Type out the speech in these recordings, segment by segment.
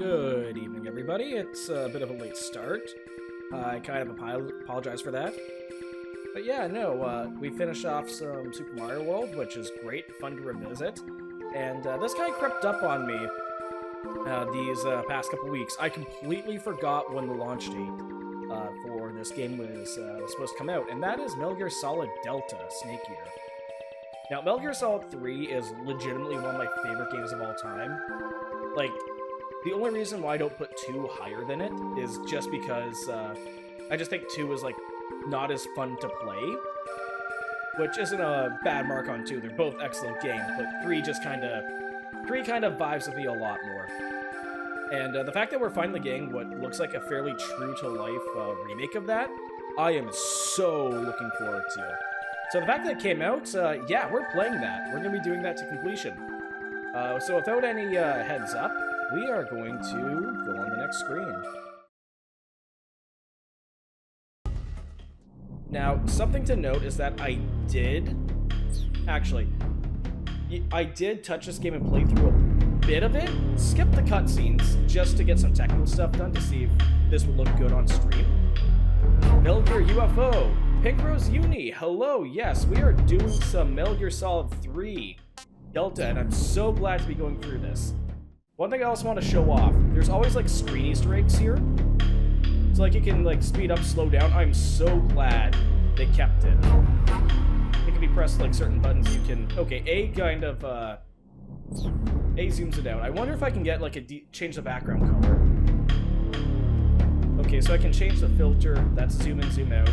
Good evening, everybody. It's a bit of a late start. I kind of apologize for that. But yeah, no, we finished off some Super Mario World, which is great, fun to revisit. And this guy crept up on me these past couple weeks. I completely forgot when the launch date for this game was supposed to come out, and that is Metal Gear Solid Delta Snake Eater. Now, Metal Gear Solid 3 is legitimately one of my favorite games of all time. Like, the only reason why I don't put 2 higher than it is just because I just think 2 is, like, not as fun to play. Which isn't a bad mark on 2, they're both excellent games, but 3 kind of vibes with me a lot more. And the fact that we're finally getting what looks like a fairly true-to-life remake of that, I am so looking forward to. So the fact that it came out, yeah, we're playing that. We're going to be doing that to completion. So without any heads up, we are going to go on the next screen. Now, something to note is that I did touch this game and play through a bit of it, skip the cutscenes just to get some technical stuff done to see if this would look good on stream. Metal Gear UFO, Pink Rose Uni, hello, yes, we are doing some Metal Gear Solid 3 Delta, and I'm so glad to be going through this. One thing I also want to show off, there's always like screen Easter eggs here. So like you can like speed up, slow down. I'm so glad they kept it. It can be pressed like certain buttons you can, okay, A kind of, A zooms it out. I wonder if I can get like change the background color. Okay, so I can change the filter, that's zoom in, zoom out.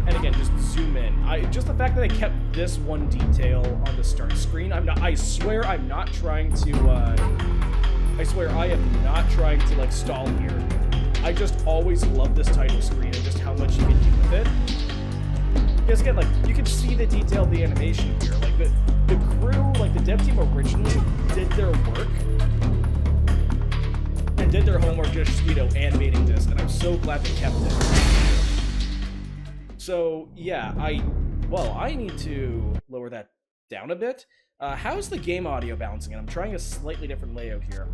And again, just zoom in. Just the fact that they kept this one detail on the start screen, I swear I'm not trying to, I swear I am not trying to, like, stall here. I just always love this title screen and just how much you can do with it. Because again, like, you can see the detail of the animation here. Like, the crew, like, the dev team originally did their work and did their homework just, you know, animating this, and I'm so glad they kept it. So, yeah, I need to lower that down a bit. How's the game audio balancing? And I'm trying a slightly different layout here.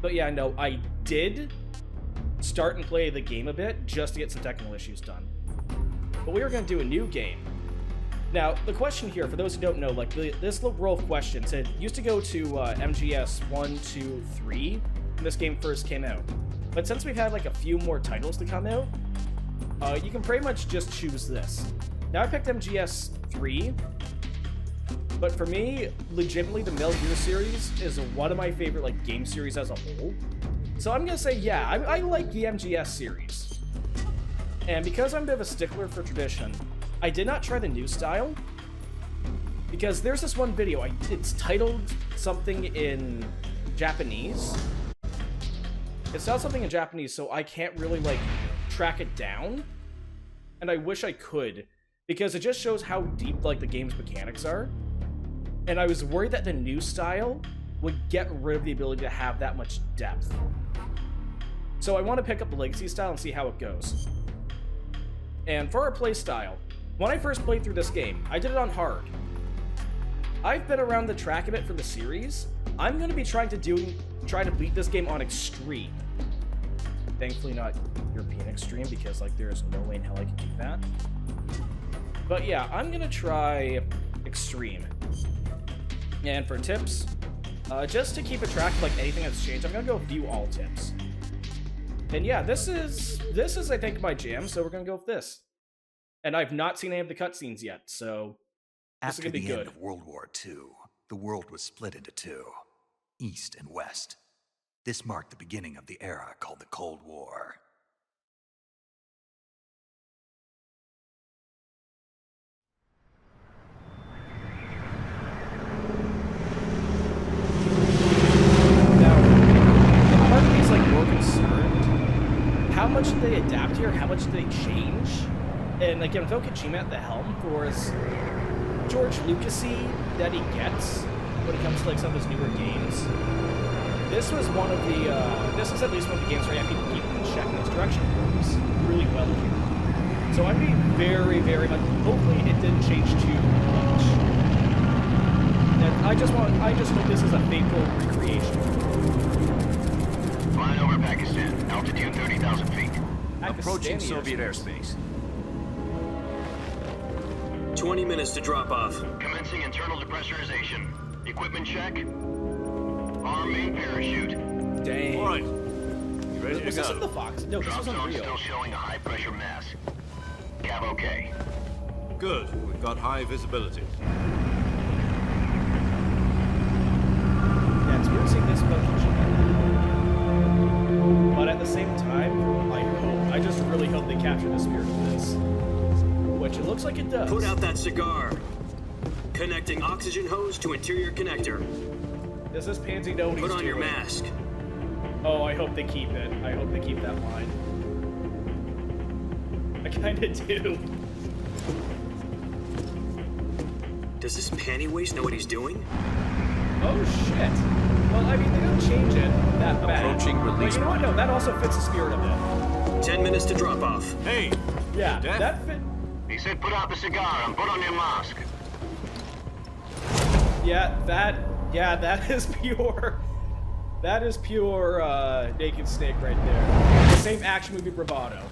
But yeah, no, I did start and play the game a bit just to get some technical issues done. But we are going to do a new game. Now, the question here, for those who don't know, like, this little roll of questions, it used to go to MGS 1, 2, 3 when this game first came out. But since we've had, like, a few more titles to come out, you can pretty much just choose this. Now, I picked MGS 3, but for me, legitimately, the Metal Gear series is one of my favorite, like, game series as a whole. So I'm gonna say, yeah, I like the MGS series. And because I'm a bit of a stickler for tradition, I did not try the new style, because there's this one video, it's titled something in Japanese. It's not something in Japanese, so I can't really, like, track it down, and I wish I could, because it just shows how deep, like, the game's mechanics are, and I was worried that the new style would get rid of the ability to have that much depth. So I want to pick up the Legacy style and see how it goes. And for our play style, when I first played through this game, I did it on hard. I've been around the track a bit for the series. I'm going to be trying to beat this game on extreme. Thankfully not European extreme, because, like, there's no way in hell I can do that. But yeah, I'm gonna try extreme. And for tips, just to keep a track of, like, anything that's changed, I'm gonna go view all tips. And yeah, this is I think my jam, so we're gonna go with this. And I've not seen any of the cutscenes yet, so this is gonna be good. After the end of World War II, the world was split into two, East and West. This marked the beginning of the era called the Cold War. Now, the part of me is, like, more concerned. How much did they adapt here? How much did they change? And again, without Kojima at the helm, for as George Lucasy that he gets when it comes to, like, some of his newer games, this was one of the, this is at least one of the games where I have people keep in check, and its direction works really well here. So I'm being very, very much, hopefully it didn't change too much. And I I just hope this is a faithful recreation. Flying over Pakistan, altitude 30,000 feet. Approaching Pakistani Soviet airspace. airspace. 20 minutes to drop off. Commencing internal depressurization. Equipment check. Arm main parachute. Dang. All right. You ready Was to this go? in the Fox? No, this Drop was zone Unreal. still showing a high pressure mass. Cav okay. Good. We've got high visibility. Yeah, it's weird seeing this footage. But at the same time, I just really hope they capture the spirit of this. Which it looks like it does. Put out that cigar. Connecting oxygen hose to interior connector. Does this pansy know what he's Put on your doing? mask. Oh, I hope they keep it. I hope they keep that line. I kinda do. Does this panty waste know what he's doing? Oh shit. Well, I mean, they don't change it that bad. Approaching But release you know what? No, that also fits the spirit of it. 10 minutes to drop off. Hey! Yeah, Deaf? that fit. He said put out the cigar and put on your mask. Yeah, that is pure. That is pure Naked Snake right there. The same action movie bravado.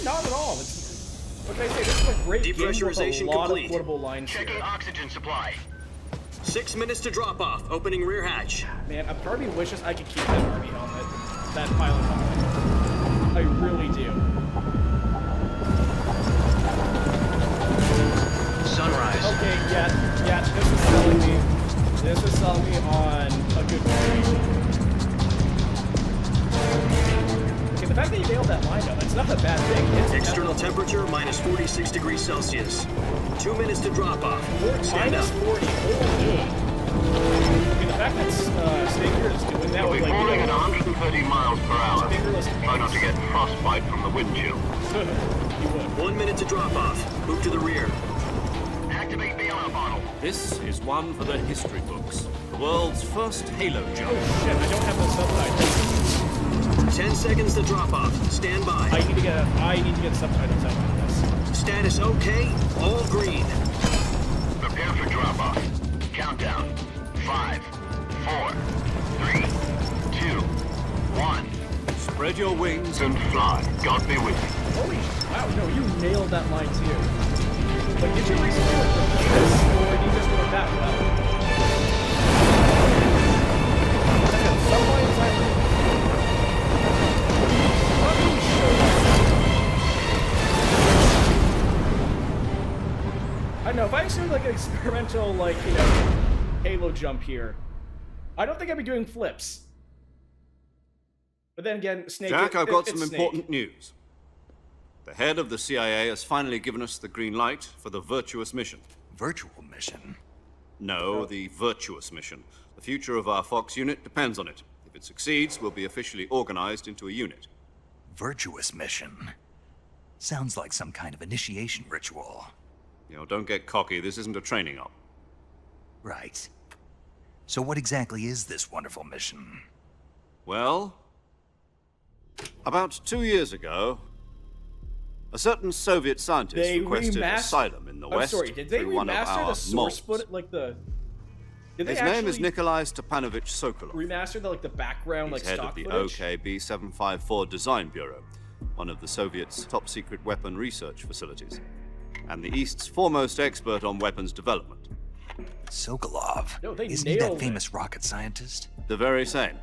Not at all. What can I say? This is a great game with a Depressurization lot complete. of quotable lines Checking here. oxygen supply. 6 minutes to drop off. Opening rear hatch. Man, a part of me wishes I could keep that army helmet, that pilot helmet. I really do. Sunrise. Okay, yeah, this is selling me. This is selling me on a good variation. Okay, the fact that you nailed that line though, it's not a bad thing. It's External temperature minus 46 degrees Celsius. 2 minutes to drop off. Stand minus up. 40. Holy. Okay, the fact that Snake here is doing that We'll with be like, falling at 130 miles per hour. fingerless Try not to get frostbite from the wind chill. you would. 1 minute to drop off. Move to the rear. Activate bailout bottle. This is one for the history books. The world's first Halo jump. Oh shit, I don't have the subtitles. 10 seconds to drop off. Stand by. I need to get subtitles out of this. Status okay. All green. Prepare for drop off. Countdown. 5, 4, 3, 2, 1. Spread your wings And fly. God be with you. Holy wow, no, you nailed that line too. Like, did you recently like this, or did you just do it that well? Some lines I don't know, if I assumed like an experimental, like, you know, Halo jump here, I don't think I'd be doing flips. But then again, Snake... Jack, I've got it's some Snake. important news. The head of the CIA has finally given us the green light for the virtuous mission. Virtual mission? No, the virtuous mission. The future of our Fox unit depends on it. If it succeeds, we'll be officially organized into a unit. Virtuous mission? Sounds like some kind of initiation ritual. You know, don't get cocky. This isn't a training op. Right. So what exactly is this wonderful mission? Well, about 2 years ago, a certain Soviet scientist They requested remastered... asylum in the I'm West sorry, did they through one of remaster our the source moles. footage, like the... Did His they name is actually Nikolai Stepanovich Sokolov. remaster the, like, the background, He's like, head stock of the footage? OKB-754 Design Bureau, one of the Soviets' top-secret weapon research facilities, and the East's foremost expert on weapons development. Sokolov? No, they Isn't he that nailed it. famous rocket scientist? The very same.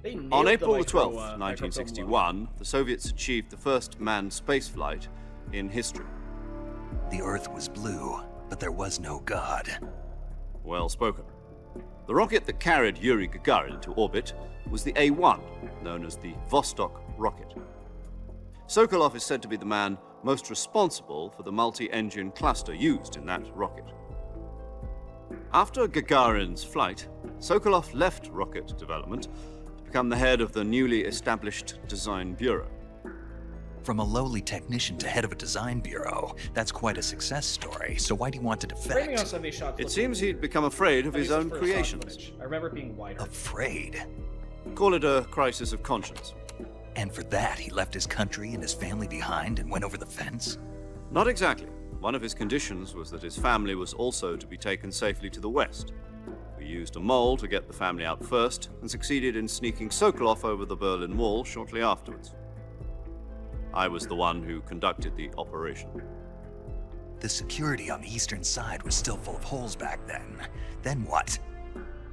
They nailed On the April the micro, 12th, micro 1961, the Soviets achieved the first manned spaceflight in history. The Earth was blue, but there was no God. Well spoken. The rocket that carried Yuri Gagarin into orbit was the A-1, known as the Vostok rocket. Sokolov is said to be the man most responsible for the multi-engine cluster used in that rocket. After Gagarin's flight, Sokolov left rocket development to become the head of the newly established Design Bureau. From a lowly technician to head of a design bureau, that's quite a success story. So why do you want to Framing on defect? Sunday shots. It seems he'd become afraid of his own creations. I remember it being wider. Afraid. Call it a crisis of conscience. And for that, he left his country and his family behind and went over the fence? Not exactly. One of his conditions was that his family was also to be taken safely to the west. We used a mole to get the family out first and succeeded in sneaking Sokolov over the Berlin Wall shortly afterwards. I was the one who conducted the operation. The security on the eastern side was still full of holes back then. Then what?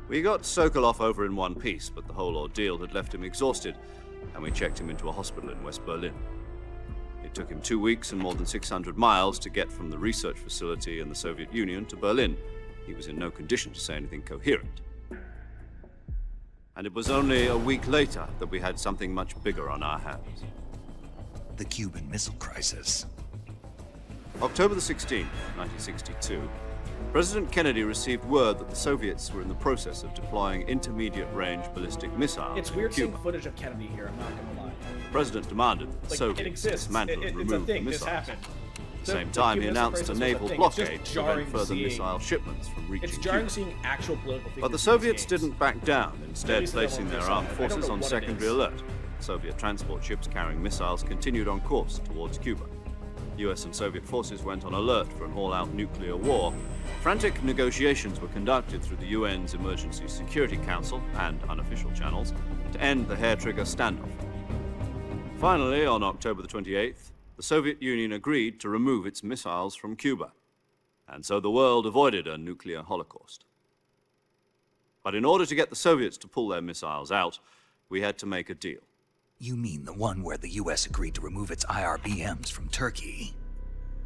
We got Sokolov over in one piece, but the whole ordeal had left him exhausted, and we checked him into a hospital in West Berlin. It took him 2 weeks and more than 600 miles to get from the research facility in the Soviet Union to Berlin. He was in no condition to say anything coherent. And it was only a week later that we had something much bigger on our hands. The Cuban Missile Crisis. October the 16th, 1962, President Kennedy received word that the Soviets were in the process of deploying intermediate-range ballistic missiles It's weird in seeing Cuba. footage of Kennedy here, I'm not gonna lie. The president demanded that the Like, Soviets it exists. dismantle and It's a remove the thing. This missiles. happened. At the same time, he announced a naval blockade to jarring prevent further seeing- missile shipments from reaching It's jarring Cuba. seeing actual political figures. But the in these Soviets games. didn't back down, instead least they don't placing their decide. armed I don't forces know on what it secondary is. alert. Soviet transport ships carrying missiles continued on course towards Cuba. US and Soviet forces went on alert for an all-out nuclear war. Frantic negotiations were conducted through the UN's Emergency Security Council and unofficial channels to end the hair-trigger standoff. Finally, on October the 28th, the Soviet Union agreed to remove its missiles from Cuba. And so the world avoided a nuclear holocaust. But in order to get the Soviets to pull their missiles out, we had to make a deal. You mean the one where the US agreed to remove its IRBMs from Turkey?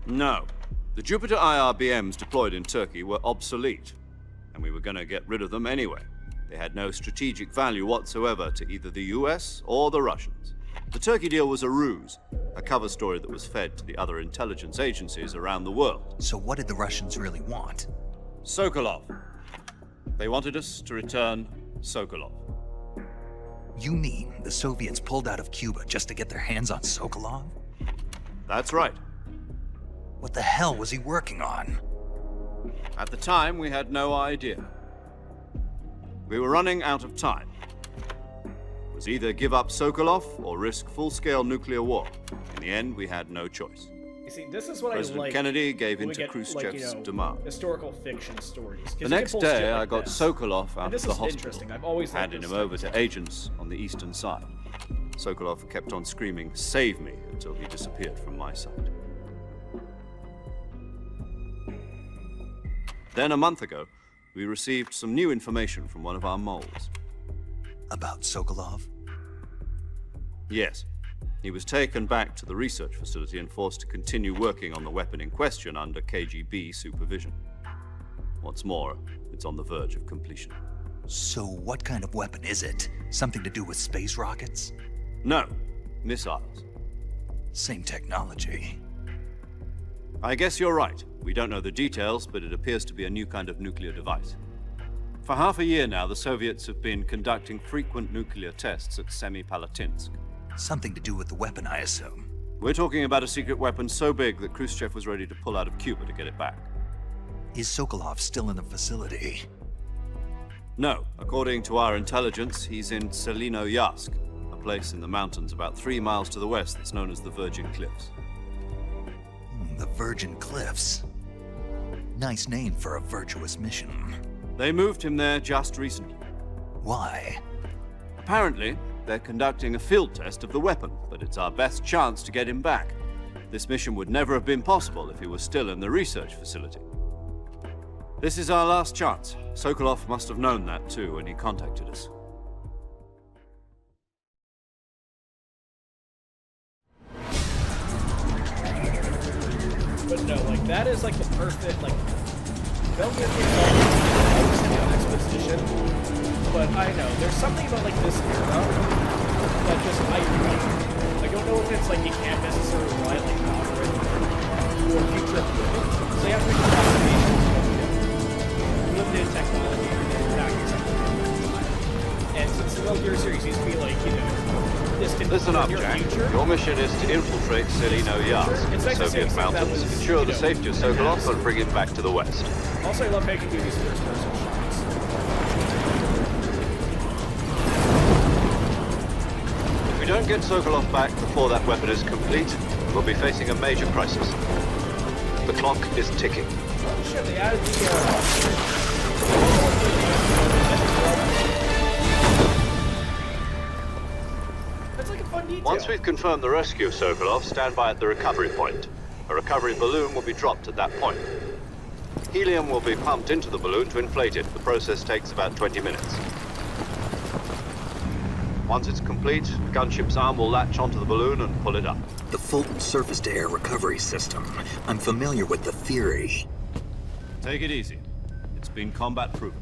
No. The Jupiter IRBMs deployed in Turkey were obsolete, and we were going to get rid of them anyway. They had no strategic value whatsoever to either the US or the Russians. The Turkey deal was a ruse, a cover story that was fed to the other intelligence agencies around the world. So what did the Russians really want? Sokolov. They wanted us to return Sokolov. You mean the Soviets pulled out of Cuba just to get their hands on Sokolov? That's right. What the hell was he working on? At the time, we had no idea. We were running out of time. It was either give up Sokolov or risk full-scale nuclear war. In the end, we had no choice. You see, this is what President I like. Kennedy gave when in we to get, Khrushchev's like, demand. historical fiction stories. 'Cause The you next can pull shit day, like I got this. Sokolov out And of this the is hospital, interesting. I've always liked handing this him over stuff. to agents on the eastern side. Sokolov kept on screaming, "Save me," until he disappeared from my sight. Then, a month ago, we received some new information from one of our moles. About Sokolov? Yes. He was taken back to the research facility and forced to continue working on the weapon in question under KGB supervision. What's more, it's on the verge of completion. So what kind of weapon is it? Something to do with space rockets? No, missiles. Same technology. I guess you're right. We don't know the details, but it appears to be a new kind of nuclear device. For half a year now, the Soviets have been conducting frequent nuclear tests at Semipalatinsk. Something to do with the weapon, I assume. We're talking about a secret weapon so big that Khrushchev was ready to pull out of Cuba to get it back. Is Sokolov still in the facility? No, according to our intelligence, he's in Selino-Yarsk, a place in the mountains about 3 miles to the west that's known as the Virgin Cliffs. The Virgin Cliffs. Nice name for a virtuous mission. They moved him there just recently. Why? Apparently, they're conducting a field test of the weapon, but it's our best chance to get him back. This mission would never have been possible if he was still in the research facility. This is our last chance. Sokolov must have known that too when he contacted us. But no, like, that is like the perfect, like, don't get me wrong, on exposition, but I know, there's something about, like, this era that just, I don't know if it's, like, you can't necessarily rely on, like, algorithm or future equipment, so you have to make applications, limited technology, and tactics, and since the Metal Gear series used to be, like, you know, Listen up, Jack. Your mission is to infiltrate Selino-Yarsk in the Soviet mountains, ensure the safety of Sokolov, and bring him back to the west. Also, I love how you can do these first-person shots. If we don't get Sokolov back before that weapon is complete, we'll be facing a major crisis. The clock is ticking. Oh shit, they added the, That's like a fun detail. Once we've confirmed the rescue of Sokolov, stand by at the recovery point. A recovery balloon will be dropped at that point. Helium will be pumped into the balloon to inflate it. The process takes about 20 minutes. Once it's complete, the gunship's arm will latch onto the balloon and pull it up. The Fulton surface-to-air recovery system. I'm familiar with the theory. Take it easy. It's been combat proven.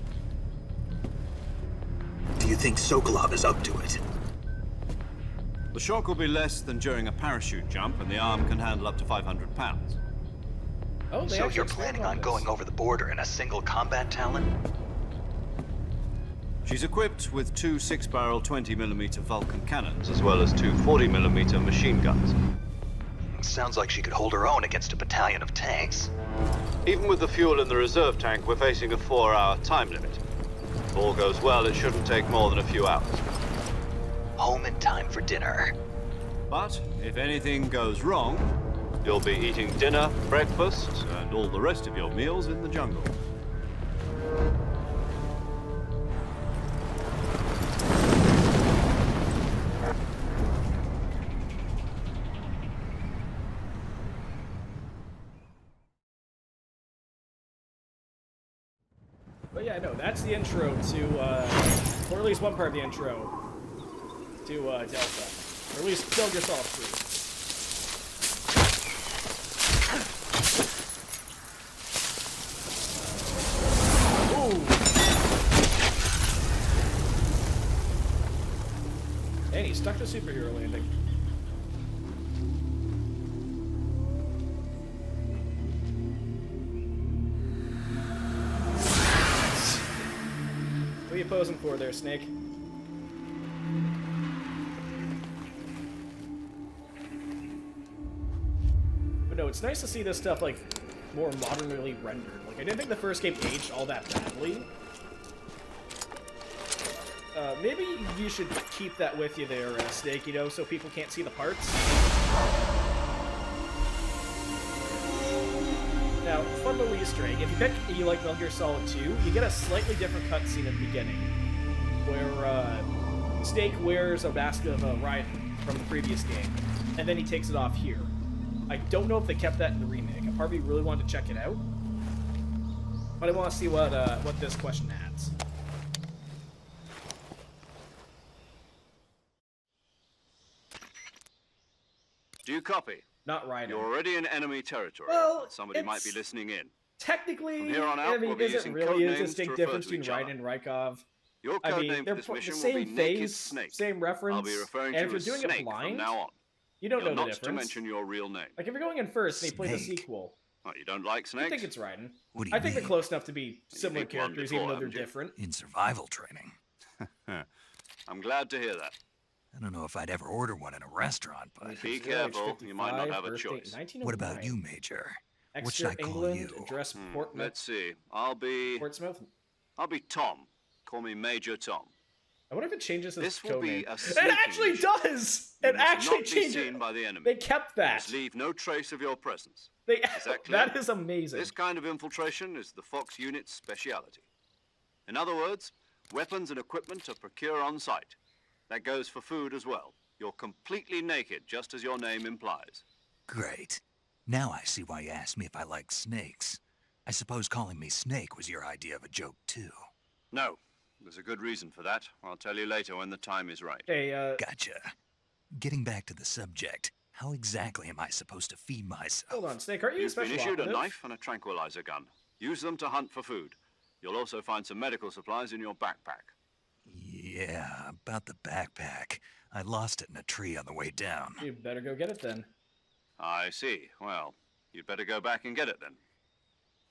Do you think Sokolov is up to it? The shock will be less than during a parachute jump, and the arm can handle up to 500 pounds. Oh, they So actually you're expanded planning on this. going over the border in a single combat Talon? She's equipped with two 6-barrel 20mm Vulcan cannons, as well as two 40mm machine guns. Sounds like she could hold her own against a battalion of tanks. Even with the fuel in the reserve tank, we're facing a 4-hour time limit. If all goes well, it shouldn't take more than a few hours. Home in time for dinner. But if anything goes wrong, you'll be eating dinner, breakfast, and all the rest of your meals in the jungle. But yeah, no, that's the intro to, or at least one part of the intro to Delta. Or at least Kill Yourself 3. And he stuck to superhero landing. What are you posing for there, Snake? But no, it's nice to see this stuff, like, more modernly rendered. Like, I didn't think the first game aged all that badly. Maybe you should keep that with you there, Snake, you know, so people can't see the parts. Now, fun little Easter egg. If you pick you like Metal Gear Solid 2, you get a slightly different cutscene at the beginning, where Snake wears a mask of Raiden from the previous game, and then he takes it off here. I don't know if they kept that in the remake. I probably really wanted to check it out, but I want to see what this question adds. Do you copy? Not Raiden. You're already in enemy territory. Well, but somebody might be it's- listening in. Technically, From here on out, I mean, we'll be is it using really a codenames to distinct refer difference to between each other. Raiden and Rykov? Your I code mean, name they're for this the mission will same be Naked phase, Snake. same reference. I'll be referring and to if you you're as doing Snake it blind, from now on. you don't You're know the not to difference. mention your real name. Like if you're going in first and you play the Snake. sequel, What, you don't like I snakes? think it's Raiden. What do you I think mean? they're close enough to be similar beat one characters, before, even though they're haven't you? different. In survival training. I'm glad to hear that. I don't know if I'd ever order one in a restaurant, but... Be Age careful, you might not 55, have a birthday choice. 1909. What about you, Major? What should Exeter, I call England, you? address Portsmouth. Let's see. I'll be Tom. Call me Major Tom. I wonder if it changes his This will code be name. a It sneaking actually mission. does! You It must actually not be changes. seen by the enemy. They kept You that. must leave no trace of your presence. They, that clear? that is amazing. This kind of infiltration is the Fox unit's speciality. In other words, weapons and equipment are procured on site. That goes for food as well. You're completely naked, just as your name implies. Great. Now I see why you asked me if I like snakes. I suppose calling me Snake was your idea of a joke, too. No, there's a good reason for that. I'll tell you later when the time is right. Hey, Gotcha. Getting back to the subject, how exactly am I supposed to feed myself? hold on, Snake, aren't you a You've been special issued a operative? knife and a tranquilizer gun. Use them to hunt for food. You'll also find some medical supplies in your backpack. Yeah, about the backpack. I lost it in a tree on the way down. You better go get it then. I see. Well, you'd better go back and get it then.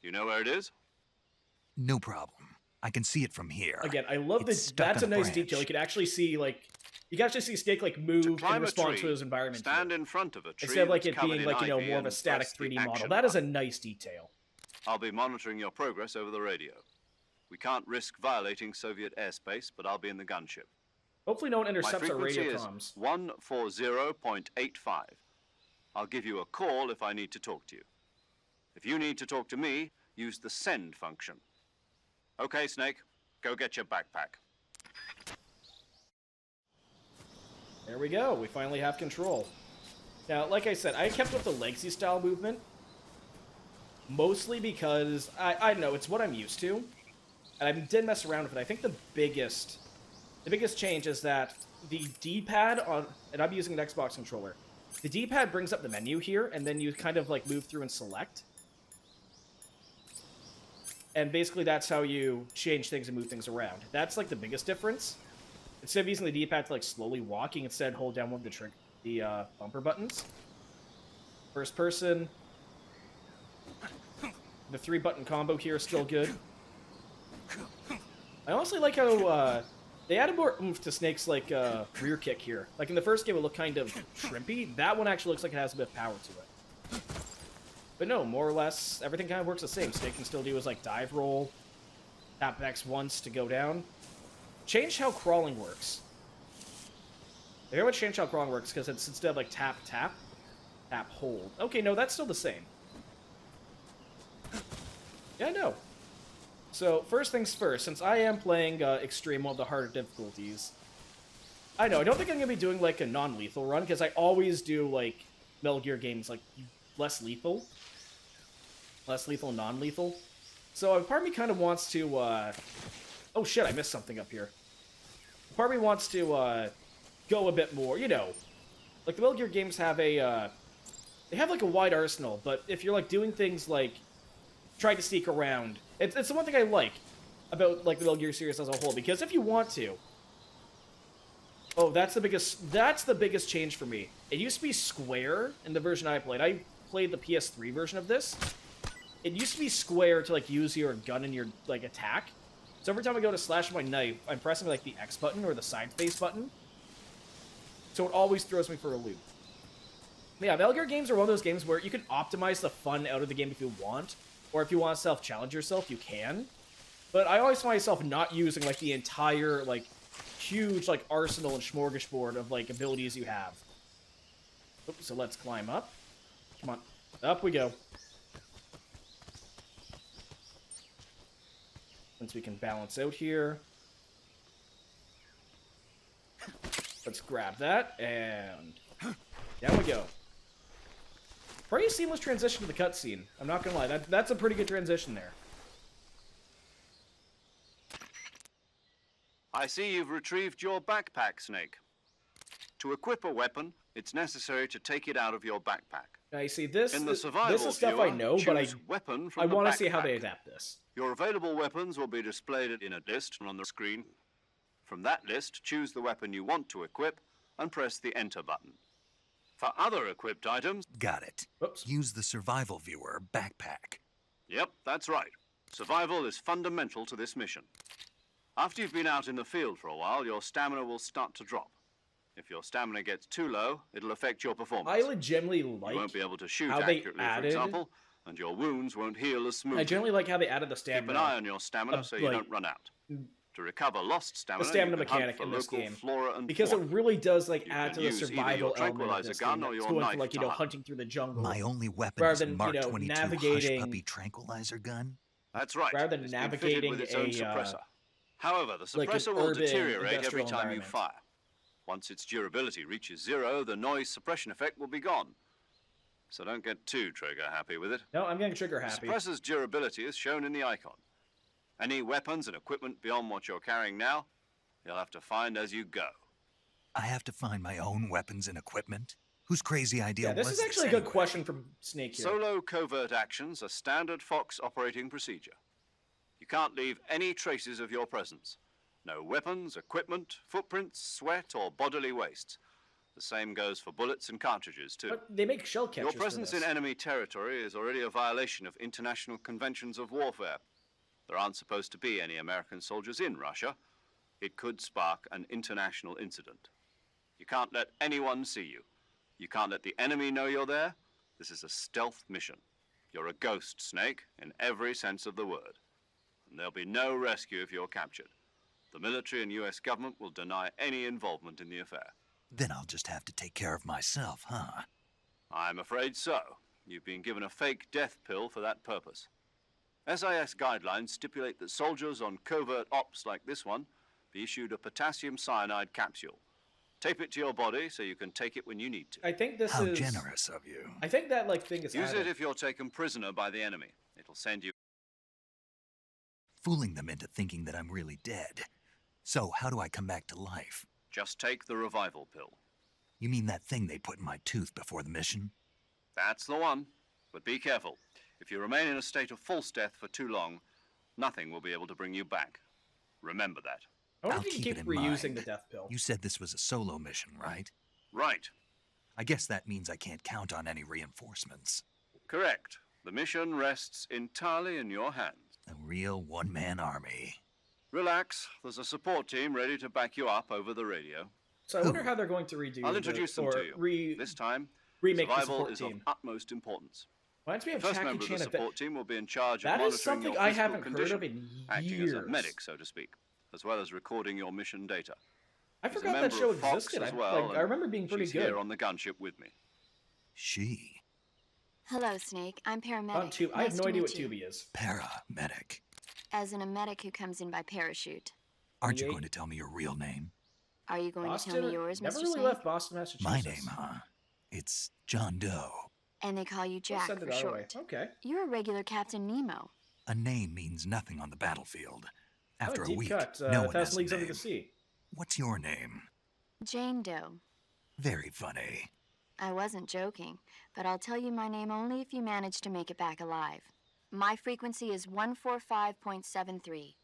You know where it is? No problem. I can see it from here. Again, I love It's this. stuck That's a on a nice branch. detail. You can actually see, like, you can actually see Snake, like, move To in climb a response tree, to his environment. stand in front of a tree Instead of, like, that's it being, covered like, in you know, ivy more of a and static press the 3D model. action That is a button. nice detail. I'll be monitoring your progress over the radio. We can't risk violating Soviet airspace, but I'll be in the gunship. Hopefully no one My intercepts our frequency radio is comms. 140.85. I'll give you a call if I need to talk to you. If you need to talk to me, use the send function. Okay, Snake, go get your backpack. There we go. We finally have control. Now, like I said, I kept with the Legacy style movement. Mostly because, I don't know, it's what I'm used to. And I did mess around with it. I think the biggest change is that the D-pad on, and I'm using an Xbox controller, the D-pad brings up the menu here, and then you kind of like move through and select. And basically that's how you change things and move things around. That's like the biggest difference. Instead of using the D-pad to like slowly walking, instead hold down one of the bumper buttons. First person. The 3-button combo here is still good. I honestly like how they added more oomph to Snake's like rear kick here. Like in the first game, it looked kind of shrimpy. That one actually looks like it has a bit of power to it. But no, more or less, everything kind of works the same. Snake can still do his like dive roll, tap X once to go down. Change how crawling works. I very much change how crawling works because it's instead of like tap tap, tap hold. Okay, no, that's still the same. Yeah, no. So, first things first, since I am playing Extreme, one of the harder difficulties, I don't think I'm going to be doing, like, a non-lethal run, because I always do, like, Metal Gear games, like, less lethal. Less lethal, non-lethal. So, part of me kind of wants to, oh shit, I missed something up here. Part of me wants to, go a bit more, you know. Like, the Metal Gear games have a, they have, like, a wide arsenal, but if you're, like, doing things like try to sneak around. It's the one thing I like about like the Metal Gear series as a whole, because if you want to, oh, that's the biggest change for me. It used to be square in the version I played. I played the PS3 version of this. It used to be square to like use your gun and your like attack. So every time I go to slash my knife, I'm pressing like the X button or the side face button. So it always throws me for a loop. Yeah, Metal Gear games are one of those games where you can optimize the fun out of the game if you want. Or if you want to self-challenge yourself, you can. But I always find myself not using, like, the entire, like, huge, like, arsenal and smorgasbord of, like, abilities you have. Oops, so let's climb up. Come on. Up we go. Once we can balance out here. Let's grab that, and down we go. Pretty seamless transition to the cutscene. I'm not gonna lie, that's a pretty good transition there. I see you've retrieved your backpack, Snake. To equip a weapon, it's necessary to take it out of your backpack. I see this. In the This survival is stuff viewer, I know, but I want to see how they backpack. adapt this. Your available weapons will be displayed in a list on the screen. From that list, choose the weapon you want to equip and press the Enter button. For other equipped items... Got it. Whoops. Use the survival viewer backpack. Yep, that's right. Survival is fundamental to this mission. After you've been out in the field for a while, your stamina will start to drop. If your stamina gets too low, it'll affect your performance. I legitimately like you won't be able to shoot how they accurately, added... for example, and your wounds won't heal as smoothly. I generally like how they added the stamina. Keep an eye on your stamina so you like, don't run out. To recover lost stamina, the stamina you can mechanic hunt in for this local game, flora and because fauna. it really does like You add to can the use either survival your element of tranquilizer this gun game. or It's your going knife for like to hunt. hunting through the jungle. My only weapon Rather is than, Mark you know, 22 navigating- Hush Puppy tranquilizer gun. That's right. rather than It's been fitted with its own navigating a, suppressor. However, the like an suppressor will urban deteriorate every industrial time you environment. fire. Once its durability reaches 0, the noise suppression effect will be gone. So don't get too trigger happy with it. No, I'm getting trigger The happy. suppressor's durability is shown in the icon. Any weapons and equipment beyond what you're carrying now, you'll have to find as you go. I have to find my own weapons and equipment? Whose crazy idea Yeah, this was is actually a good anyway? question from Snake here. Solo covert actions are standard Fox operating procedure. You can't leave any traces of your presence. No weapons, equipment, footprints, sweat, or bodily wastes. The same goes for bullets and cartridges, too. But they make shell catchers Your presence for in this. enemy territory is already a violation of international conventions of warfare. There aren't supposed to be any American soldiers in Russia. It could spark an international incident. You can't let anyone see you. You can't let the enemy know you're there. This is a stealth mission. You're a ghost, Snake, in every sense of the word. And there'll be no rescue if you're captured. The military and US government will deny any involvement in the affair. Then I'll just have to take care of myself, huh? I'm afraid so. You've been given a fake death pill for that purpose. SIS guidelines stipulate that soldiers on covert ops like this one be issued a potassium cyanide capsule. Tape it to your body so you can take it when you need to. I think this How is generous of you. I think that like thing is Use added. it if you're taken prisoner by the enemy. It'll send you... Fooling them into thinking that I'm really dead. So, how do I come back to life? Just take the revival pill. You mean that thing they put in my tooth before the mission? That's the one. But be careful. If you remain in a state of false death for too long, nothing will be able to bring you back. Remember that. I wonder I'll if you keep can it keep in reusing mind. the death pill. You said this was a solo mission, right? Right. I guess that means I can't count on any reinforcements. Correct. The mission rests entirely in your hands. A real one-man army. Relax. There's a support team ready to back you up over the radio. So I wonder how they're going to redo I'll introduce them to you. This time, remake the survival support is team. of utmost importance. Reminds me The of first Jackie member of Chan the a bit. support team will be in charge of That monitoring is something your I physical haven't condition, heard of in acting years. as a medic, so to speak, as well as recording your mission data. I She's a forgot that member show of Fox existed. as well, I remember being pretty she's good. here on the gunship with me. She. Hello, Snake. I'm paramedic. I have Nice no to idea what meet you. Tubi is. Paramedic. As in a medic who comes in by parachute. Aren't you Yeah. going to tell me your real name? Are you going Boston, to tell me yours, never Mr. really Snake? left Boston, Massachusetts. My name, huh? It's John Doe. And they call you We'll Jack send for it our way. short. Okay. You're a regular Captain Nemo. A name means nothing on the battlefield. After a deep week, cut. no one has 1,000 a Leagues Under name. the Sea. What's your name? Jane Doe. Very funny. I wasn't joking, but I'll tell you my name only if you manage to make it back alive. My frequency is 145.73.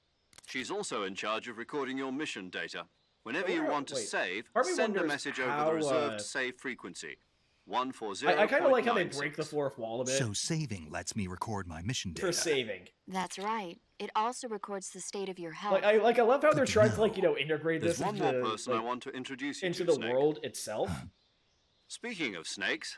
She's also in charge of recording your mission data. Whenever I you wonder- want to wait. save, Part of me send a wonders message over how, the reserved save frequency. 140. I kind of like how they break the fourth wall a bit So saving lets me record my mission data. for saving. That's right. It also records the state of your health. I love how they're Good to trying to know. integrate There's this one into, more person I like, want to introduce you into to, the Snake. world itself. Speaking of snakes,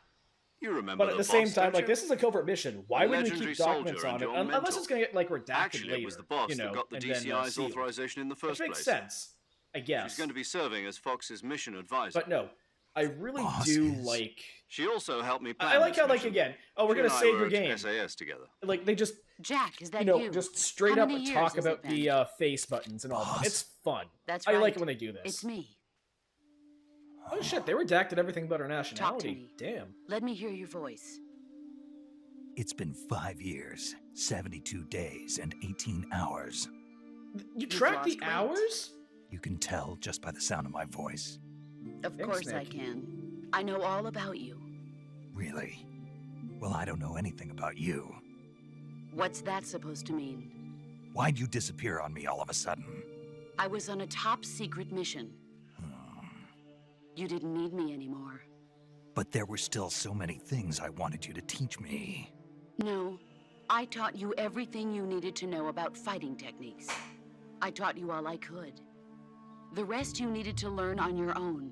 you remember But at the the same boss, time, don't like you? this is a covert mission. Why would we Legendary keep documents soldier on and it your unless mentor. it's going to get like redacted Actually, later? it was the boss you know, that got the and then, DCI's sealed. authorization in the Which first makes place. sense, I guess. She's going to be serving as Fox's mission advisor. But no, I really Boss do is- like. She also helped me plan I like this how, like, mission. again, oh, we're She gonna and I save were your at game. SAS together. Like they just, Jack, is that you know, you? just straight How up many years talk has it about been? the face buttons and all that. Boss. It's fun. That's I like right. it when they do this. It's me. Oh shit, they redacted everything about our nationality. me. Damn. Let me hear your voice. It's been 5 years, 72 days, and 18 hours. You track the lost weight. hours? You can tell just by the sound of my voice. Of Thanks, course I Nick. can. I know all about you. Really? Well, I don't know anything about you. What's that supposed to mean? Why'd you disappear on me all of a sudden? I was on a top secret mission. You didn't need me anymore. But there were still so many things I wanted you to teach me. No, I taught you everything you needed to know about fighting techniques. I taught you all I could. The rest you needed to learn on your own.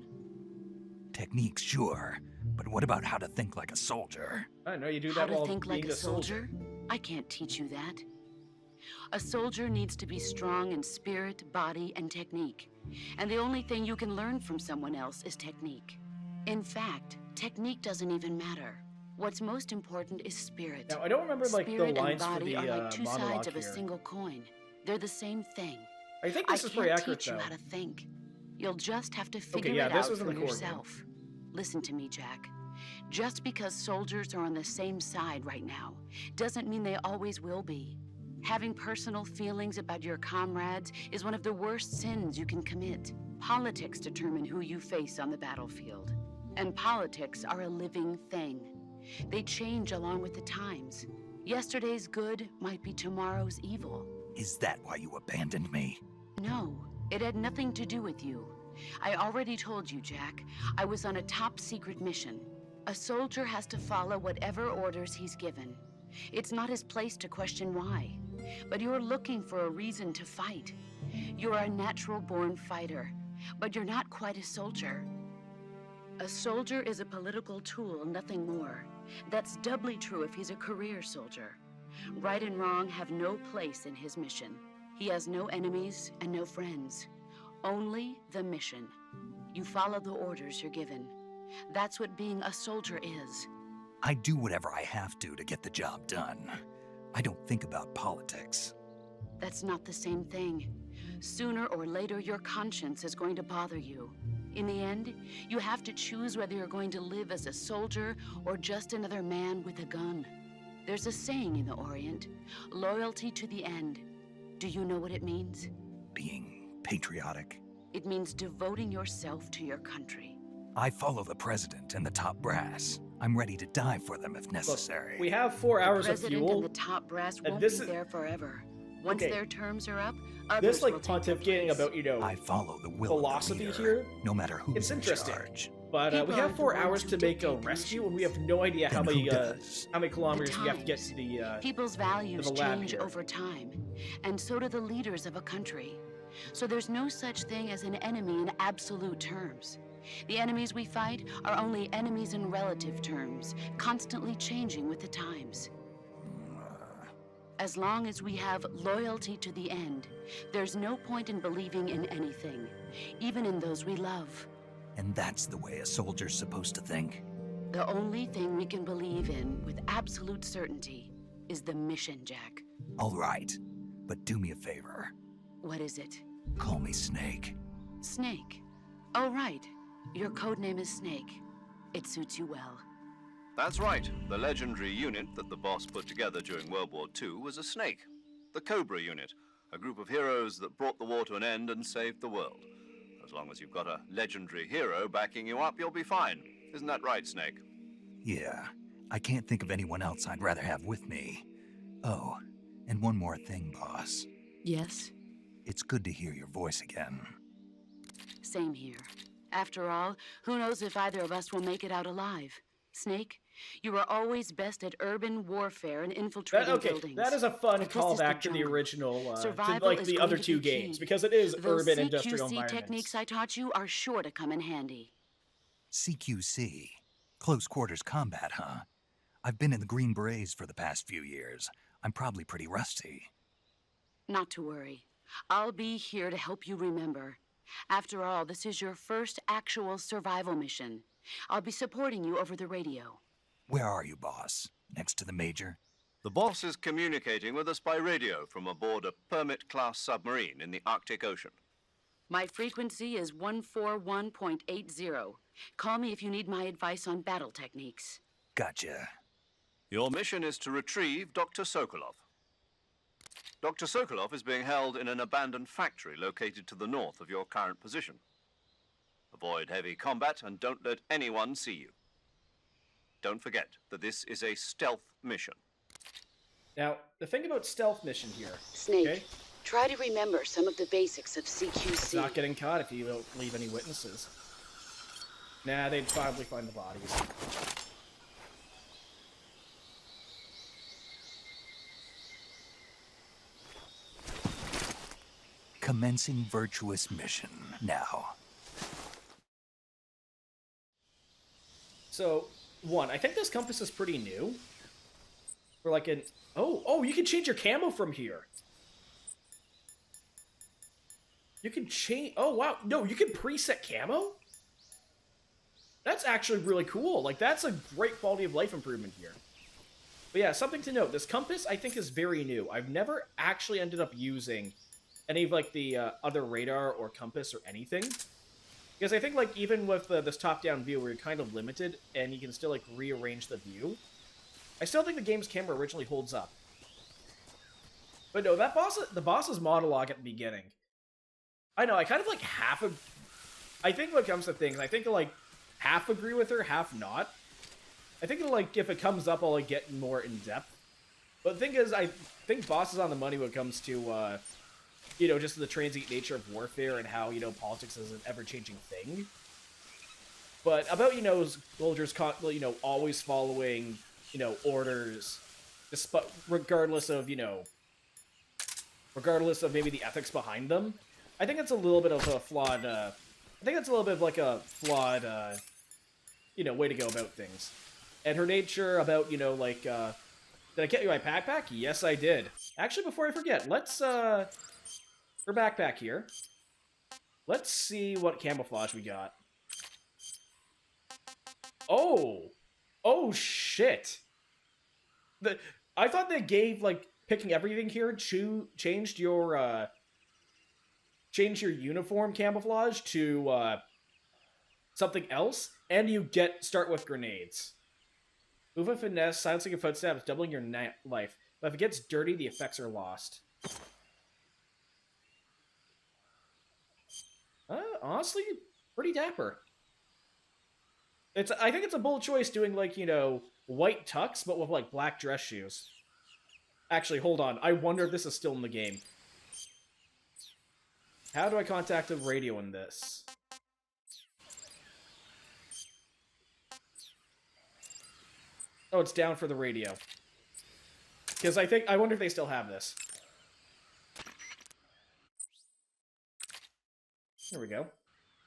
Techniques, sure. But what about how to think like a soldier? I know you do How that to while think being like a soldier? I can't teach you that. A soldier needs to be strong in spirit, body, and technique. And the only thing you can learn from someone else is technique. In fact, technique doesn't even matter. What's most important is spirit. Now I don't remember like Spirit the lines and for body the are like two monologue sides of a here. single coin. They're the same thing. I think I this is can't pretty accurate teach you though. how to think. You'll just have to figure yeah, it this out was in for the core game. yourself. Listen to me, Jack. Just because soldiers are on the same side right now doesn't mean they always will be. Having personal feelings about your comrades is one of the worst sins you can commit. Politics determine who you face on the battlefield. And politics are a living thing. They change along with the times. Yesterday's good might be tomorrow's evil. Is that why you abandoned me? No, it had nothing to do with you. I already told you, Jack. I was on a top secret mission. A soldier has to follow whatever orders he's given. It's not his place to question why. But you're looking for a reason to fight. You're a natural-born fighter, but you're not quite a soldier. A soldier is a political tool, nothing more. That's doubly true if he's a career soldier. Right and wrong have no place in his mission. He has no enemies and no friends. Only the mission. You follow the orders you're given. That's what being a soldier is. I do whatever I have to get the job done. I don't think about politics. That's not the same thing. Sooner or later, your conscience is going to bother you. In the end, you have to choose whether you're going to live as a soldier or just another man with a gun. There's a saying in the Orient, loyalty to the end. Do you know what it means? Being patriotic. It means devoting yourself to your country. I follow the president and the top brass. I'm ready to die for them if necessary. We have 4 hours The of president fuel. and the top brass and won't this be is- there forever. Once Okay. their terms are up, This others will like take their pontificating place. about, you know, I follow the will philosophy of the leader, here. no matter who's It's in interesting. charge. But we People have are 4 the hours ones to who make a dictate rescue, and we nations. have no idea how Then many who does? kilometers we have to get times. to the. People's values the lab change here. over time, and so do the leaders of a country. So there's no such thing as an enemy in absolute terms. The enemies we fight are only enemies in relative terms, constantly changing with the times. As long as we have loyalty to the end, there's no point in believing in anything, even in those we love. And that's the way a soldier's supposed to think. The only thing we can believe in with absolute certainty is the mission, Jack. All right, but do me a favor. What is it? Call me Snake. Snake. Oh, right. Your code name is Snake. It suits you well. That's right. The legendary unit that the boss put together during World War II was a snake. The Cobra unit, a group of heroes that brought the war to an end and saved the world. As long as you've got a legendary hero backing you up, you'll be fine. Isn't that right, Snake? Yeah, I can't think of anyone else I'd rather have with me. Oh, and one more thing, boss. Yes? It's good to hear your voice again. Same here. After all, who knows if either of us will make it out alive? Snake, you were always best at urban warfare and infiltrating buildings. That is a fun But this is callback to the jungle. original, to Survival like is the going other to 2 be key. games, because it is Those urban industrial CQC environments. techniques I taught you are sure to come in handy. CQC. Close quarters combat, huh? I've been in the Green Berets for the past few years. I'm probably pretty rusty. Not to worry. I'll be here to help you remember. After all, this is your first actual survival mission. I'll be supporting you over the radio. Where are you, boss? Next to the Major? The boss is communicating with us by radio from aboard a Permit-class submarine in the Arctic Ocean. My frequency is 141.80. Call me if you need my advice on battle techniques. Gotcha. Your mission is to retrieve Dr. Sokolov. Dr. Sokolov is being held in an abandoned factory located to the north of your current position. Avoid heavy combat and don't let anyone see you. Don't forget that this is a stealth mission. Now, the thing about stealth mission here, Snake, okay? try to remember some of the basics of CQC. It's not getting caught if you don't leave any witnesses. Nah, they'd probably find the bodies. Commencing virtuous mission now. So, one, I think this compass is pretty new. We're like an... Oh, you can change your camo from here. You can change... Oh, wow. No, you can preset camo? That's actually really cool. Like, that's a great quality of life improvement here. But yeah, something to note. This compass, I think, is very new. I've never actually ended up using any of, like, the other radar or compass or anything. Because I think, like, even with this top-down view where you're kind of limited and you can still, like, rearrange the view, I still think the game's camera originally holds up. But no, the boss's monologue at the beginning. I know, I kind of, like, I think when it comes to things, I think, like, half agree with her, half not. I think, like, if it comes up, I'll, like, get more in-depth. But the thing is, I think Boss is on the money when it comes to, you know, just the transient nature of warfare and how, you know, politics is an ever-changing thing. But about, you know, soldiers, you know, always following, you know, orders, regardless of, you know, regardless of maybe the ethics behind them. I think it's a little bit of a flawed, I think that's a little bit of like a flawed, you know, way to go about things. And her nature about, you know, like, did I get you my backpack? Yes, I did. Actually, before I forget, let's, her backpack here. Let's see what camouflage we got. Oh! Oh shit! I thought they gave like picking everything here changed your uniform camouflage to something else, and you start with grenades. Movement finesse, silencing your footsteps, doubling your life. But if it gets dirty, the effects are lost. Honestly, pretty dapper. I think it's a bold choice doing, like, you know, white tux, but with, like, black dress shoes. Actually, hold on. I wonder if this is still in the game. How do I contact the radio in this? Oh, it's down for the radio. Because I wonder if they still have this. There we go.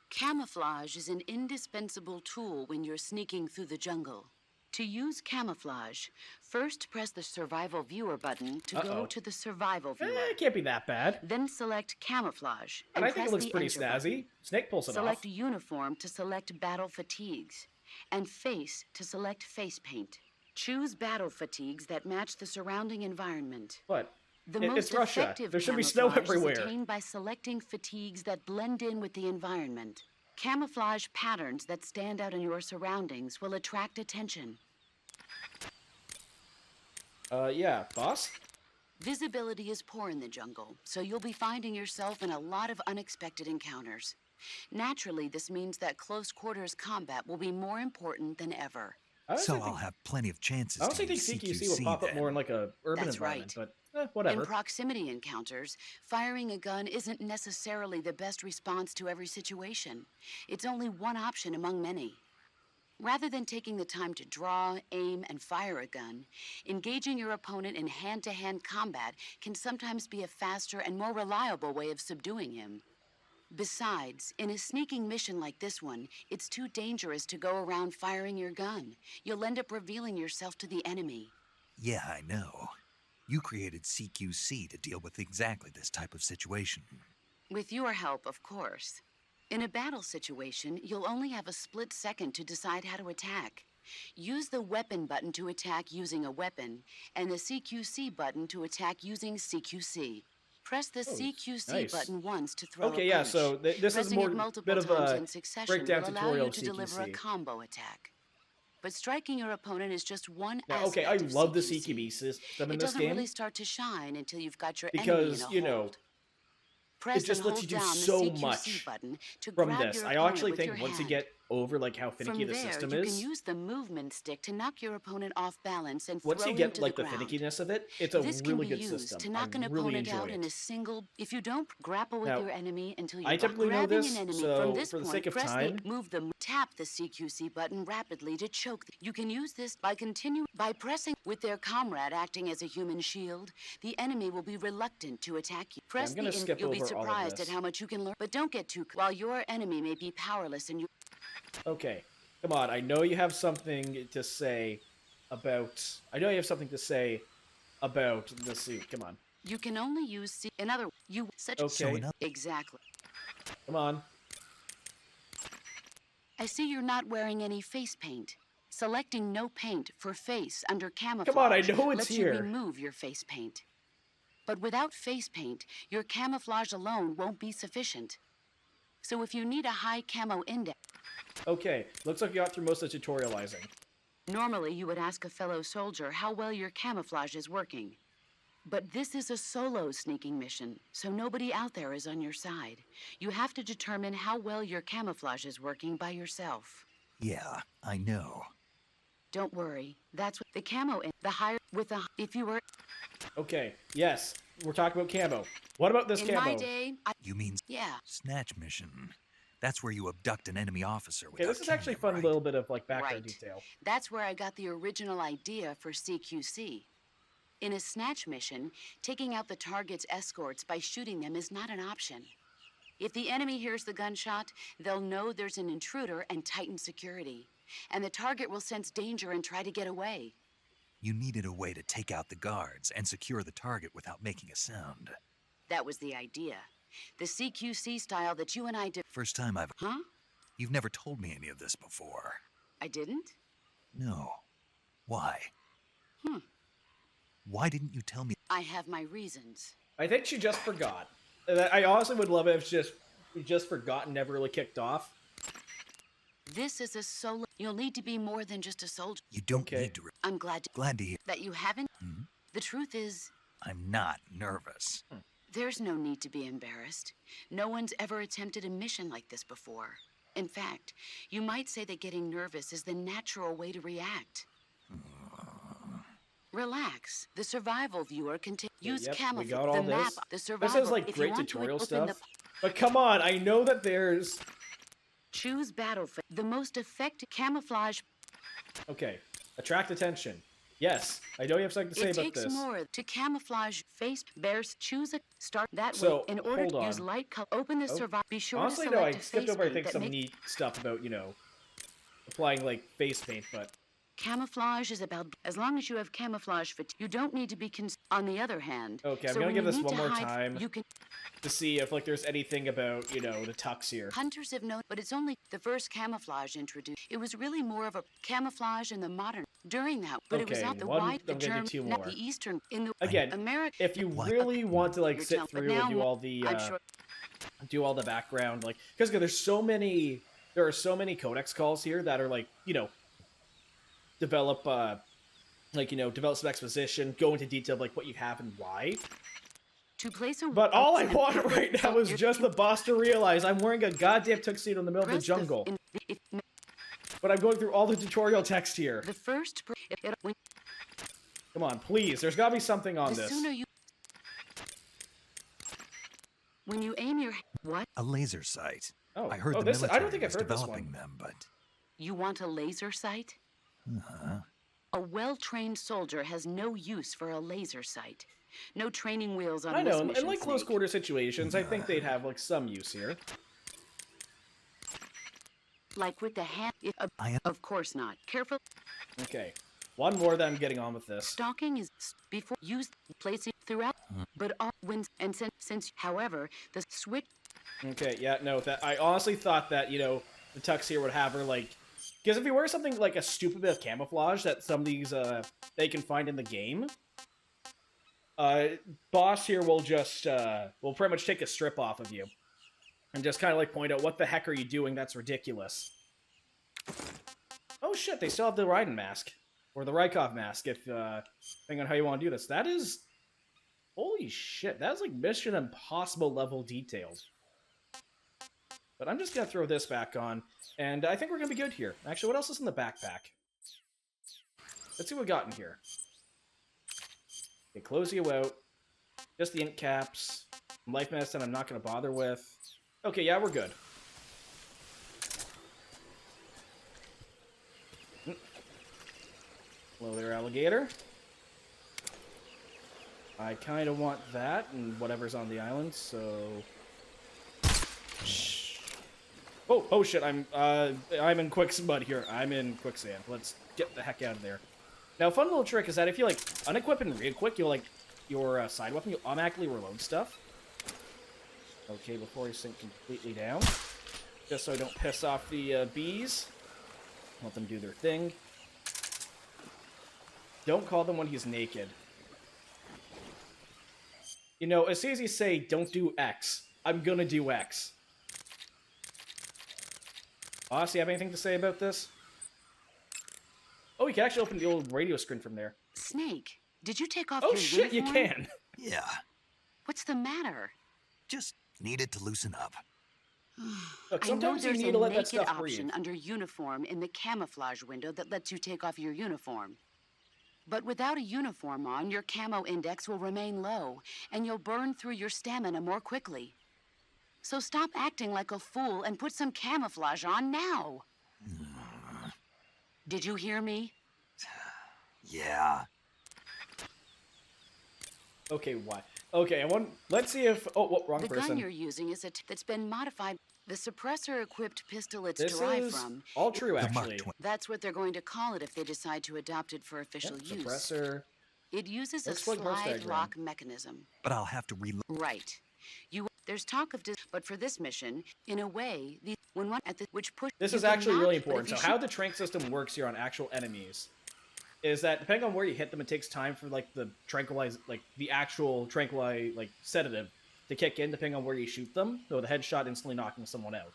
Camouflage is an indispensable tool when you're sneaking through the jungle. To use camouflage, first press the survival viewer button to go to the survival viewer. It can't be that bad. Then select camouflage. And I think press it looks the pretty enter snazzy. button. Snake pulls it Select off. uniform to select battle fatigues. And face to select face paint. Choose battle fatigues that match the surrounding environment. What? The It's most Russia. effective There should be snow camouflage everywhere. is attained by selecting fatigues that blend in with the environment. Camouflage patterns that stand out in your surroundings will attract attention. Yeah, boss? Visibility is poor in the jungle, so you'll be finding yourself in a lot of unexpected encounters. Naturally, this means that close quarters combat will be more important than ever. So I'll have plenty of chances I also to think use CQC will pop up more in like a urban That's environment, right. but whatever. In proximity encounters, firing a gun isn't necessarily the best response to every situation. It's only one option among many. Rather than taking the time to draw, aim, and fire a gun, engaging your opponent in hand-to-hand combat can sometimes be a faster and more reliable way of subduing him. Besides, in a sneaking mission like this one, it's too dangerous to go around firing your gun. You'll end up revealing yourself to the enemy. Yeah, I know. You created CQC to deal with exactly this type of situation. With your help, of course. In a battle situation, you'll only have a split second to decide how to attack. Use the weapon button to attack using a weapon, and the CQC button to attack using CQC. Press the CQC nice. button once to throw a punch. Okay, yeah, so this is Pressing more it multiple bit of times a in succession breakdown will allow tutorial you of to deliver a CQC. combo attack. But striking your opponent is just one Now, aspect okay, I of love the CQC. CQB system in It this doesn't game really start to shine until you've got your enemy because, in a you know, hold. Press just and lets hold you do down the so CQC much button to from grab this. your I opponent actually with think your once you hand. get over like how finicky From the there, system you is, can use the movement stick to knock your opponent off balance and once throw you him get to like the the ground. finickiness of it, it's a This really can be good used system. to knock I an really opponent enjoy out it. in a single. If you don't grapple with Now, your enemy until I you're typically know grabbing this, an enemy so from this for the point, sake of press time- tap the CQC button rapidly to choke. You can use this by pressing with their comrade acting as a human shield. The enemy will be reluctant to attack you. Press gonna skip you'll be over all of surprised this. at how much you can learn. But don't get too while your enemy may be powerless and you. Okay, come on. I know you have something to say about. I know you have something to say about the suit. Come on, You can only use in other you such Okay. So in other exactly. come on. I see you're not wearing any face paint. Selecting no paint for face under camouflage Come on, I know it's lets here. you remove your face paint. But without face paint, your camouflage alone won't be sufficient. So if you need a high camo index, Okay, looks like you got through most of the tutorializing. normally you would ask a fellow soldier how well your camouflage is working. But this is a solo sneaking mission, so nobody out there is on your side. You have to determine how well your camouflage is working by yourself. Yeah, I know. Don't worry, that's what the camo in the higher with the if you were Okay, yes, we're talking about camo. What about this in camo? my day, You mean yeah. snatch mission? That's where you abduct an enemy officer. Okay, this is actually a fun right? little bit of like background Right. detail. That's where I got the original idea for CQC. In a snatch mission, taking out the target's escorts by shooting them is not an option. If the enemy hears the gunshot, they'll know there's an intruder and tighten security. And the target will sense danger and try to get away. You needed a way to take out the guards and secure the target without making a sound. That was the idea. The CQC style that you and I did. First time I've... Huh? You've never told me any of this before. I didn't? No. Why? Why didn't you tell me? I have my reasons. I think she just forgot. I honestly would love it if she just forgot and never really kicked off. This is a solo. You'll need to be more than just a soldier. You don't Okay. need to. I'm glad Glad to hear. that you haven't. Hmm? The truth is, I'm not nervous. there's no need to be embarrassed. No one's ever attempted a mission like this before. In fact, you might say that getting nervous is the natural way to react. Relax. The survival viewer can use Yep, we camouflage. got all The this. map. The survival. This is like if you great want to tutorial open stuff. But come on, I know that there's... Choose battlefield. The most effective camouflage. Okay, attract attention. Yes, I know you have something to say It about takes this. more to camouflage face bears. Choose a start that So, way in order hold to use on. light color. Open the survival. Be sure Honestly, to no, select I a skipped face over, I paint think, that some makes neat stuff about, you know, applying, like, face paint, but... camouflage is about as long as you have camoufage fit. You don't need to be on the other hand. Okay, I'm so gonna when give you this need one to more hide, time. You can. To see if, like, there's anything about, you know, the tux here. Hunters have known, but it's only the first camouflage introduced. It was really more of a camouflage in the modern during that, but it was Okay, out the one- wide, the I'm gonna do German, two not more. the Eastern, in the Again, America. If you What? really want to, like, You're sit telling- but through and now do all the, I'm sure. do all the background, like, because there's so many, there are so many codex calls here that are, like, you know, develop, like, you know, develop some exposition, go into detail of, like, what you have and why. To place a. But all I and want purple- right now is you're- just the boss to realize I'm wearing a goddamn tuxedo in the middle of the press jungle. if- But I'm going through all the tutorial text here. the first. Come on, please. There's got to be something on The this. sooner you. When you aim your what? A laser sight. Oh, I heard oh, the this- I military don't think I've was heard this developing one. them, but You want a laser sight? A well-trained soldier has no use for a laser sight. No training wheels on I this know, mission, in like close Snake. quarter situations, I think they'd have like some use here. Like with the hand. Of course not. Careful. Okay, one more, then I'm getting on with this. Stalking is before used placing throughout, but all wins and since. However, the switch. Okay, yeah, no, that I honestly thought that, you know, the tux here would have her like, because if you wear something like a stupid bit of camouflage that some of these they can find in the game, boss here will just will pretty much take a strip off of you and just kind of like point out, what the heck are you doing? That's ridiculous. Oh shit, they still have the Raiden mask or the Rykov mask, if depending on how you want to do this. That is, holy shit, that's like Mission Impossible level details. But I'm just gonna throw this back on, and I think we're gonna be good here. Actually, what else is in the backpack? Let's see what we got in here. Okay, close you out. Just the ink caps. Life medicine I'm not gonna bother with. Okay, yeah, we're good. Hello there, alligator. I kind of want that and whatever's on the island, so... Oh shit, I'm in quicksand here. I'm in quicksand. Let's get the heck out of there. Now, a fun little trick is that if you, like, unequip and re-equip, you'll, like, your side weapon, you'll automatically reload stuff. Okay, before I sink completely down. Just so I don't piss off the bees. Let them do their thing. Don't call them when he's naked. You know, as soon as you say, don't do X, I'm gonna do X. Boss, you have anything to say about this? Oh, you can actually open the old radio screen from there. Snake, did you take off Oh your shit, you uniform? can! yeah, What's the matter? just needed to loosen up. Look, I know sometimes you there's need a to let that naked stuff option breathe. under uniform in the camouflage window that lets you take off your uniform. But without a uniform on, your camo index will remain low, and you'll burn through your stamina more quickly. So stop acting like a fool and put some camouflage on now. Did you hear me? Yeah. Okay, what? Okay, let's see if... Oh, what, wrong The person. gun you're using is that's been modified. The suppressor-equipped pistol it's This derived is from. all true, The Mark actually. Twain. That's what they're going to call it if they decide to adopt it for official use. Suppressor. It uses a Looks like horse slide diagram. lock mechanism. But I'll have to reload. Right. There's talk of but for this mission, in a way, when one at the which push. This you is actually really cannot, but important. if So you how the trank system works here on actual enemies is that depending on where you hit them, it takes time for like the actual tranquilize sedative to kick in, depending on where you shoot them. So the headshot instantly knocking someone out.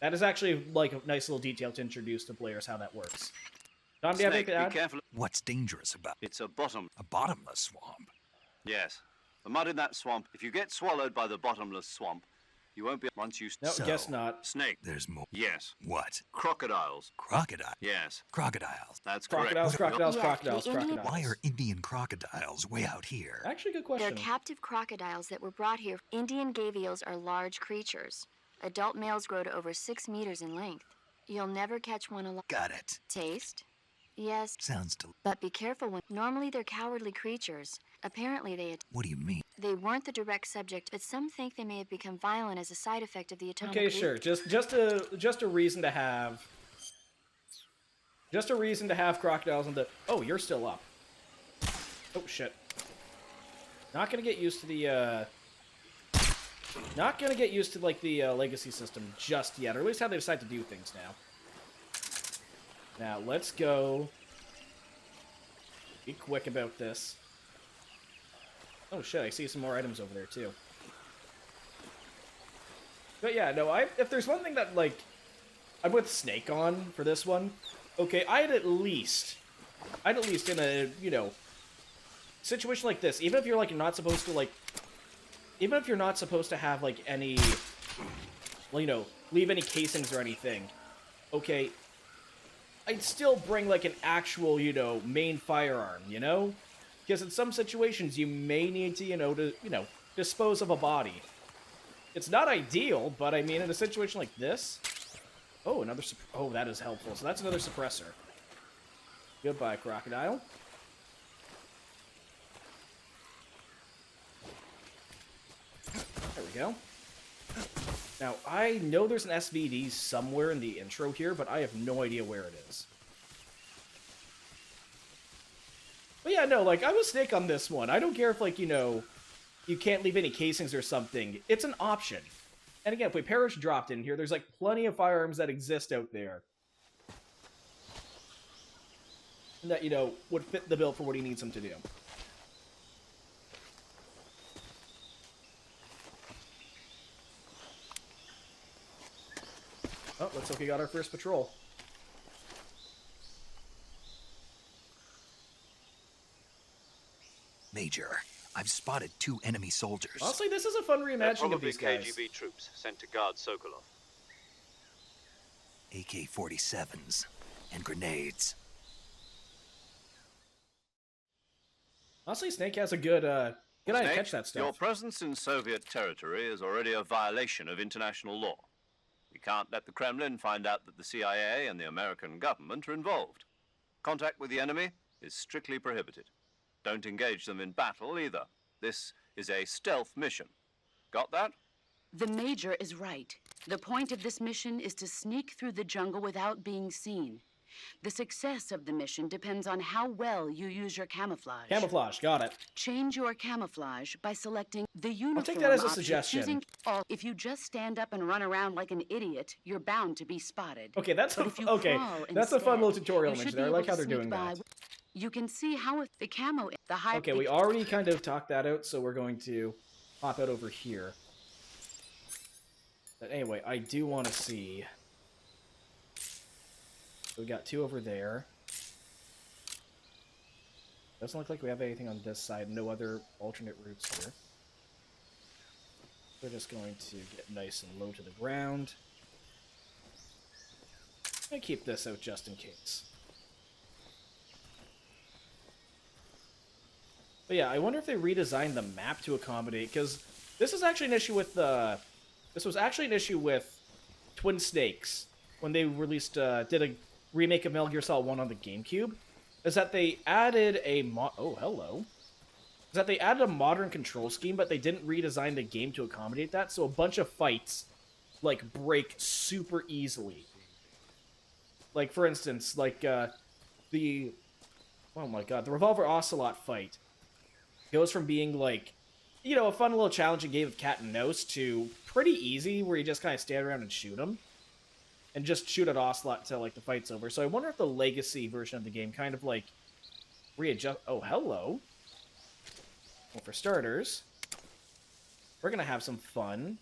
That is actually like a nice little detail to introduce to players how that works. Tom, do you have Snake, anything to add? be careful. What's dangerous about It's a bottom. a bottomless swamp? Yes. The mud in that swamp. If you get swallowed by the bottomless swamp, you won't be once you... No, So- guess not. Snake. There's more. Yes. What? Crocodiles. Crocodile? Yes. Crocodiles. That's correct. Crocodiles, Yeah, crocodiles, the Indian- crocodiles. Why are Indian crocodiles way out here? Actually, good They're question. captive crocodiles that were brought here. Indian gavials are large creatures. Adult males grow to over 6 meters in length. You'll never catch one alive. Got it. Taste? Yes, Sounds but be careful when. Normally they're cowardly creatures. Apparently What do you mean? they weren't the direct subject, but some think they may have become violent as a side effect of the atomic. Okay, sure. Just a reason to have. Just a reason to have crocodiles in the. Oh, you're still up. Oh shit. Not gonna get used to the. Not gonna get used to like the legacy system just yet, or at least how they decide to do things now. Now let's go. Be quick about this. Oh shit! I see some more items over there too. But yeah, no. If there's one thing that like I'm with Snake on for this one, okay, I'd at least in a situation like this, even if you're like not supposed to like. Even if you're not supposed to have, like, any, well, leave any casings or anything, okay, I'd still bring, like, an actual, main firearm, Because in some situations, you may need to, dispose of a body. It's not ideal, but, I mean, in a situation like this... Oh, oh, that is helpful. So that's another suppressor. Goodbye, crocodile. There we go. Now, I know there's an SVD somewhere in the intro here, but I have no idea where it is. But yeah, no, like, I was Snake on this one. I don't care if, like, you can't leave any casings or something. It's an option. And again, if we Parish dropped in here, there's, like, plenty of firearms that exist out there. That, would fit the bill for what he needs them to do. Oh, looks like we got our first patrol. Major, I've spotted 2 enemy soldiers. Honestly, this is a fun reimagining of these guys. KGB troops sent to guard Sokolov. AK-47s and grenades. Honestly, Snake has a good eye to Snake, catch that stuff. Your presence in Soviet territory is already a violation of international law. We can't let the Kremlin find out that the CIA and the American government are involved. Contact with the enemy is strictly prohibited. Don't engage them in battle either. This is a stealth mission. Got that? The Major is right. The point of this mission is to sneak through the jungle without being seen. The success of the mission depends on how well you use your camouflage. Camouflage, got it. Change your camouflage by selecting the uniform take that as a option, suggestion. If you just stand up and run around like an idiot, you're bound to be spotted. Okay, that's But a, if you okay. crawl That's a fun instead, little tutorial you image should there. I be like able how to they're doing sneak by that. You can see how the camo, the high. Okay, we already kind of talked that out, so we're going to pop out over here. But anyway, I do want to see. So we got 2 over there. Doesn't look like we have anything on this side. No other alternate routes here. We're just going to get nice and low to the ground. And keep this out just in case. But yeah, I wonder if they redesigned the map to accommodate, because this is actually an issue with this was actually an issue with Twin Snakes when they released did a remake of Metal Gear Solid 1 on the GameCube. Is that they added a Is that they added a modern control scheme, but they didn't redesign the game to accommodate that, so a bunch of fights like break super easily. Like for instance, like the Revolver Ocelot fight goes from being like, a fun little challenging game of cat and mouse to pretty easy, where you just kind of stand around and shoot them. And just shoot at Ocelot until, like, the fight's over. So I wonder if the Legacy version of the game kind of, like, readjust. Oh, hello. Well, for starters, we're gonna have some fun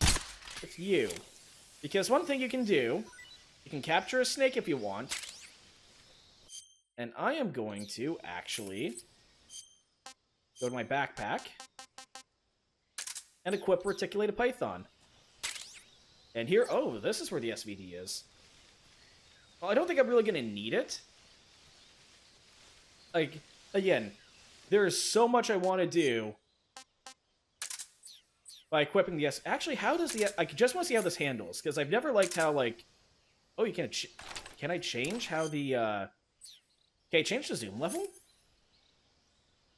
with you. Because one thing you can do, you can capture a snake if you want. And I am going to actually go to my backpack and equip Reticulated Python. And here, oh, this is where the SVD is. Well, I don't think I'm really going to need it. Like, again, there is so much I want to do by equipping the Actually, how does the... I just want to see how this handles, because I've never liked how, like... Oh, you can... Can I change how the, Okay, change the zoom level?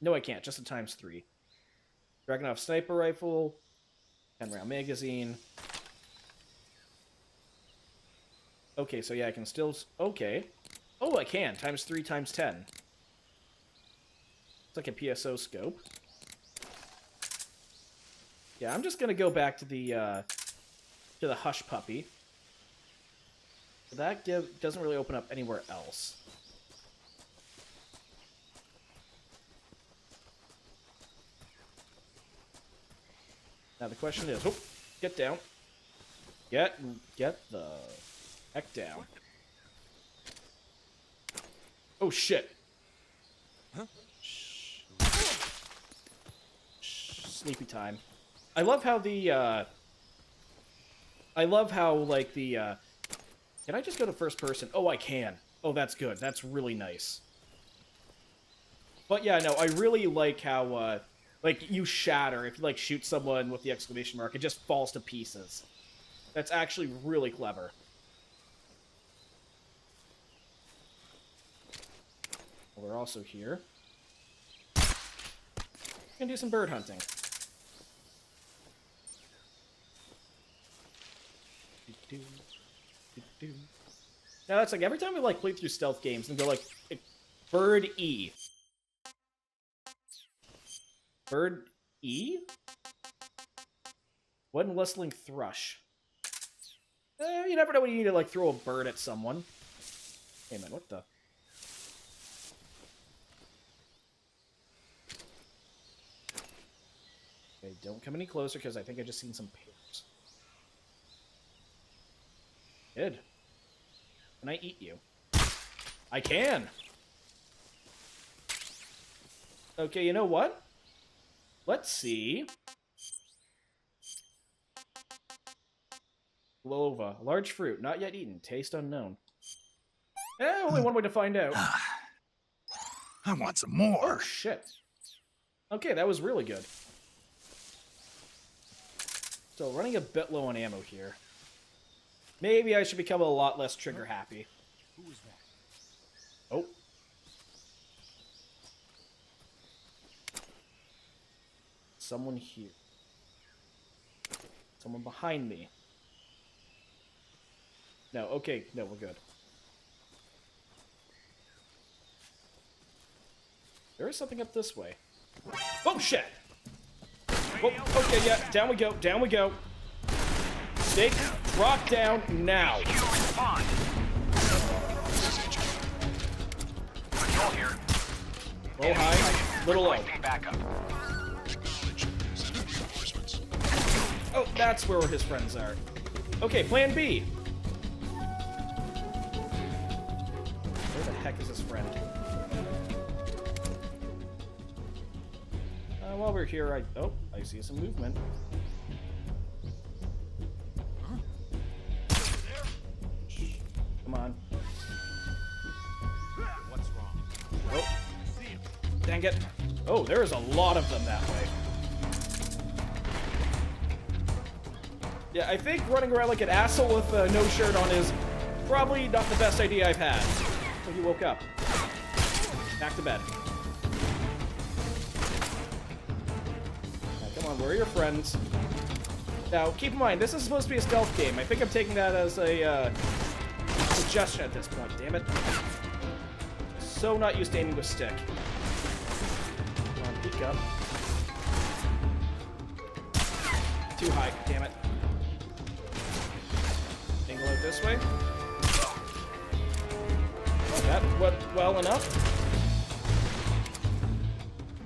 No, I can't. Just a ×3. Dragunov sniper rifle. 10-round magazine. Okay, so yeah, I can still... Okay. Oh, I can. ×3, ×10. It's like a PSO scope. Yeah, I'm just gonna go back to the Hush Puppy. That doesn't really open up anywhere else. Now the question is, get down. Get the heck down. Oh shit. Huh? Sleepy time. I love how like the can I just go to first person? Oh, I can. Oh, that's good. That's really nice. But yeah, no, I really like how like you shatter if you like shoot someone with the exclamation mark, it just falls to pieces. That's actually really clever. Well, we're also here. We can do some bird hunting. Now that's like every time we like play through stealth games and go like bird E. Bird E? One whistling thrush. You never know when you need to like throw a bird at someone. Hey man, what the? Okay, don't come any closer because I think I just seen some pears. Good. Can I eat you? I can! Okay, you know what? Let's see. Lova. Large fruit. Not yet eaten. Taste unknown. Only one way to find out. I want some more. Oh, shit. Okay, that was really good. So, running a bit low on ammo here. Maybe I should become a lot less trigger happy. Who is that? Oh. Someone here. Someone behind me. No, okay. No, we're good. There is something up this way. Oh, shit! Oh, okay, yeah. Down we go. Down we go. Snake, drop down now. Control here. Low high, little low. Oh, that's where his friends are. Okay, plan B. Where the heck is his friend? While we're here, I see some movement. Come on. What's wrong? Oh, dang it. Oh, there is a lot of them that way. Yeah, I think running around like an asshole with no shirt on is probably not the best idea I've had. So he woke up. Back to bed. Now, come on, where are your friends? Now, keep in mind, this is supposed to be a stealth game. I think I'm taking that as a suggestion at this point. Damn it. So not used to aiming with stick. Come on, peek up. Too high, damn it. Angle out this way. Oh, that went well enough.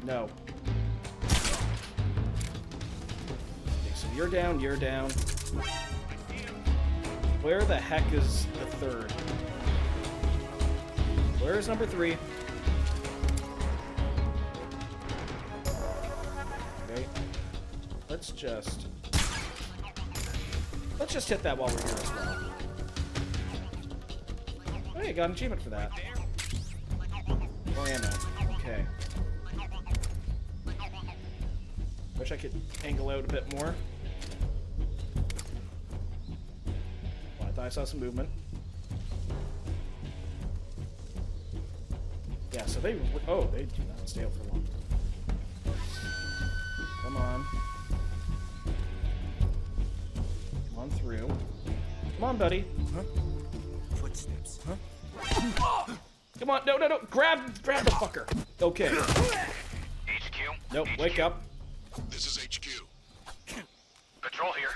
No. Okay, so you're down, you're down. Where the heck is the third? Where is number 3? Okay. Let's just hit that while we're here as well. Hey, got an achievement for that. More ammo. Okay. Wish I could angle out a bit more. Well, I thought I saw some movement. Yeah, so they... Oh, they do not stay out for long. Come on. Come on through. Come on, buddy. Huh? Footsteps. Huh? Come on, no, no, no! Grab the fucker! Okay. HQ? Nope, wake up. This is HQ. Patrol here.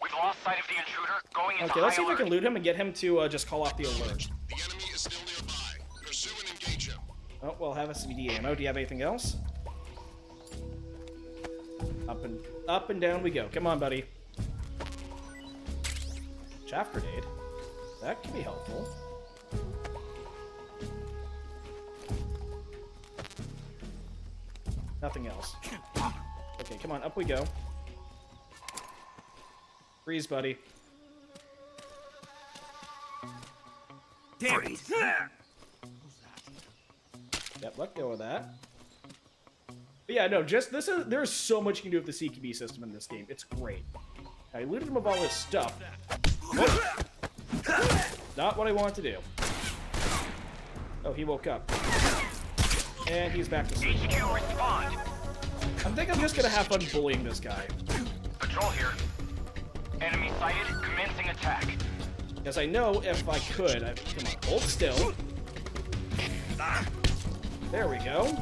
We've lost sight of the intruder, going into Okay, let's see if we high can alert. loot him and get him to just call off the alert. The enemy is still nearby. Pursue and engage him. Oh, well, have a CBD ammo. Do you have anything else? Up and down we go. Come on, buddy. Chaff grenade. That could be helpful. Nothing else. Okay, come on, up we go. Freeze, buddy. Freeze. Yep, let go of that. But yeah, no, just this is there's so much you can do with the CQB system in this game. It's great. I looted him of all his stuff. Nope. Not what I want to do. Oh, he woke up. And he's back to sleep. HQ, respond. I think I'm just gonna have fun bullying this guy. Patrol here. Enemy sighted, commencing attack. Because I know if I could... come on, hold still. There we go.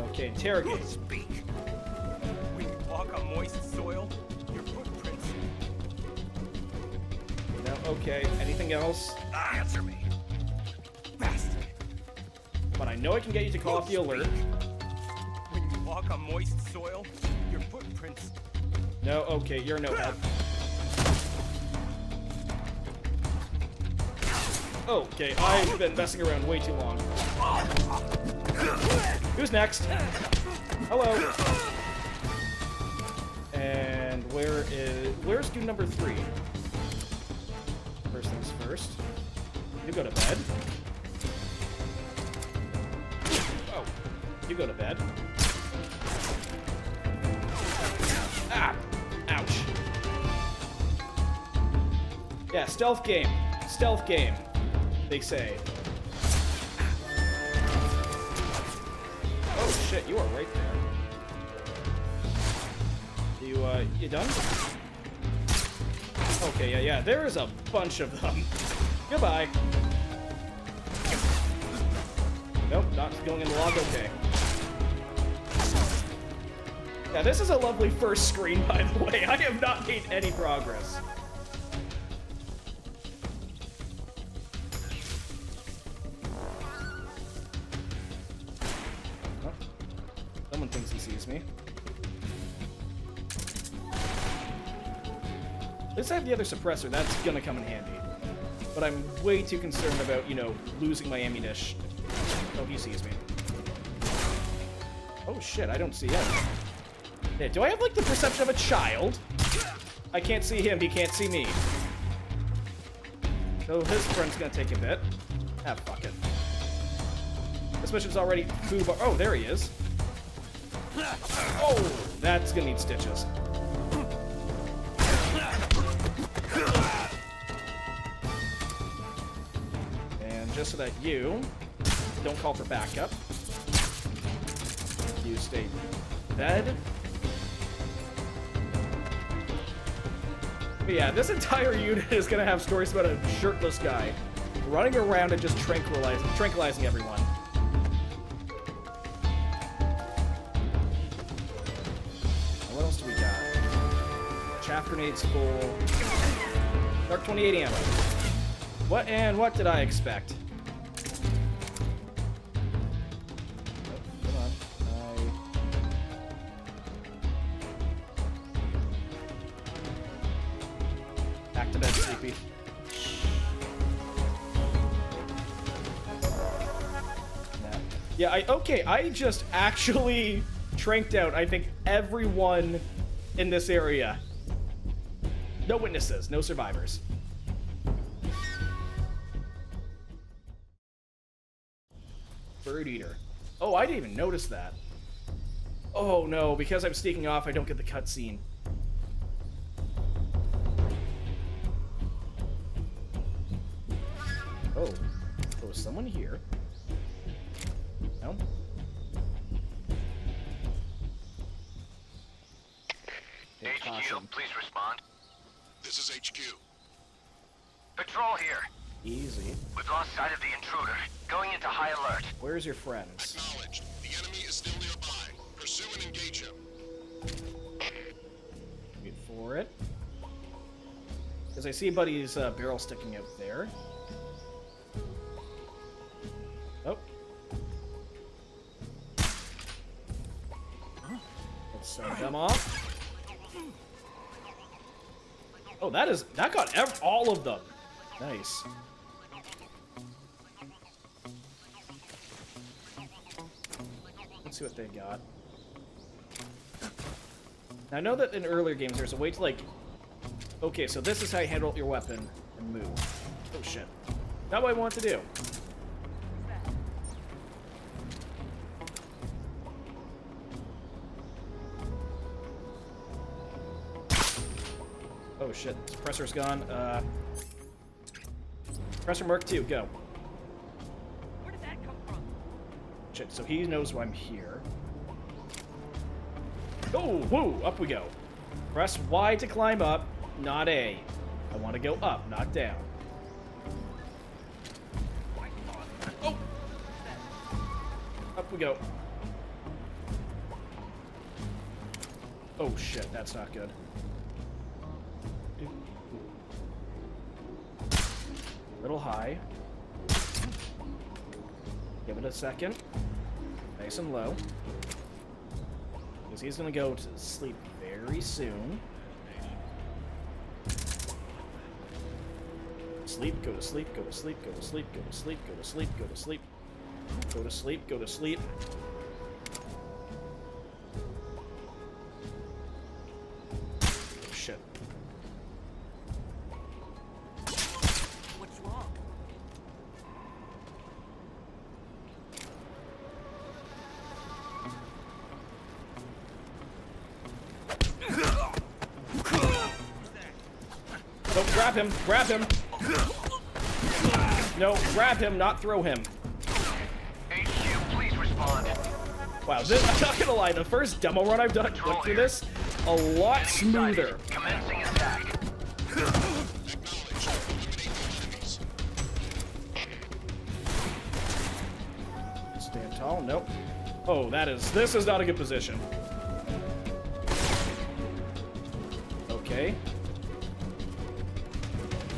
Okay, interrogate. Speak. When you walk on moist soil, your footprints. No, okay, anything else? Answer me. Fast. But I know I can get you to call off the alert. When you walk on moist soil, your footprints. No, okay, you're no help. Okay, I've been messing around way too long. Who's next? Hello. And where's dude number 3? First things first. You go to bed. Oh, you go to bed. Ah! Ouch. Yeah, stealth game. Stealth game, they say. Oh shit, you are right there. You done? Okay, yeah, there is a bunch of them. Goodbye. Nope, not going in the log, okay. Yeah, this is a lovely first screen, by the way. I have not made any progress. Oh, someone thinks he sees me. At least I have the other suppressor. That's gonna come in handy. But I'm way too concerned about, you know, losing my ammunition. Oh, he sees me. Oh shit, I don't see him. Yeah, do I have, like, the perception of a child? I can't see him, he can't see me. So his friend's gonna take a bit. Ah, fuck it. This mission's already foobar. Oh, there he is. Oh, that's gonna need stitches. And just so that you don't call for backup, you stay bed. But yeah, this entire unit is gonna have stories about a shirtless guy running around and just tranquilizing everyone. What else do we got? Chaff grenades full. Dark 28 ammo. What did I expect? Yeah, I just actually tranked out, I think, everyone in this area. No witnesses, no survivors. Bird eater. Oh, I didn't even notice that. Oh no, because I'm sneaking off, I don't get the cutscene. Oh, there was someone here. No? Take HQ, caution. please respond. This is HQ. Patrol here. Easy. We've lost sight of the intruder. Going into high alert. Where's your friends? Acknowledged. The enemy is still nearby. Pursue and engage him. Wait for it. Because I see Buddy's barrel sticking out there. Oh. Let's send them off. Oh, that got all of them. Nice. Let's see what they got. Now, I know that in earlier games there's a way to, like... Okay, so this is how you handle your weapon and move. Oh, shit. Not what I want to do. Oh, shit. Suppressor's gone. Suppressor Mark II, go. Where did that come from? Shit, so he knows why I'm here. Oh, woo! Up we go. Press Y to climb up, not A. I want to go up, not down. Oh! Up we go. Oh shit, that's not good. Little high. Give it a second. Nice and low. Because he's gonna go to sleep very soon. Sleep, go to sleep, go to sleep, go to sleep, go to sleep, go to sleep, go to sleep. Go to sleep, go to sleep. Oh, shit. What's wrong? No, grab him, grab him. No, grab him, not throw him. HQ, please respond. Wow, this, I'm not gonna lie, the first demo run I've done went through this a lot smoother. Commencing attack. Stand tall, nope. Oh, this is not a good position. Okay.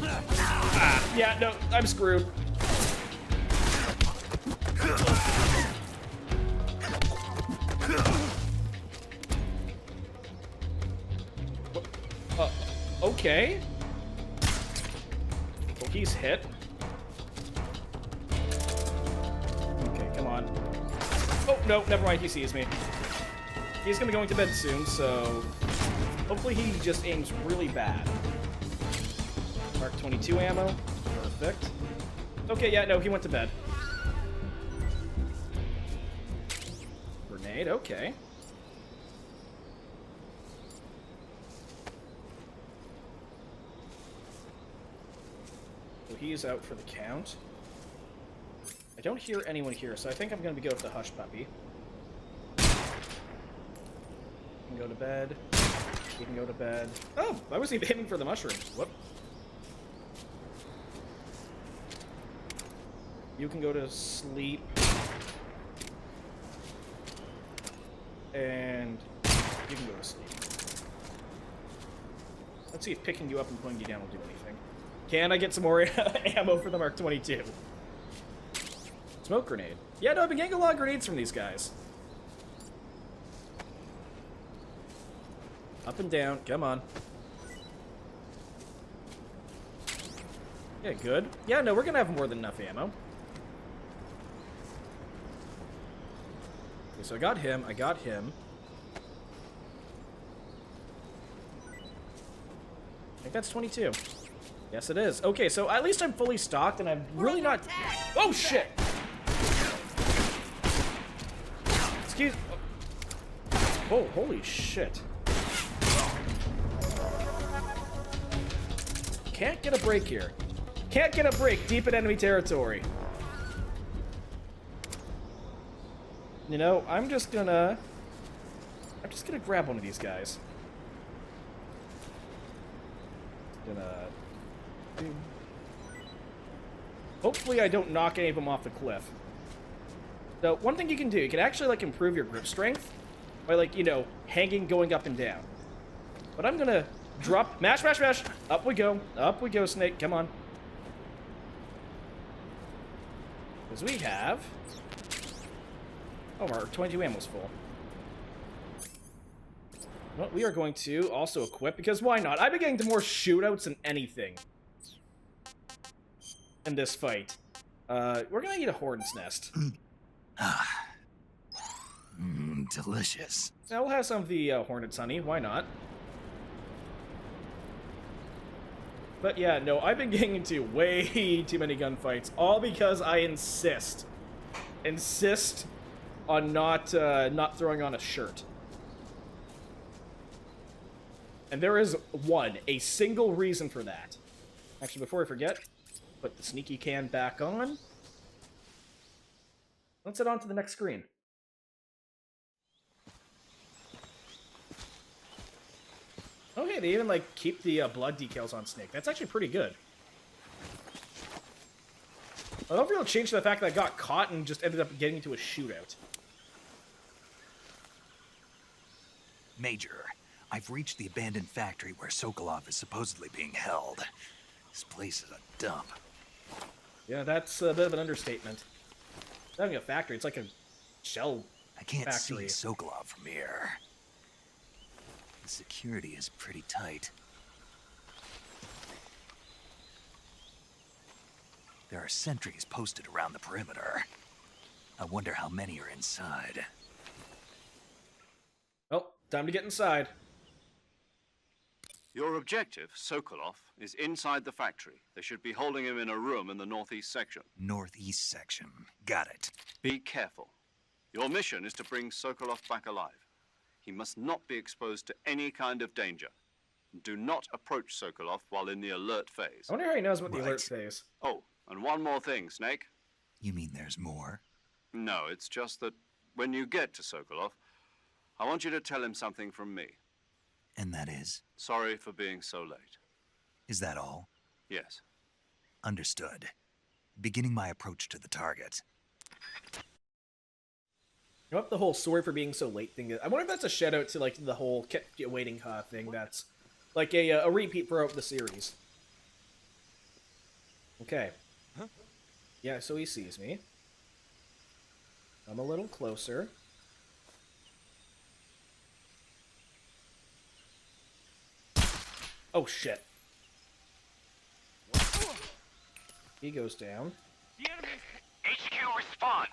Ah, yeah, no, I'm screwed. Okay. Oh, he's hit. Okay, come on. Oh, no, never mind, he sees me. He's gonna be going to bed soon, so... Hopefully he just aims really bad. Mark 22 ammo. Perfect. Okay, yeah, no, he went to bed. Grenade, okay. So he's out for the count. I don't hear anyone here, so I think I'm going to go with the Hush Puppy. You can go to bed. You can go to bed. Oh, I was even aiming for the mushrooms. Whoop. You can go to sleep. And you can go to sleep. Let's see if picking you up and putting you down will do anything. Can I get some more ammo for the Mark 22? Smoke grenade. Yeah, no, I've been getting a lot of grenades from these guys. Up and down. Come on. Yeah, good. Yeah, no, we're gonna have more than enough ammo. Okay, so I got him. I got him. I think that's 22. Yes, it is. Okay, so at least I'm fully stocked, and I'm really not... Oh, shit! Excuse... Oh, holy shit. Can't get a break here. Can't get a break deep in enemy territory. You know, I'm just gonna grab one of these guys. Hopefully I don't knock any of them off the cliff. So, one thing you can do, you can actually, like, improve your grip strength by, like, you know, hanging, going up and down. But I'm gonna drop, mash, mash, mash. Up we go, Snake, come on. Because we have... Oh, our 22 ammo's full. Well, we are going to also equip, because why not? I've been getting to more shootouts than anything in this fight. We're gonna eat a hornet's nest. Delicious. Now we'll have some of the hornet's honey, why not? But yeah, no, I've been getting into way too many gunfights, all because I insist on not throwing on a shirt. And there is a single reason for that. Actually, before I forget, put the sneaky can back on. Let's head on to the next screen. Okay, they even, like, keep the blood decals on Snake. That's actually pretty good. I don't feel change to the fact that I got caught and just ended up getting into a shootout. Major, I've reached the abandoned factory where Sokolov is supposedly being held. This place is a dump. Yeah, that's a bit of an understatement. It's not even a factory, it's like a shell I can't factory. see Sokolov from here. The security is pretty tight. There are sentries posted around the perimeter. I wonder how many are inside. Well, time to get inside. Your objective, Sokolov, is inside the factory. They should be holding him in a room in the northeast section. Northeast section. Got it. Be careful. Your mission is to bring Sokolov back alive. He must not be exposed to any kind of danger. Do not approach Sokolov while in the alert phase. I wonder how he knows about the Right. alert phase. Oh, and one more thing, Snake. You mean there's more? No, it's just that when you get to Sokolov, I want you to tell him something from me. And that is? Sorry for being so late. Is that all? Yes. Understood. Beginning my approach to the target. You know what the whole sorry for being so late thing is? I wonder if that's a shout out to, like, the whole kept you waiting thing that's like a repeat throughout the series. Okay. Huh? Yeah, so he sees me. I'm a little closer. Oh, shit. He goes down. The enemy's... HQ, respond.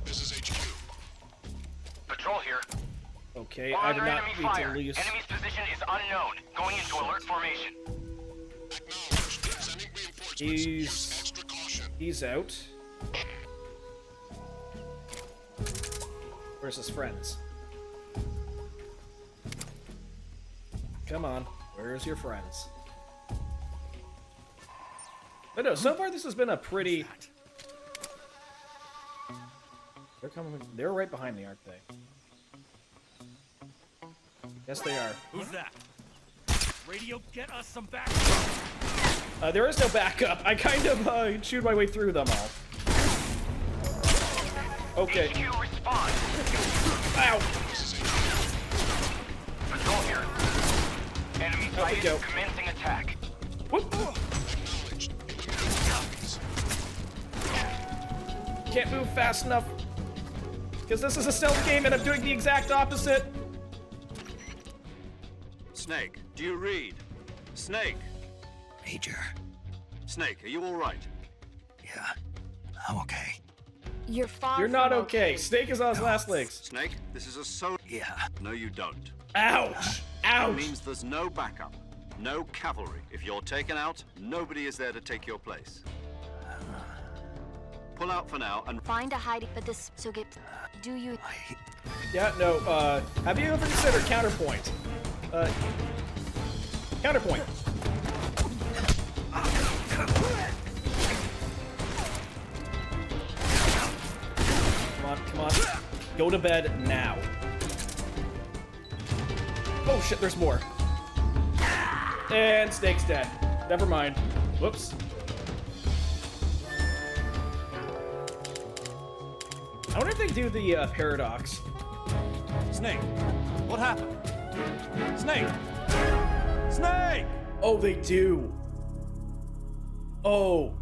This is HQ. Patrol here. Okay, We're I did under not enemy need fire. to lose. Enemy's position is unknown. Going into alert formation. Acknowledged. Sending reinforcements. Use extra caution. He's out. Where's his friends? Come on, where's your friends? But no, so far this has been a pretty... They're coming. They're right behind me, aren't they? Yes, they are. Who's that? Radio, get us some backup. There is no backup. I kind of chewed my way through them all. Okay. HQ, respond. Ow! Patrol here. Enemy Out we sighted. go. Commencing attack. Whoop! Acknowledged. Can't move fast enough. Because this is a stealth game and I'm doing the exact opposite. Snake, do you read? Snake! Major. Snake, are you all right? Yeah. I'm okay. You're far You're not from okay. Snake is on his last legs. Snake, this is a solo. Yeah. No, you don't. Ouch! That Ouch! means there's no backup, no cavalry. If you're taken out, nobody is there to take your place. Pull out for now and Find a hiding, but this so get. Do you? Yeah, no, have you ever considered counterpoint? Counterpoint. Come on. Go to bed now. Oh shit, there's more. And Snake's dead. Never mind. Whoops. I wonder if they do the paradox. Snake, what happened? Snake! Snake! Oh, they do. Oh.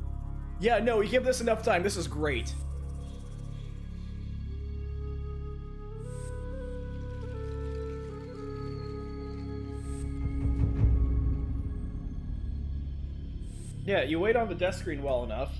Yeah, no, you give this enough time. This is great. Yeah, you wait on the death screen well enough.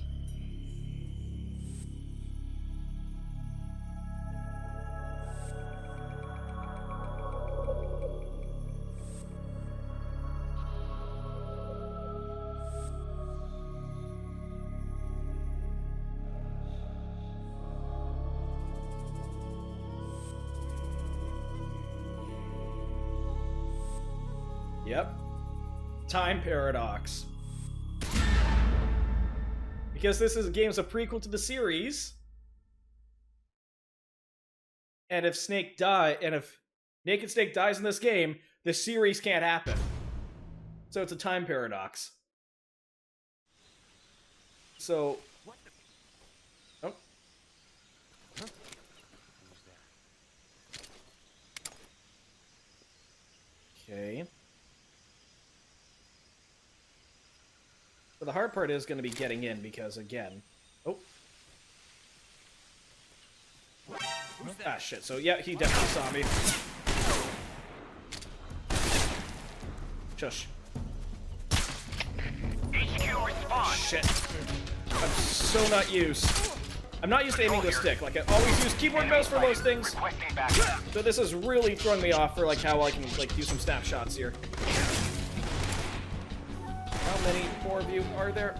Yep. Time paradox. Because this game's a prequel to the series. And if Naked Snake dies in this game, the series can't happen. So it's a time paradox. So... Oh. Okay. But the hard part is going to be getting in because, again... Oh. Ah, shit. So, yeah, he definitely saw me. Shush. HQ respond. Shit. I'm so not used. I'm not used to aiming with a stick. Like, I always use keyboard and mouse for most things. Requesting backup. So this is really throwing me off for, like, how I can, like, do some snapshots here. How many more of you are there?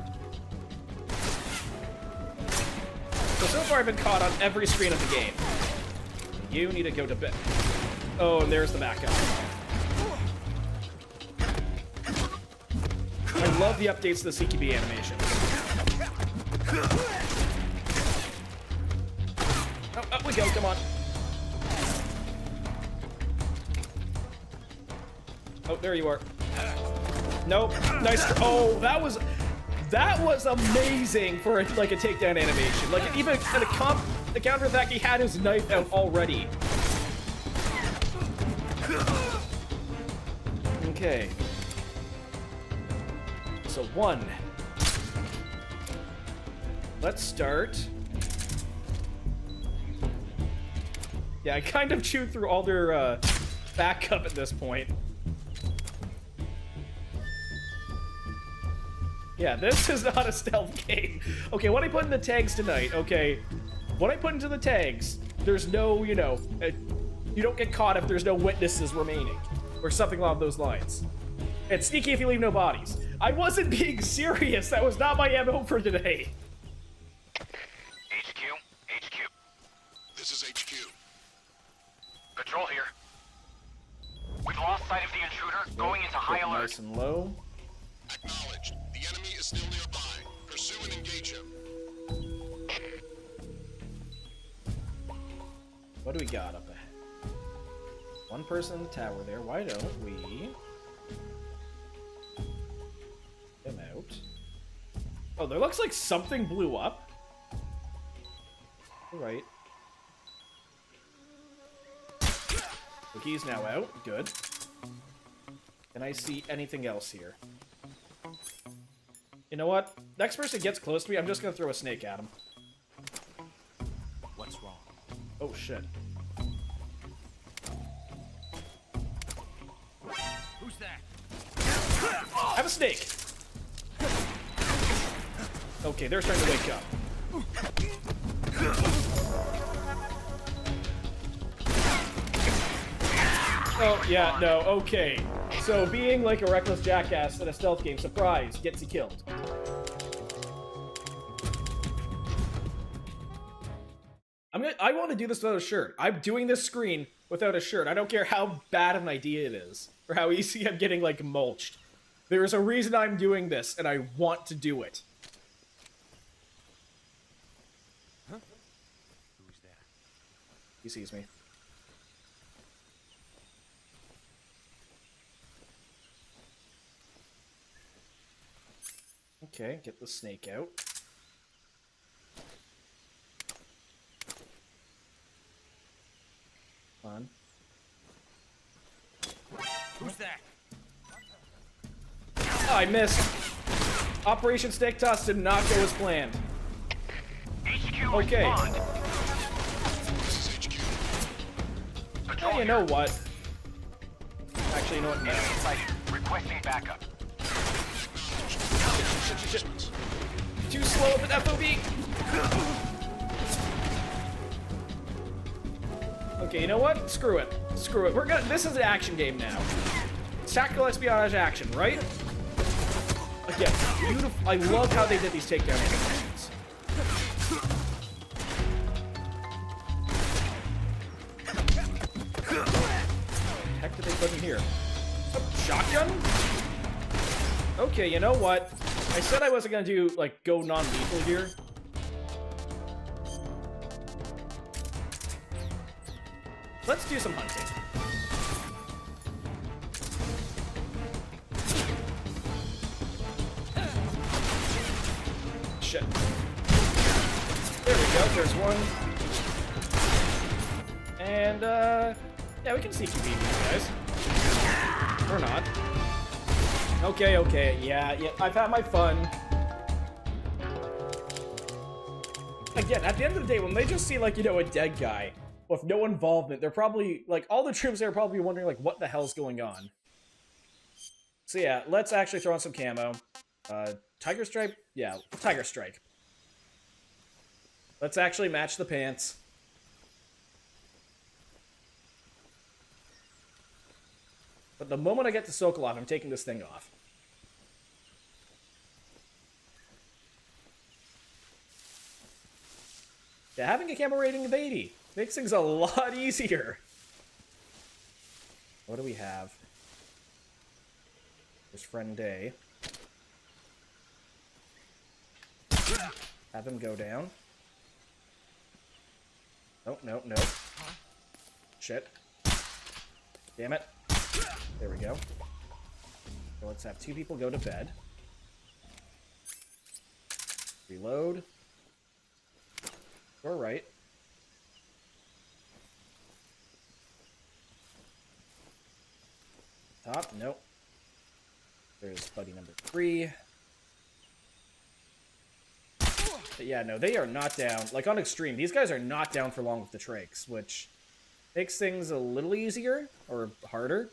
So far I've been caught on every screen of the game. You need to go to bed. Oh, and there's the backup. I love the updates to the CQB animations. Oh, up we go, come on. Oh, there you are. Nope. Nice. Oh, that was amazing for like a takedown animation. Like even at the counter attack, he had his knife out already. Okay. So 1. Let's start. Yeah, I kind of chewed through all their backup at this point. Yeah, this is not a stealth game. Okay, what I put in the tags tonight, okay, what I put into the tags, there's no, you know, you don't get caught if there's no witnesses remaining, or something along those lines. It's sneaky if you leave no bodies. I wasn't being serious, that was not my MO for today. HQ. This is HQ. Patrol here. We've lost sight of the intruder, going into high alert. Nice and low. Acknowledged. The enemy is still nearby. Pursue and engage him. What do we got up ahead? One person in the tower there. Why don't we... them out. Oh, there looks like something blew up. Alright. So he's now out. Good. Can I see anything else here? You know what? Next person gets close to me, I'm just gonna throw a snake at him. What's wrong? Oh, shit. Who's that? I have a snake! Okay, they're starting to wake up. Oh, yeah, no, okay. So being like a reckless jackass in a stealth game, surprise, gets you killed. I want to do this without a shirt. I'm doing this screen without a shirt. I don't care how bad of an idea it is, or how easy I'm getting, like, mulched. There is a reason I'm doing this, and I want to do it. Huh? Who's that? He sees me. Okay, get the snake out. Fun. Who's that? Oh, I missed. Operation Snake Toss did not go as planned. HQ Okay. respond. This is HQ. Patrol Oh, you know what? Actually, you know what? No. Enemy sighted. Requesting backup. Shit. Too slow with FOV. Okay, you know what? Screw it. Screw it. This is an action game now. It's tactical espionage action, right? Again, beautiful. I love how they did these takedown animations. What the heck did they put in here? Oh, shotgun? Okay, you know what? I said I wasn't gonna do, like, go non-lethal here. Let's do some hunting. Shit. There we go, there's one. And, yeah, we can CQB these guys. Or not. Okay, yeah, I've had my fun. Again, at the end of the day, when they just see, like, you know, a dead guy with no involvement, they're probably, like, all the troops there are probably wondering, like, what the hell's going on. So yeah, let's actually throw on some camo. Tiger Stripe? Yeah, Tiger Strike. Let's actually match the pants. But the moment I get to Sokolov, I'm taking this thing off. Yeah, having a camo rating of 80 makes things a lot easier. What do we have? There's Friend Day. Have him go down. No. Shit. Damn it. There we go. So let's have 2 people go to bed. Reload. All right. Top, nope. There's buddy number 3. But yeah, no, they are not down. Like, on Extreme, these guys are not down for long with the Trakes, which makes things a little easier, or harder.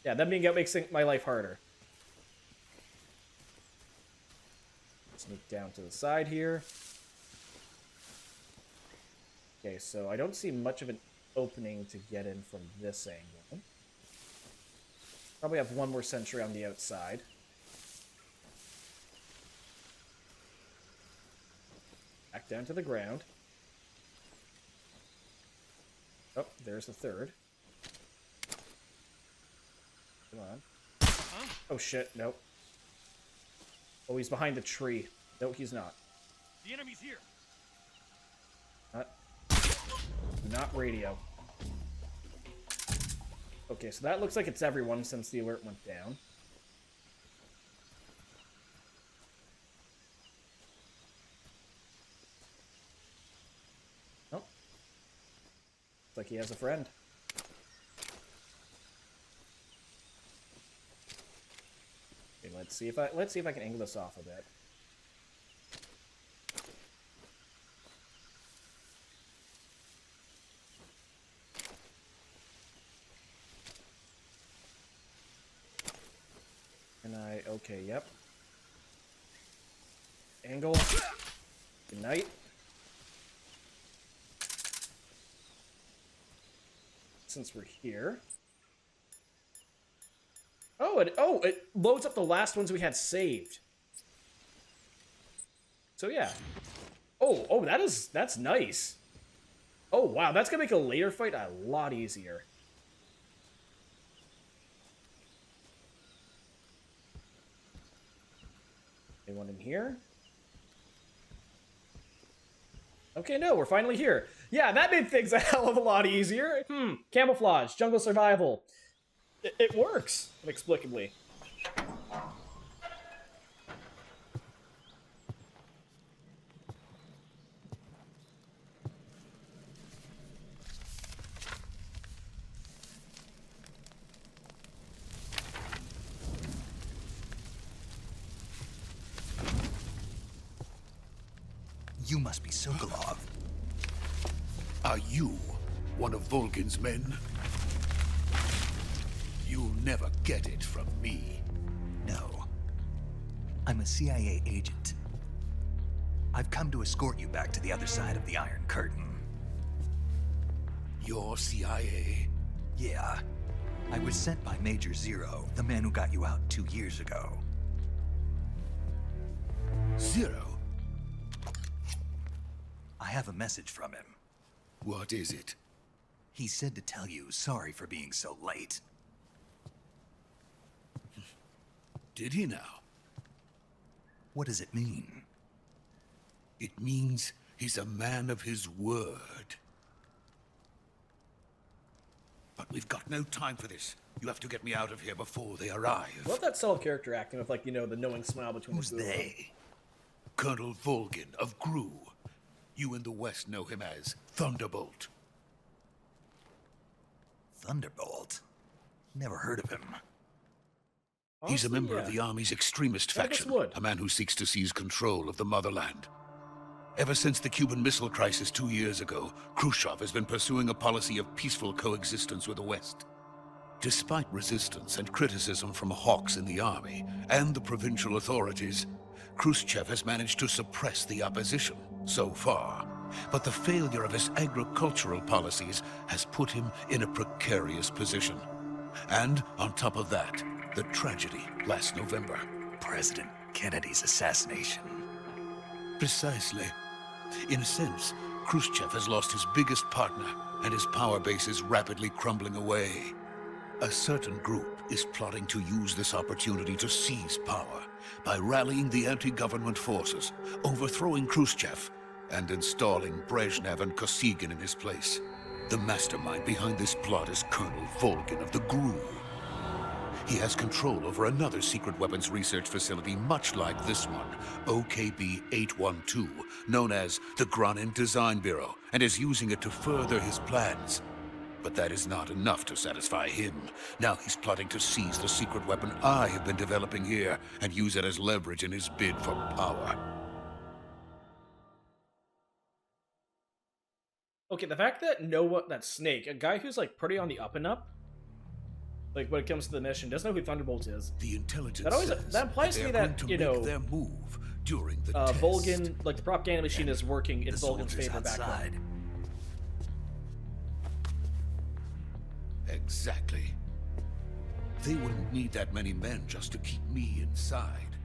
Yeah, them being out makes my life harder. Sneak down to the side here. Okay, so I don't see much of an opening to get in from this angle. Probably have one more sentry on the outside. Back down to the ground. Oh, there's the third. Come on. Oh shit, nope. Oh, he's behind the tree. No, he's not. The enemy's here. Not radio. Okay, so that looks like it's everyone since the alert went down. Oh. Looks like he has a friend. Okay, let's see if I can angle this off a bit. Okay, yep. Angle. Good night. since we're here. Oh, it loads up the last ones we had saved. So yeah. Oh, that's nice. Oh wow, that's gonna make a later fight a lot easier. Anyone in here? Okay, no, we're finally here. Yeah, that made things a hell of a lot easier. Camouflage, jungle survival. It works, inexplicably. You must be Sokolov. Are you one of Volgin's men? You'll never get it from me. No. I'm a CIA agent. I've come to escort you back to the other side of the Iron Curtain. You're CIA? Yeah. I was sent by Major Zero, the man who got you out 2 years ago. Zero? I have a message from him. What is it? He said to tell you sorry for being so late. Did he now? What does it mean? It means he's a man of his word. But we've got no time for this. You have to get me out of here before they arrive. I love that subtle character acting of, like, you know, the knowing smile between Who's the two of them. they? Colonel Volgin of Gru. You in the West know him as Thunderbolt. Thunderbolt? Never heard of him. He's a Honestly, member yeah. of the Army's extremist I guess faction, would. a man who seeks to seize control of the motherland. Ever since the Cuban Missile Crisis 2 years ago, Khrushchev has been pursuing a policy of peaceful coexistence with the West. Despite resistance and criticism from hawks in the army and the provincial authorities, Khrushchev has managed to suppress the opposition so far. But the failure of his agricultural policies has put him in a precarious position. And on top of that, the tragedy last November. President Kennedy's assassination. Precisely. In a sense, Khrushchev has lost his biggest partner, and his power base is rapidly crumbling away. A certain group is plotting to use this opportunity to seize power by rallying the anti-government forces, overthrowing Khrushchev, and installing Brezhnev and Kosygin in his place. The mastermind behind this plot is Colonel Volgin of the GRU. He has control over another secret weapons research facility much like this one, OKB-812, known as the Granin Design Bureau, and is using it to further his plans. But that is not enough to satisfy him. Now he's plotting to seize the secret weapon I have been developing here and use it as leverage in his bid for power. Okay, the fact that that Snake, a guy who's like pretty on the up and up, like when it comes to the mission, doesn't know who Thunderbolt is. The intelligence That implies to me that, you know, their move during the test. Volgin, like the propaganda machine, is working in The Volgin's soldiers favor back outside. home. Exactly. They wouldn't need that many men just to keep me inside.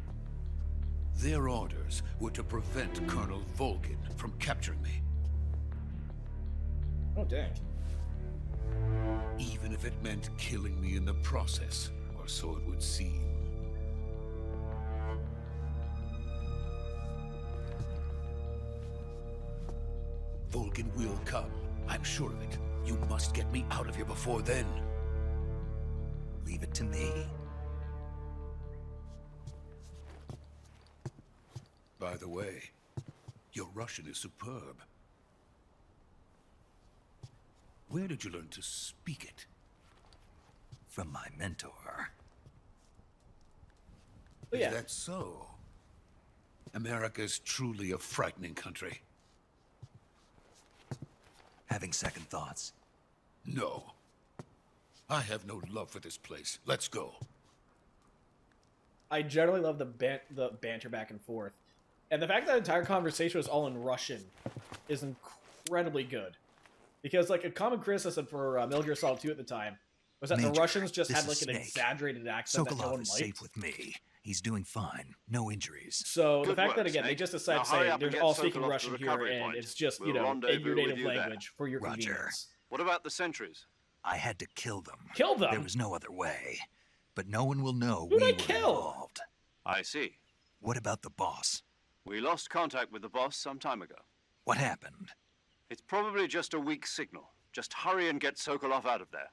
Their orders were to prevent Colonel Volgin from capturing me. Oh dang. Even if it meant killing me in the process, or so it would seem. Volgin will come. I'm sure of it. You must get me out of here before then. Leave it to me. By the way, your Russian is superb. Where did you learn to speak it? From my mentor. But yeah, Is that so? America's truly a frightening country. Having second thoughts. No. I have no love for this place. Let's go. I generally love the banter back and forth. And the fact that the entire conversation was all in Russian is incredibly good. Because, like, a common criticism for Metal Gear Solid 2 at the time was that Major, the Russians just this had, is like, an Snake. exaggerated accent that no Sokolov one is liked. safe with me. He's doing fine. No injuries. So the Good fact work, that, again, they Snake. just decided Now to hurry say up and they're get all Sokolov speaking to the Russian here, recovery and point. it's just, We'll in your rendezvous with native you there. language for your Roger. convenience. What about the sentries? I had to kill them. Kill them? There was no other way. But no one will know Who'd we I were kill? involved. I see. What about the boss? We lost contact with the boss some time ago. What happened? It's probably just a weak signal. Just hurry and get Sokolov out of there.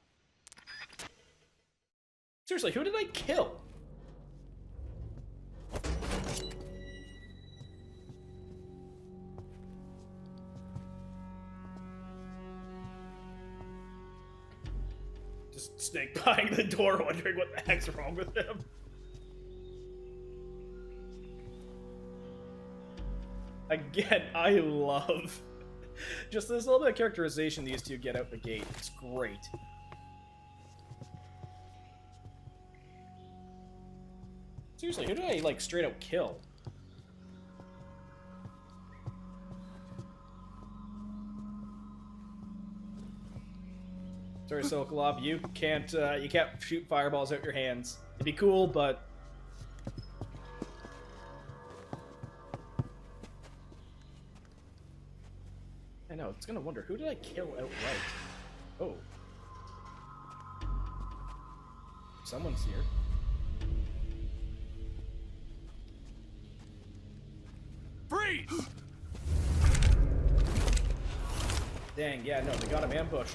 Seriously, who did I kill? Just Snake behind the door wondering what the heck's wrong with him. Again, I love just this little bit of characterization these two get out the gate. It's great. Seriously, who did I, like, straight up kill? Sorry, Sokolov, you can't shoot fireballs out your hands. It'd be cool, but... I know, it's gonna wonder, who did I kill outright? Oh. Someone's here. Freeze! Dang, yeah, no, they got him ambushed.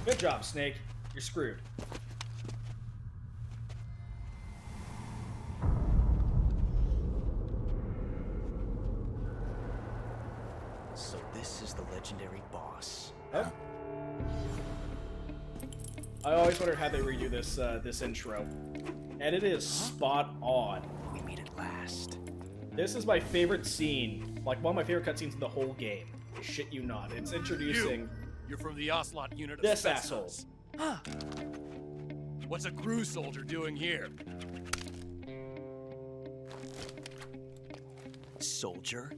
Good job, Snake. You're screwed. So this is the legendary boss. Oh. I always wondered how they redo this this intro, and it is spot on. We meet at last. This is my favorite scene, like one of my favorite cutscenes in the whole game. I shit you not. It's introducing You're from the Ocelot unit of this Spetsnaz. asshole. What's a GRU soldier doing here? Soldier?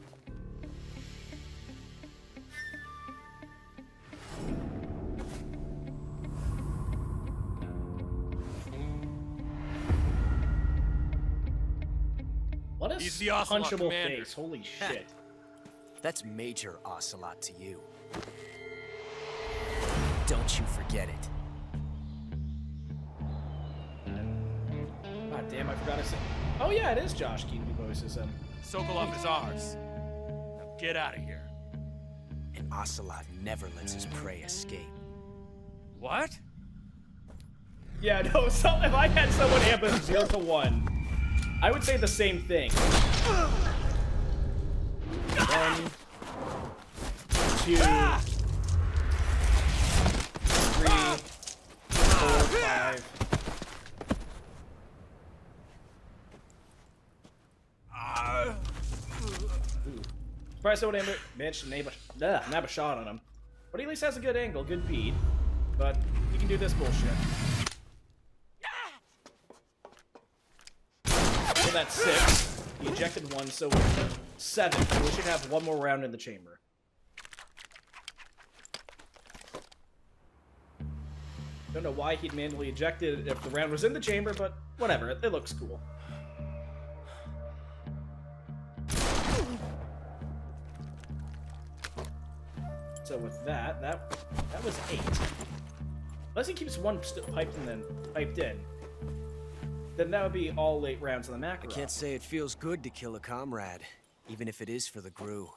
What a He's the Ocelot punchable commander. face. Holy shit. That's Major Ocelot to you. Don't you forget it. God damn, I forgot to say. Oh yeah, it is Josh Keaton who voices him. Sokolov is ours. Now get out of here. And Ocelot never lets his prey escape. What? Yeah, no, so if I had someone ambush 0 to 1, I would say the same thing. 1, 2, 3, 4, 5. Surprised someone managed to nab a shot on him. But he at least has a good angle, good bead. But he can do this bullshit. So that's 6. He ejected 1, so 7. So we should have one more round in the chamber. Don't know why he'd manually ejected if the round was in the chamber, but whatever. It looks cool. So with that was 8. Unless he keeps one piped in, then that would be all late rounds of the Makarov. I can't say it feels good to kill a comrade, even if it is for the GRU.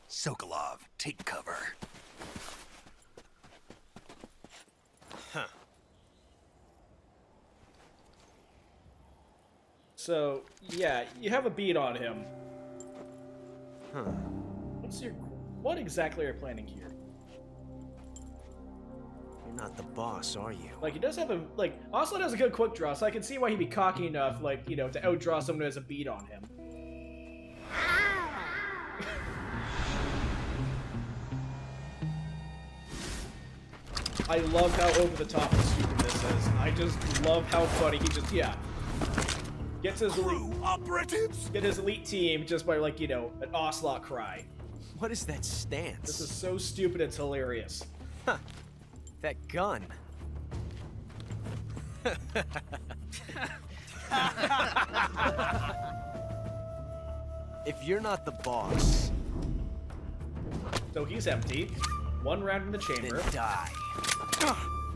Sokolov, take cover. Huh. So yeah, you have a beat on him. Huh. What exactly are you planning here? You're not the boss, are you? Like, he does have a, like, Ocelot has a good quick draw, so I can see why he'd be cocky enough, like, you know, to outdraw someone who has a beat on him. I love how over the top and stupid this is. I just love how funny he just, yeah. Gets his elite, Operatives! get his elite team just by, like, you know, an Ocelot cry. What is that stance? This is so stupid, it's hilarious. Huh. That gun. If you're not the boss, So he's empty. One round in the then chamber. die.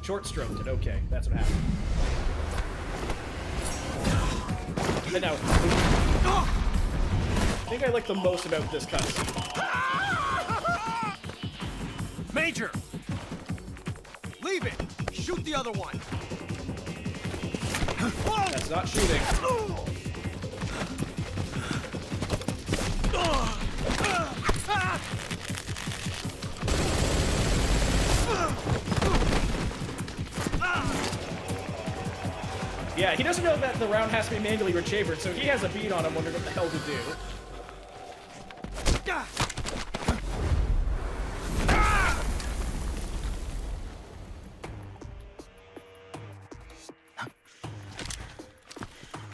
Short stroked it. Okay, that's what happened. And now, I think I like the most about this cutscene. Major! Leave it! Shoot the other one! That's not shooting. Yeah, he doesn't know that the round has to be manually rechambered, so he has a bead on him wondering what the hell to do.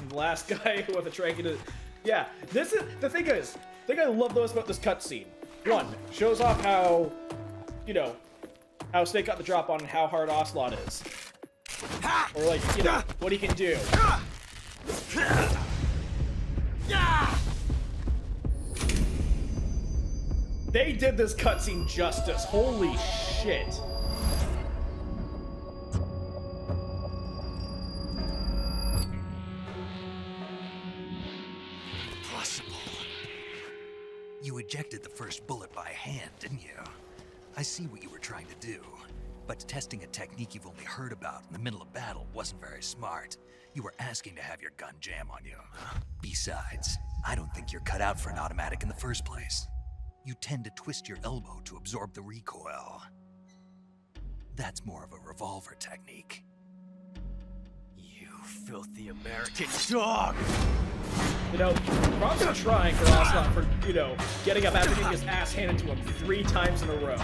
The last guy with a trank. Yeah, this is the thing I love most about this cutscene. One, shows off how, you know, how Snake got the drop on and how hard Ocelot is. Or like, you know, what he can do. They did this cutscene justice. Holy shit. Impossible. You ejected the first bullet by hand, didn't you? I see what you were trying to do. But testing a technique you've only heard about in the middle of battle wasn't very smart. You were asking to have your gun jam on you. Besides, I don't think you're cut out for an automatic in the first place. You tend to twist your elbow to absorb the recoil. That's more of a revolver technique. You filthy American dog! You know, props for trying for Ocelot for, you know, getting up after getting his ass handed to him 3 times in a row.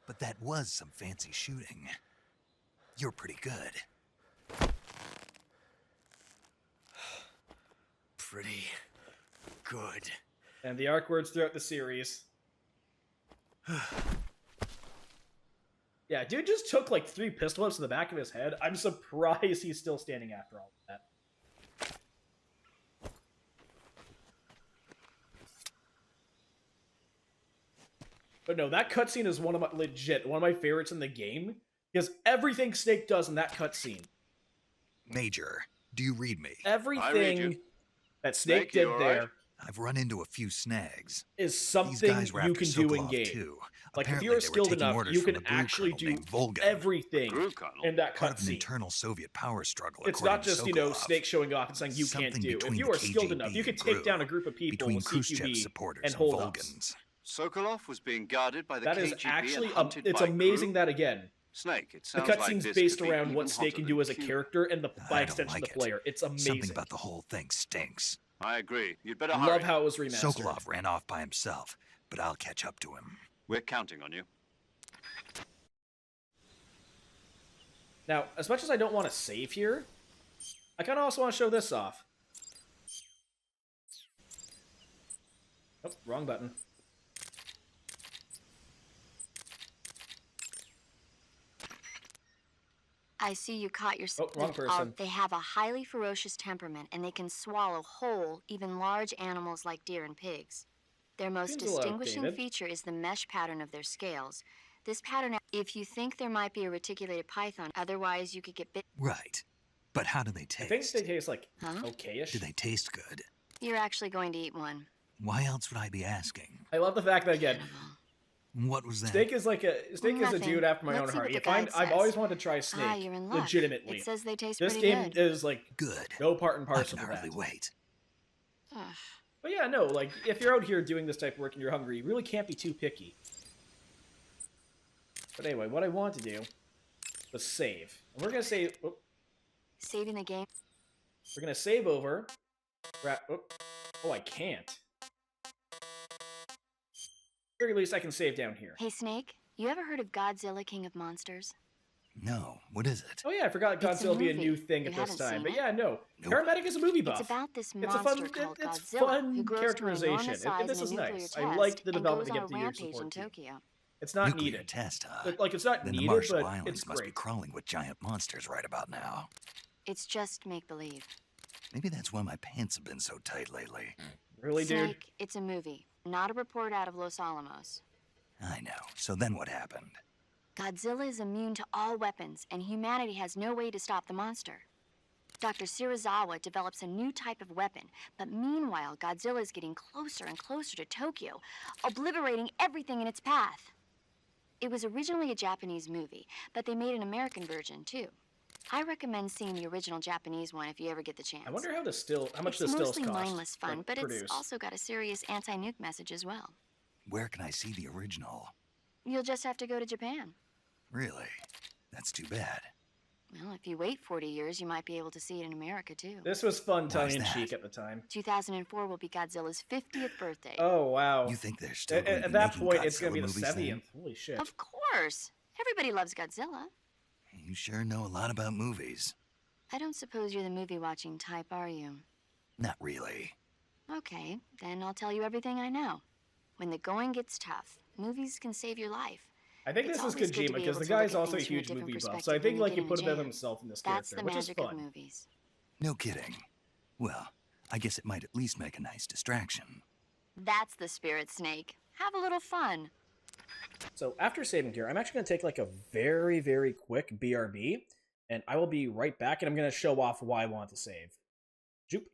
But that was some fancy shooting. You're pretty good. Pretty good. And the arc words throughout the series. Yeah, dude just took like 3 pistol whips to the back of his head. I'm surprised he's still standing after all of that. But no, that cutscene is one of my favorites in the game. Because everything Snake does in that cutscene. Major, do you read me? Everything that Snake did there I've run into a few snags. is something you can do in game. Too. Like, Apparently, if you're they were skilled taking enough, orders you from can a blue actually colonel do named Volgan. everything Blue Colonel? in that Part of an cutscene. internal Soviet power struggle. It's according not just, to you know, Sokolov. Snake showing off and saying you can't Something do. If between you the are skilled KGB enough, you can and take GRU, down a group of people between with Khrushchev's CQB supporters and and hold-ups. Volgans. Sokolov was being guarded by the That KGB is actually, and hunted it's by amazing GRU? that, again, Snake, it the sounds like cutscene's this based could be around even what Snake hotter can than do as a Cuba. character and the by I don't extension like the player. It's amazing. Something about the whole thing stinks. I agree. You'd better I hurry. love how it was remastered. Sokolov ran off by himself, but I'll catch up to him. We're counting on you. Now, as much as I don't want to save here, I kind of also want to show this off. Oh, wrong button. I see you caught yourself. Oh, wrong person. They have a highly ferocious temperament, and they can swallow whole, even large animals like deer and pigs. Their most Seems a little distinguishing outdated. feature is the mesh pattern of their scales. This pattern, if you think there might be a reticulated python, otherwise you could get bit. Right. But how do they I taste? think they taste like Huh? okay-ish. Do they taste good? You're actually going to eat one. Why else would I be asking? I love the fact that, again, What was that? Snake is a Nothing. dude after my Let's own see heart. what You the find guide I've says. always wanted to try Snake Ah, you're in luck. legitimately. It says they taste This pretty game good. is like Good. no part and I parcel can to hardly that. wait. Ugh. But yeah, no, like if you're out here doing this type of work and you're hungry, you really can't be too picky. But anyway, what I want to do was save. And we're gonna save. Oh, Saving the game. we're gonna save over. Oh, I can't. Or at least I can save down here. Hey, Snake, you ever heard of Godzilla, King of Monsters? No, what is it? Oh yeah, I forgot It's a Godzilla would be a movie. new thing You at this haven't time. seen But it? yeah, no. Nope. Paramedic is a movie buff. It's about this It's a monster fun, called it's Godzilla, fun who grows to an characterization. enormous size This in a is nuclear nice. test I like the and development goes they on get a to your rampage support in team. Tokyo. It's not Nuclear needed. test, huh? Like it's not Then the needed, Marshall but Islands it's must be great. crawling with giant monsters right about now. It's just make-believe. Maybe that's why my pants have been so tight lately. Really, dude? Snake, it's a movie, not a report out of Los Alamos. I know. So then what happened? Godzilla is immune to all weapons, and humanity has no way to stop the monster. Dr. Shirazawa develops a new type of weapon, but meanwhile, Godzilla is getting closer and closer to Tokyo, obliterating everything in its path. It was originally a Japanese movie, but they made an American version too. I recommend seeing the original Japanese one if you ever get the chance. I wonder how much the it's stills mostly cost. mindless fun, like, but produce. it's also got a serious anti-nuke message as well. Where can I see the original? You'll just have to go to Japan. Really? That's too bad. Well, if you wait 40 years, you might be able to see it in America too. This was fun, Why is tongue-in-cheek that? at the time. 2004 will be Godzilla's 50th birthday. Oh wow! You think they're still going to At be that making point, it's gonna Godzilla be the movies 70th. then? Holy shit! Of course. Everybody loves Godzilla. You sure know a lot about movies. I don't suppose you're the movie-watching type, are you? Not really. Okay, then I'll tell you everything I know. When the going gets tough, movies can save your life. I think It's this is always good to Kojima be because able the to look guy's at also a things from a huge different movie buff, so I perspective think when like you he get put in a bit of jam. himself in this That's character, the which is magic of fun. movies. No kidding. Well, I guess it might at least make a nice distraction. That's the spirit, Snake. Have a little fun. So after saving here, I'm actually going to take like a very, very quick BRB, and I will be right back, and I'm going to show off why I want to save. Zoop.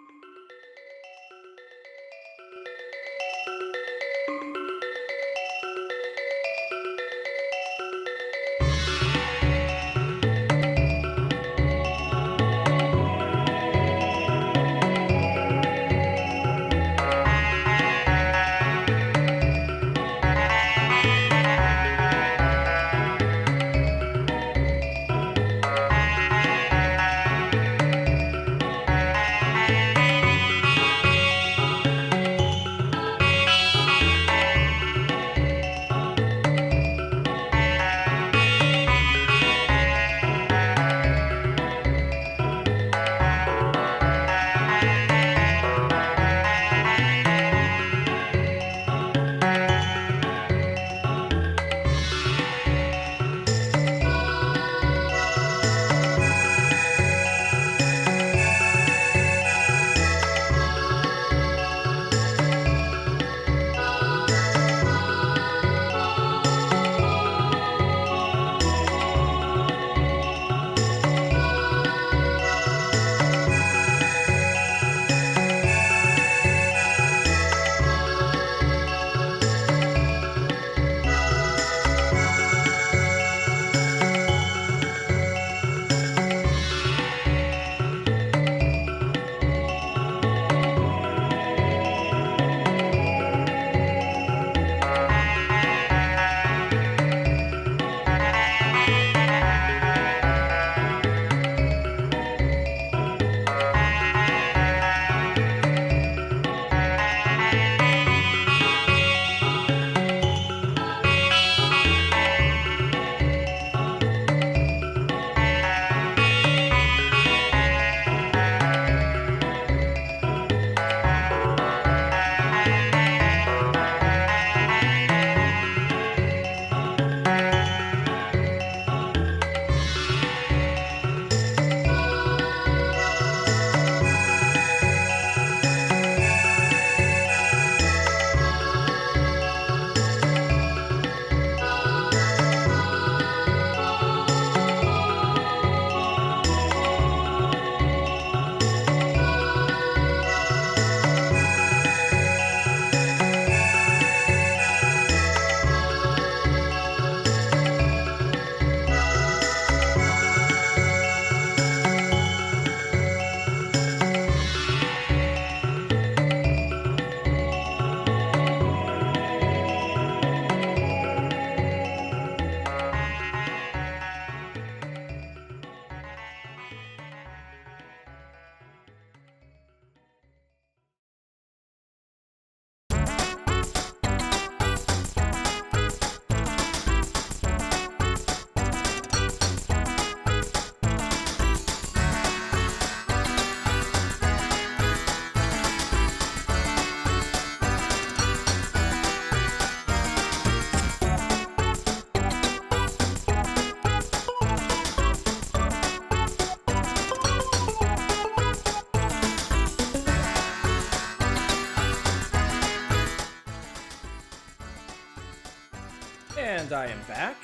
die, I'm back.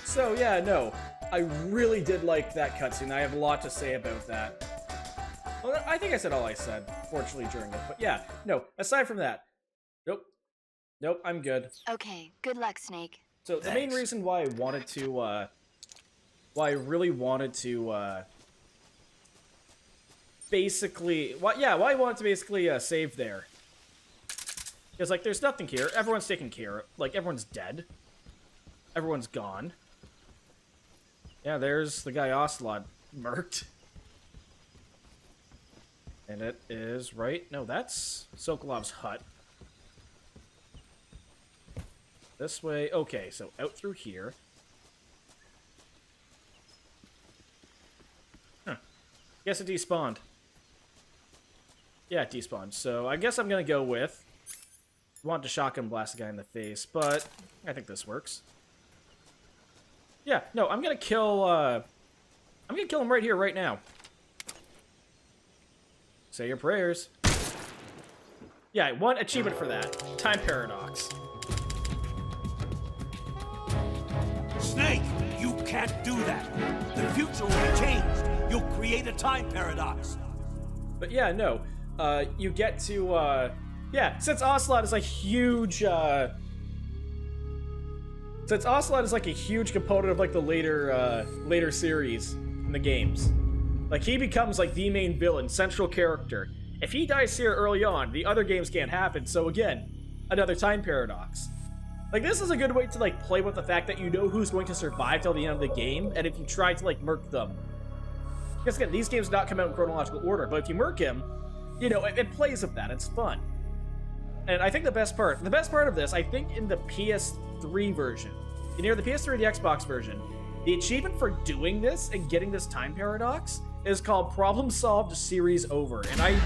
So yeah, no, I really did like that cutscene. I have a lot to say about that. Well, I think I said all I said, fortunately, during it. But yeah, no, aside from that, nope. Nope, I'm good. Okay, good luck, Snake. So the main reason why I wanted to, why I really wanted to, basically, why I wanted to basically save there. Because, like, there's nothing here. Everyone's taken care of. Like, everyone's dead. Everyone's gone. Yeah, there's the guy Ocelot murked. And it is right... No, that's Sokolov's hut. This way... Okay, so out through here. Huh. Guess it despawned. Yeah, it despawned. So I guess I'm gonna go with... want to shotgun blast the guy in the face, but I think this works. Yeah, no, I'm gonna kill him right here, right now. Say your prayers. Yeah, 1 achievement for that. Time paradox. Snake, you can't do that. The future will be changed. You'll create a time paradox. But yeah, no. You get to, yeah, since Ocelot is a huge, since Ocelot is like a huge component of like the later series in the games. Like, he becomes like the main villain, central character. If he dies here early on, the other games can't happen, so again, another time paradox. Like, this is a good way to like play with the fact that you know who's going to survive till the end of the game, and if you try to like murk them. Because again, these games do not come out in chronological order, but if you murk him, you know, it plays with that, it's fun. And I think the best part of this, I think in the PS3 version, you know, the PS3 or the Xbox version, the achievement for doing this and getting this time paradox is called Problem Solved Series Over. And I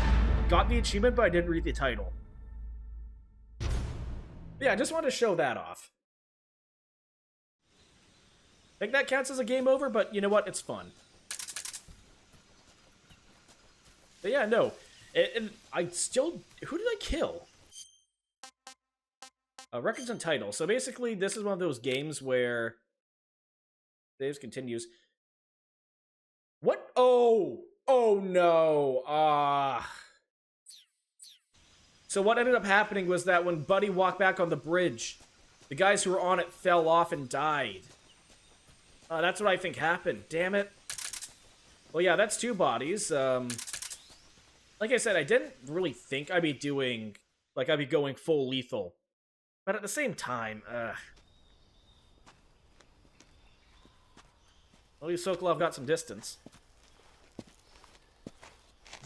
got the achievement, but I didn't read the title. Yeah, I just wanted to show that off. I think that counts as a game over, but you know what? It's fun. But yeah, no. And I still... Who did I kill? Records and title. So basically, this is one of those games where... Saves continues. What? Oh! Oh no! So what ended up happening was that when Buddy walked back on the bridge, the guys who were on it fell off and died. That's what I think happened. Damn it. Well, yeah, that's 2 bodies. Like I said, I didn't really think I'd be doing... Like, I'd be going full lethal. But at the same time, at least Sokolov got some distance.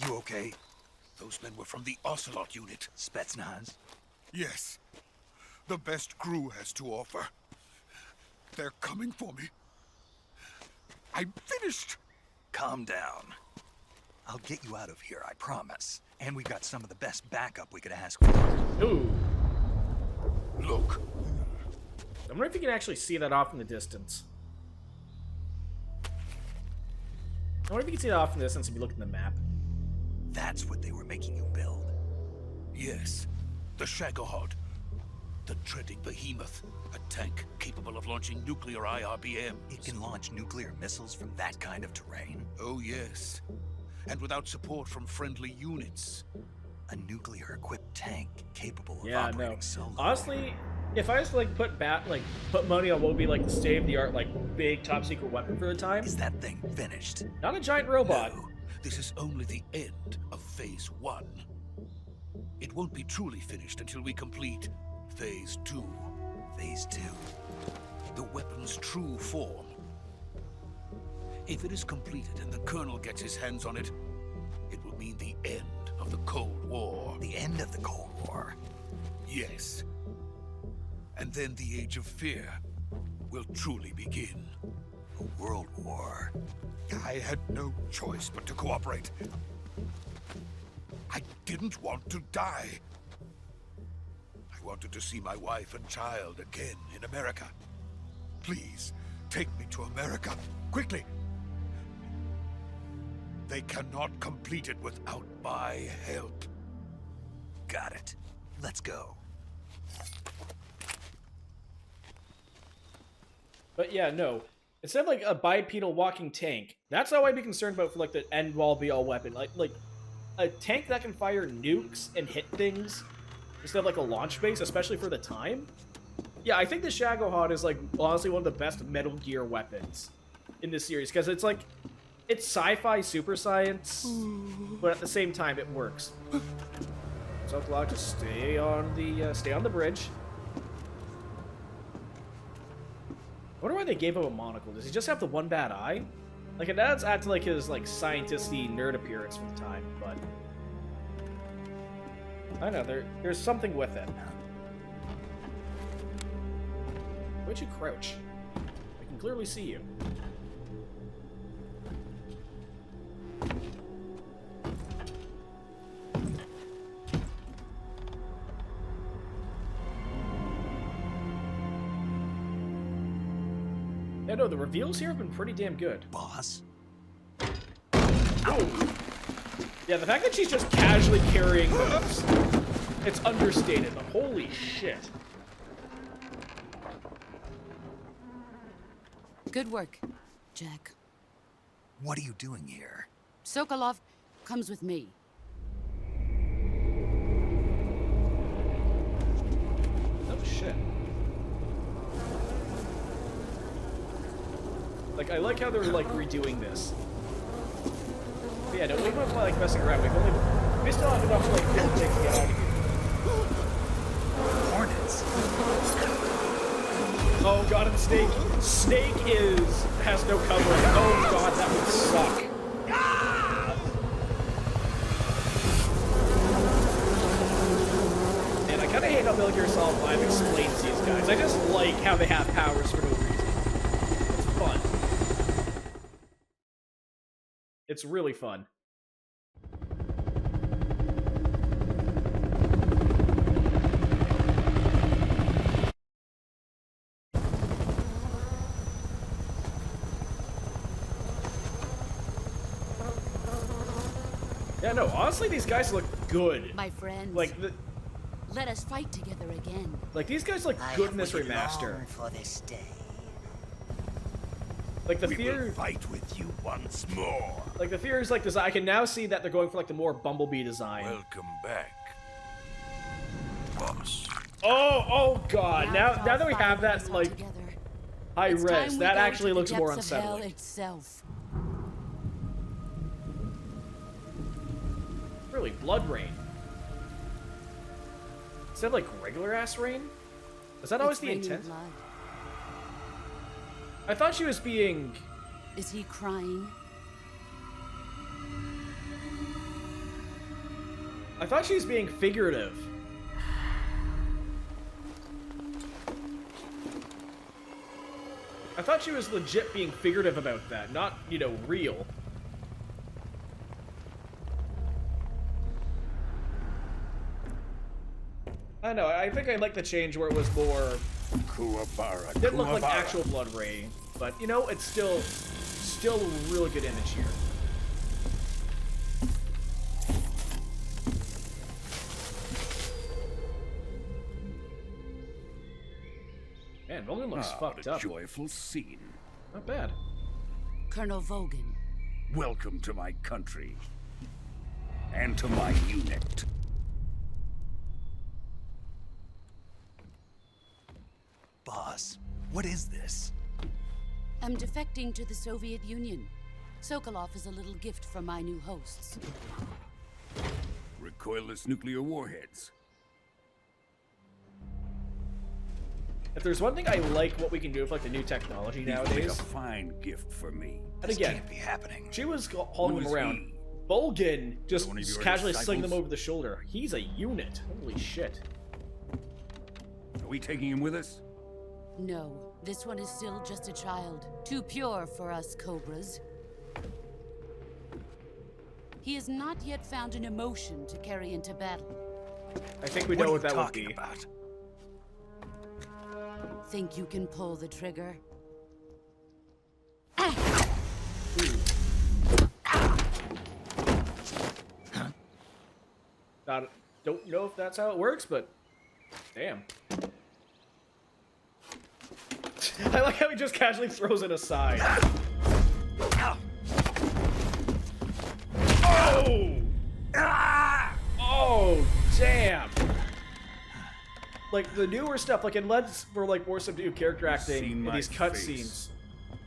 You okay? Those men were from the Ocelot unit. Spetsnaz? Yes. The best crew has to offer. They're coming for me. I'm finished. Calm down. I'll get you out of here, I promise. And we've got some of the best backup we could ask for. Ooh. Look. I wonder if you can actually see that off in the distance. I wonder if you can see that off in the distance if you look at the map. That's what they were making you build? Yes. The Shagohod. The dreaded behemoth. A tank capable of launching nuclear IRBMs. It can launch nuclear missiles from that kind of terrain? Oh, yes. And without support from friendly units. A nuclear-equipped tank capable of Yeah, operating no. solo. Honestly, if I was to like put money on what would be like the state-of-the-art, like big top-secret weapon for the time, Is that thing finished? not a giant robot. No, this is only the end of Phase 1. It won't be truly finished until we complete Phase 2. Phase 2. The weapon's true form. If it is completed and the Colonel gets his hands on it, it will mean the end of the Cold War. The end of the Cold War? Yes. And then the Age of Fear will truly begin. A world war. I had no choice but to cooperate. I didn't want to die. I wanted to see my wife and child again in America. Please, take me to America, quickly. They cannot complete it without my help. Got it. Let's go. But yeah, no. Instead of like a bipedal walking tank, that's all I'd be concerned about for like the end all be all weapon. Like a tank that can fire nukes and hit things instead of like a launch base, especially for the time. Yeah, I think the Shagohod is like honestly one of the best Metal Gear weapons in this series because it's like it's sci-fi super science, but at the same time it works. So Glock, just stay on the bridge. I wonder why they gave him a monocle. Does he just have the one bad eye? Like, it adds to like his like scientisty nerd appearance for the time, but I don't know, there's something with it. Where'd you crouch? I can clearly see you. Yeah, no, the reveals here have been pretty damn good. Boss? Oh! Yeah, the fact that she's just casually carrying those, it's understated, but holy shit. Good work, Jack. What are you doing here? Sokolov comes with me. Oh shit. Like, I like how they're like redoing this. But yeah, no, we don't like messing around. We still have enough like build to get out of here. Hornets. Oh god, and Snake. Snake has no covering. Oh god, that would suck. And I kinda hate how Metal Gear Solid 5 explains these guys. I just like how they have powers for no reason. It's fun. It's really fun. Yeah, no, honestly, these guys look good. My friends, Like, let us fight together again. like these guys look good in this remaster. For this day. Like, the We fear... will fight with you once more. Like, the fear is, like, this. I can now see that they're going for, like, the more Bumblebee design. Welcome back, boss. Oh god. Now that we five have of that, us all like, together. high It's time res, we that go actually to the looks more depths of hell unsettling. itself. Really, Blood Rain. Instead of, like, regular-ass rain? Is that always It's the raining intent? blood. I thought she was being... Is he crying? I thought she was being figurative. I thought she was legit being figurative about that, not, you know, real. I don't know, I think I like the change where it was more... Kuwabara, It didn't look like Kuwabara. actual Blood Rain, but, you know, it's still a really good image here. Man, Rogan looks fucked What a up. joyful scene. Not bad. Colonel Vogan. Welcome to my country. And to my unit. Boss, what is this? I'm defecting to the Soviet Union. Sokolov is a little gift from my new hosts. Recoilless nuclear warheads. If there's one thing I like what we can do with like the new technology These will make nowadays, a fine gift for me. and This again, can't be happening. she was hauling Who them is around. he? Bolgan just One of your casually slinging them disciples? over the shoulder. He's a unit. Holy shit. Are we taking him with us? No, this one is still just a child. Too pure for us Cobras. He has not yet found an emotion to carry into battle. I think we What know are what you that would talking be. about? Think you can pull the trigger? Don't know if that's how it works, but damn. I like how he just casually throws it aside. Oh! Oh, damn! Like, the newer stuff, like, it lets for, like, more subdued character acting in these cutscenes.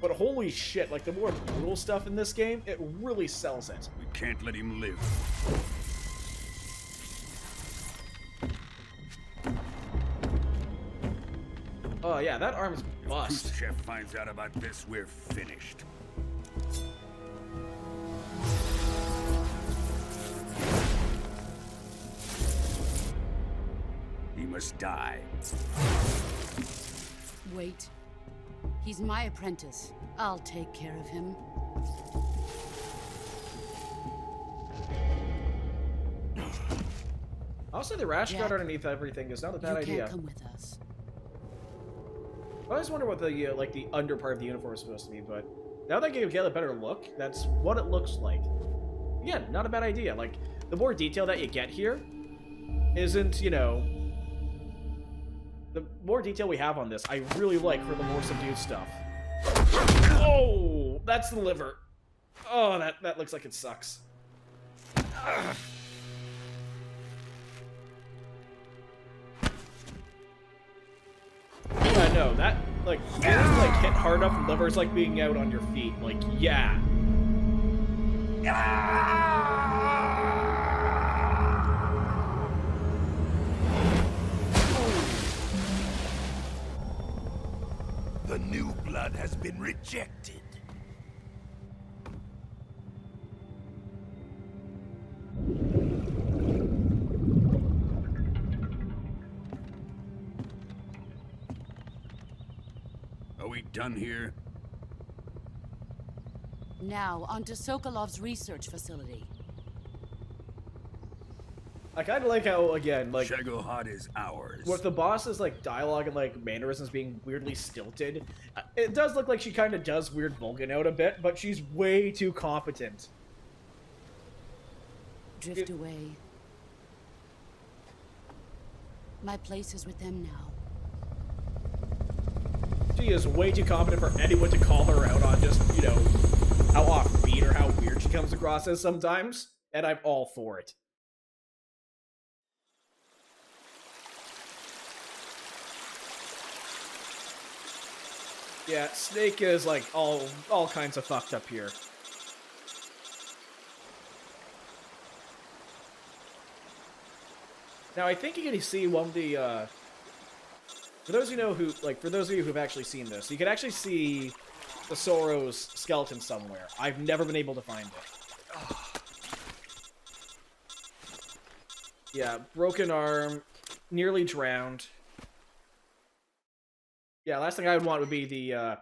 But holy shit, like, the more brutal stuff in this game, it really sells it. We can't let him live. Oh, yeah, that arm's bust. If Khrushchev finds out about this, we're finished. He must die. Wait. He's my apprentice. I'll take care of him. Also, the rash guard underneath everything is not a bad idea. You can't come with us. I always wonder what the, like, the under part of the uniform is supposed to be, but now that you get a better look, that's what it looks like. Again, not a bad idea. Like, the more detail that you get here isn't, you know... The more detail we have on this, I really like for the more subdued stuff. Oh! That's the liver. Oh, that looks like it sucks. Ugh. Yeah, no, that, like, getting, like, hit hard enough and liver's like being out on your feet. Like, yeah. The new blood has been rejected. Are we done here? Now, onto Sokolov's research facility. I kind of like how, again, like... Shagohod is ours. With the boss's, like, dialogue and, like, mannerisms being weirdly stilted, it does look like she kind of does weird Vulcan out a bit, but she's way too competent. Drift away. My place is with them now. She is way too competent for anyone to call her out on just, you know, how offbeat or how weird she comes across as sometimes, and I'm all for it. Yeah, Snake is, like, all kinds of fucked up here. Now, I think you can see one of the, for those of you who've actually seen this, you can actually see the Soros skeleton somewhere. I've never been able to find it. Yeah, broken arm, nearly drowned. Yeah, last thing I would want would be the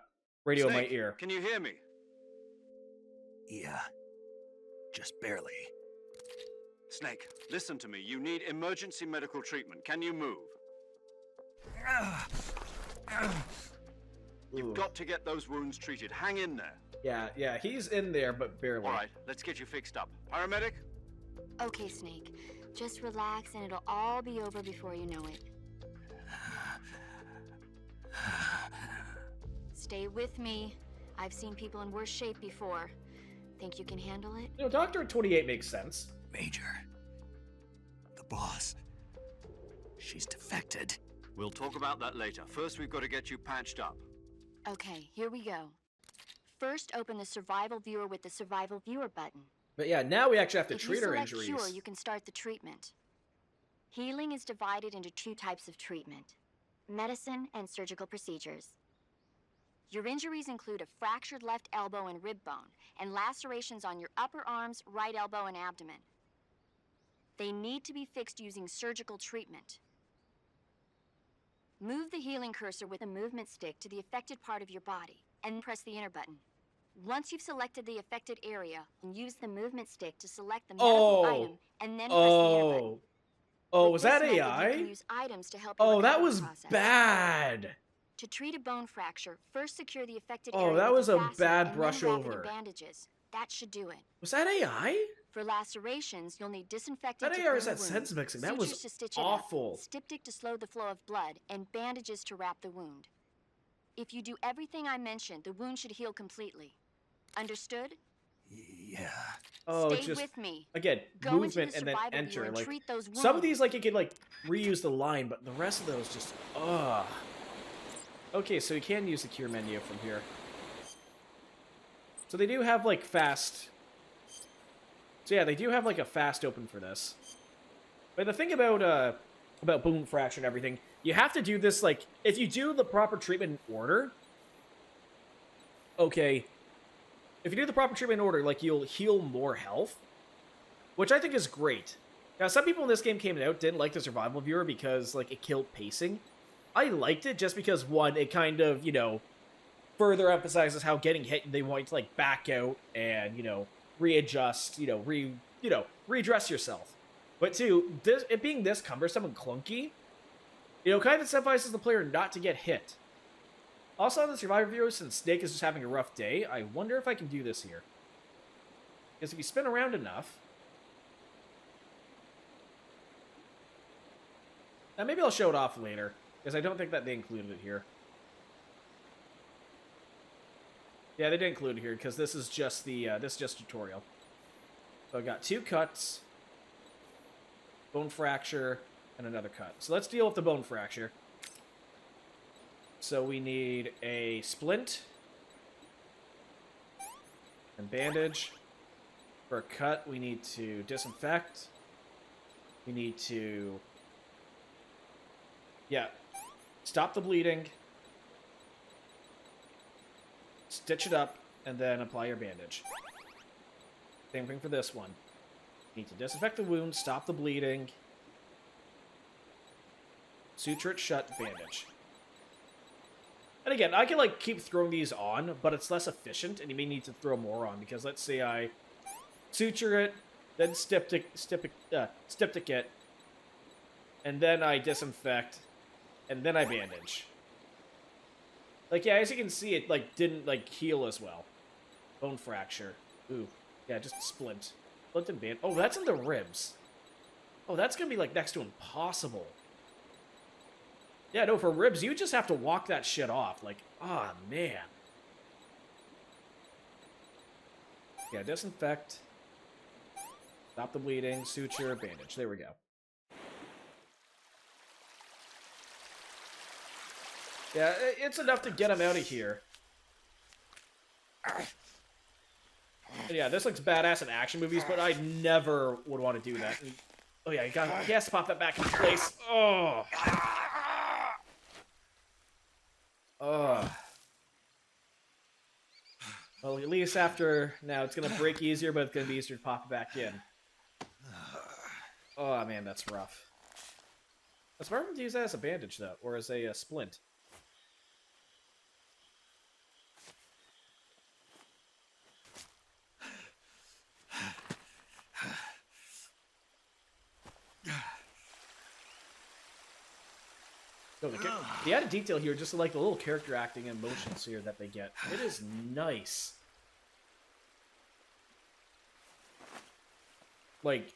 radio Snake, in my ear. Can you hear me? Yeah. Just barely. Snake, listen to me. You need emergency medical treatment. Can you move? You've got to get those wounds treated. Hang in there. Yeah, he's in there, but barely. All right, let's get you fixed up. Paramedic? Okay, Snake. Just relax and it'll all be over before you know it. Stay with me. I've seen people in worse shape before. Think you can handle it? You know, Doctor 28 makes sense. Major. The boss. She's defected. We'll talk about that later. First, we've got to get you patched up. Okay, here we go. First, open the survival viewer with the survival viewer button. But yeah, now we actually have to If treat you her select injuries. Cure, you can start the treatment. Healing is divided into two types of treatment: medicine and surgical procedures. Your injuries include a fractured left elbow and rib bone, and lacerations on your upper arms, right elbow, and abdomen. They need to be fixed using surgical treatment. Move the healing cursor with a movement stick to the affected part of your body, and press the enter button. Once you've selected the affected area, use the movement stick to select the medical item, and then press the enter button. Oh, With was this that method, AI? You can use items to help you Oh, recover that the was process. bad. To treat a bone fracture, first secure the affected Oh, area that with was a a fastener bad and then brush wrap it in over. bandages. That should do it. Was that AI? For lacerations, you'll need disinfectant That to AR clean is the that wound, sense mixing. That was sutures to stitch it awful. up, styptic to slow the flow of blood, and bandages to wrap the wound. If you do everything I mentioned, the wound should heal completely. Understood? Yeah. Oh, Stay it's just, with me. again, Go movement into and the then survival enter. viewer and Like, treat those wounds. some of these, like, you can, like, reuse the line, but the rest of those just, ugh. Okay, so you can use the cure menu from here. So they do have, like, fast... So yeah, they do have, like, a fast open for this. But the thing about bone fracture and everything, you have to do this, like, if you do the proper treatment in order... Okay... If you do the proper treatment in order, like, you'll heal more health, which I think is great. Now, some people in this game came out didn't like the survival viewer because, like, it killed pacing. I liked it just because, one, it kind of, you know, further emphasizes how getting hit, they want you to, like, back out and, you know, readjust, you know, redress yourself. But two, it being this cumbersome and clunky, you know, kind of incentivizes the player not to get hit. Also, on the survivor viewer, since Snake is just having a rough day, I wonder if I can do this here. Because if you spin around enough... Now, maybe I'll show it off later, because I don't think that they included it here. Yeah, they didn't include it here, because this is just the, this is just tutorial. So I got 2 cuts, bone fracture, and another cut. So let's deal with the bone fracture. So we need a splint and bandage. For a cut, we need to disinfect. We need to, yeah, stop the bleeding, stitch it up, and then apply your bandage. Same thing for this one. You need to disinfect the wound, stop the bleeding, suture it shut, bandage. And again, I can, like, keep throwing these on, but it's less efficient, and you may need to throw more on, because let's say I suture it, then styptic it, and then I disinfect, and then I bandage. Like, yeah, as you can see, it, like, didn't, like, heal as well. Bone fracture. Ooh. Yeah, just splint. Splint and band. Oh, that's in the ribs. Oh, that's gonna be, like, next to impossible. Yeah, no, for ribs, you just have to walk that shit off. Like, ah, oh, man. Yeah, disinfect. Stop the bleeding, suture, bandage. There we go. Yeah, it's enough to get him out of here. And yeah, this looks badass in action movies, but I never would want to do that. Oh yeah, he has to pop that back in place. Oh. Ugh. Well, at least after now, it's gonna break easier, but it's gonna be easier to pop it back in. Oh man, that's rough. It's smart to use that as a bandage though, or as a splint. The added detail here, just like the little character acting and emotions here that they get. It is nice. Like,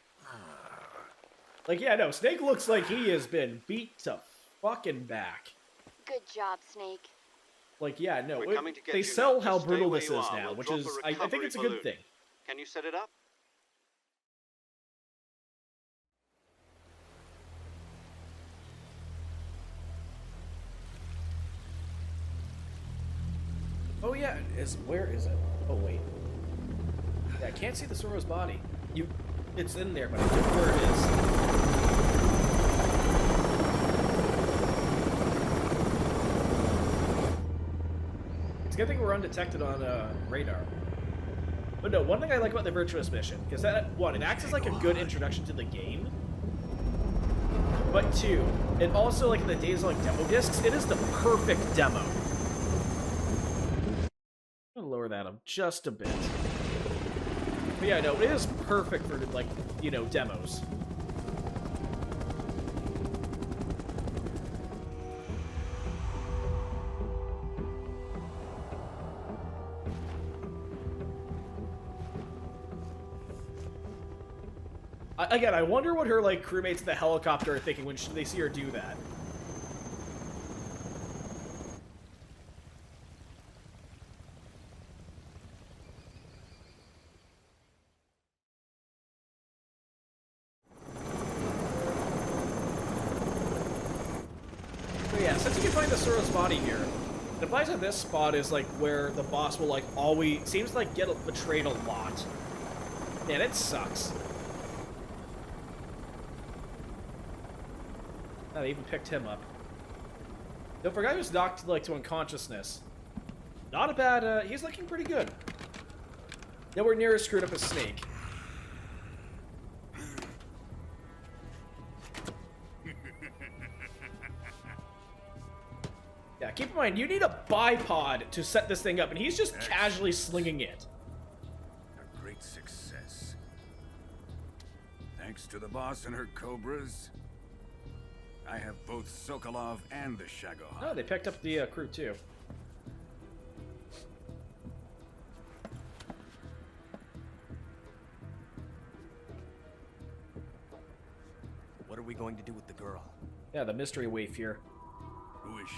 yeah, no, Snake looks like he has been beat to fucking back. Good job, Snake. Like, yeah, no, We're coming to get they you sell now. how Stay brutal where this you is are. now, We'll which drop is, a I think recovery it's a good balloon. thing. Can you set it up? Oh yeah, where is it? Oh wait. Yeah, I can't see the Zoro's body. It's in there, but I don't know where it is. It's a good thing we're undetected on radar. But no, one thing I like about the Virtuous mission, because that, one, it acts as like a good introduction to the game. But two, it also, like in the days of like demo discs, it is the perfect demo. I'm gonna lower that up just a bit. But yeah, no, it is perfect for, like, you know, demos. Again, I wonder what her, like, crewmates in the helicopter are thinking when they see her do that. since you can find the Sura's body here, it implies that this spot is like where the boss will like always seems to like get betrayed a lot. Man, it sucks. Oh, they even picked him up. Don't forget he was knocked like to unconsciousness. Not a bad. He's looking pretty good. Nowhere near as screwed up as Snake. Yeah, keep in mind, you need a bipod to set this thing up, and he's just casually slinging it. A great success. Thanks to the boss and her cobras, I have both Sokolov and the Shagohod. Oh, they picked up the crew, too. What are we going to do with the girl? Yeah, the mystery waif here. Who is she?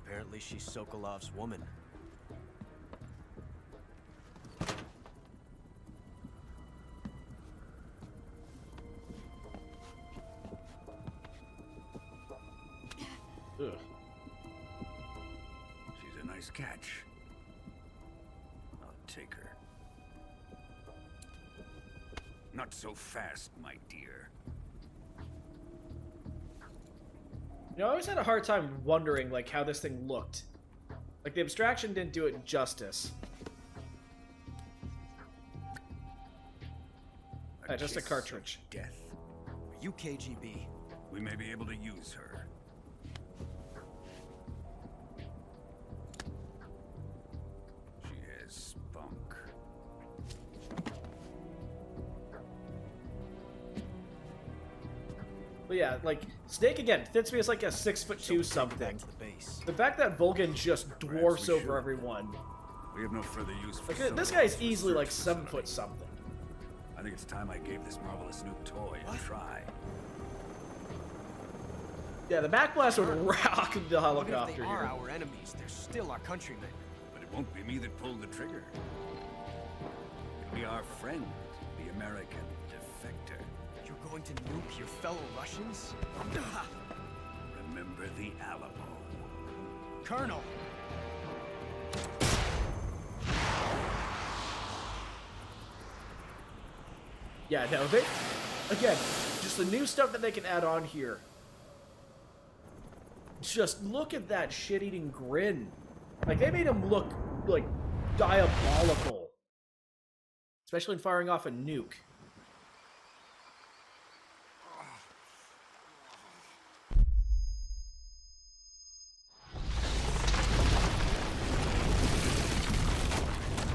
Apparently she's Sokolov's woman. Ugh. She's a nice catch. I'll take her. Not so fast, my dear. You know, I always had a hard time wondering, like, how this thing looked. Like, the abstraction didn't do it justice. Just a cartridge. Death. Are you KGB? We may be able to use her. She has spunk. But yeah, like, Snake again fits me as like a 6'2" something. The fact that Volgin just dwarfs over everyone. We have no further use for Like, this guy's easily like 7' something. I think it's time I gave this marvelous new toy a try. Yeah, the backblast would rock the Even if helicopter they are here. our enemies, they're still our countrymen. But it won't be me that pulled the trigger. It'll be our friend, the American defector. You're going to nuke your fellow Russians? Remember the Alamo. Colonel! Yeah, no, they... Again, just the new stuff that they can add on here. Just look at that shit-eating grin. Like, they made him look, like, diabolical. Especially in firing off a nuke.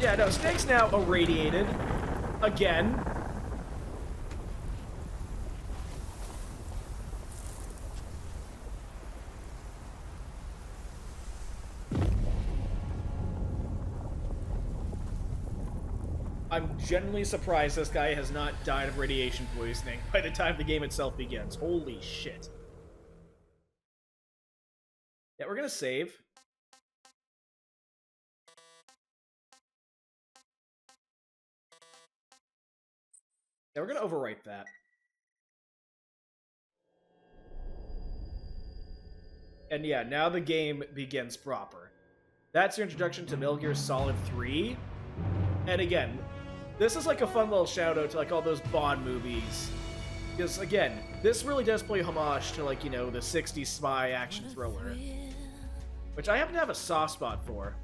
Yeah, no, Snake's now irradiated. Again. I'm genuinely surprised this guy has not died of radiation poisoning by the time the game itself begins. Holy shit. Yeah, we're gonna save. Yeah, we're gonna overwrite that. And yeah, now the game begins proper. That's your introduction to Metal Gear Solid 3. And again, this is like a fun little shout out to like all those Bond movies. Because again, this really does play homage to like, you know, the 60s spy action thriller. Which I happen to have a soft spot for.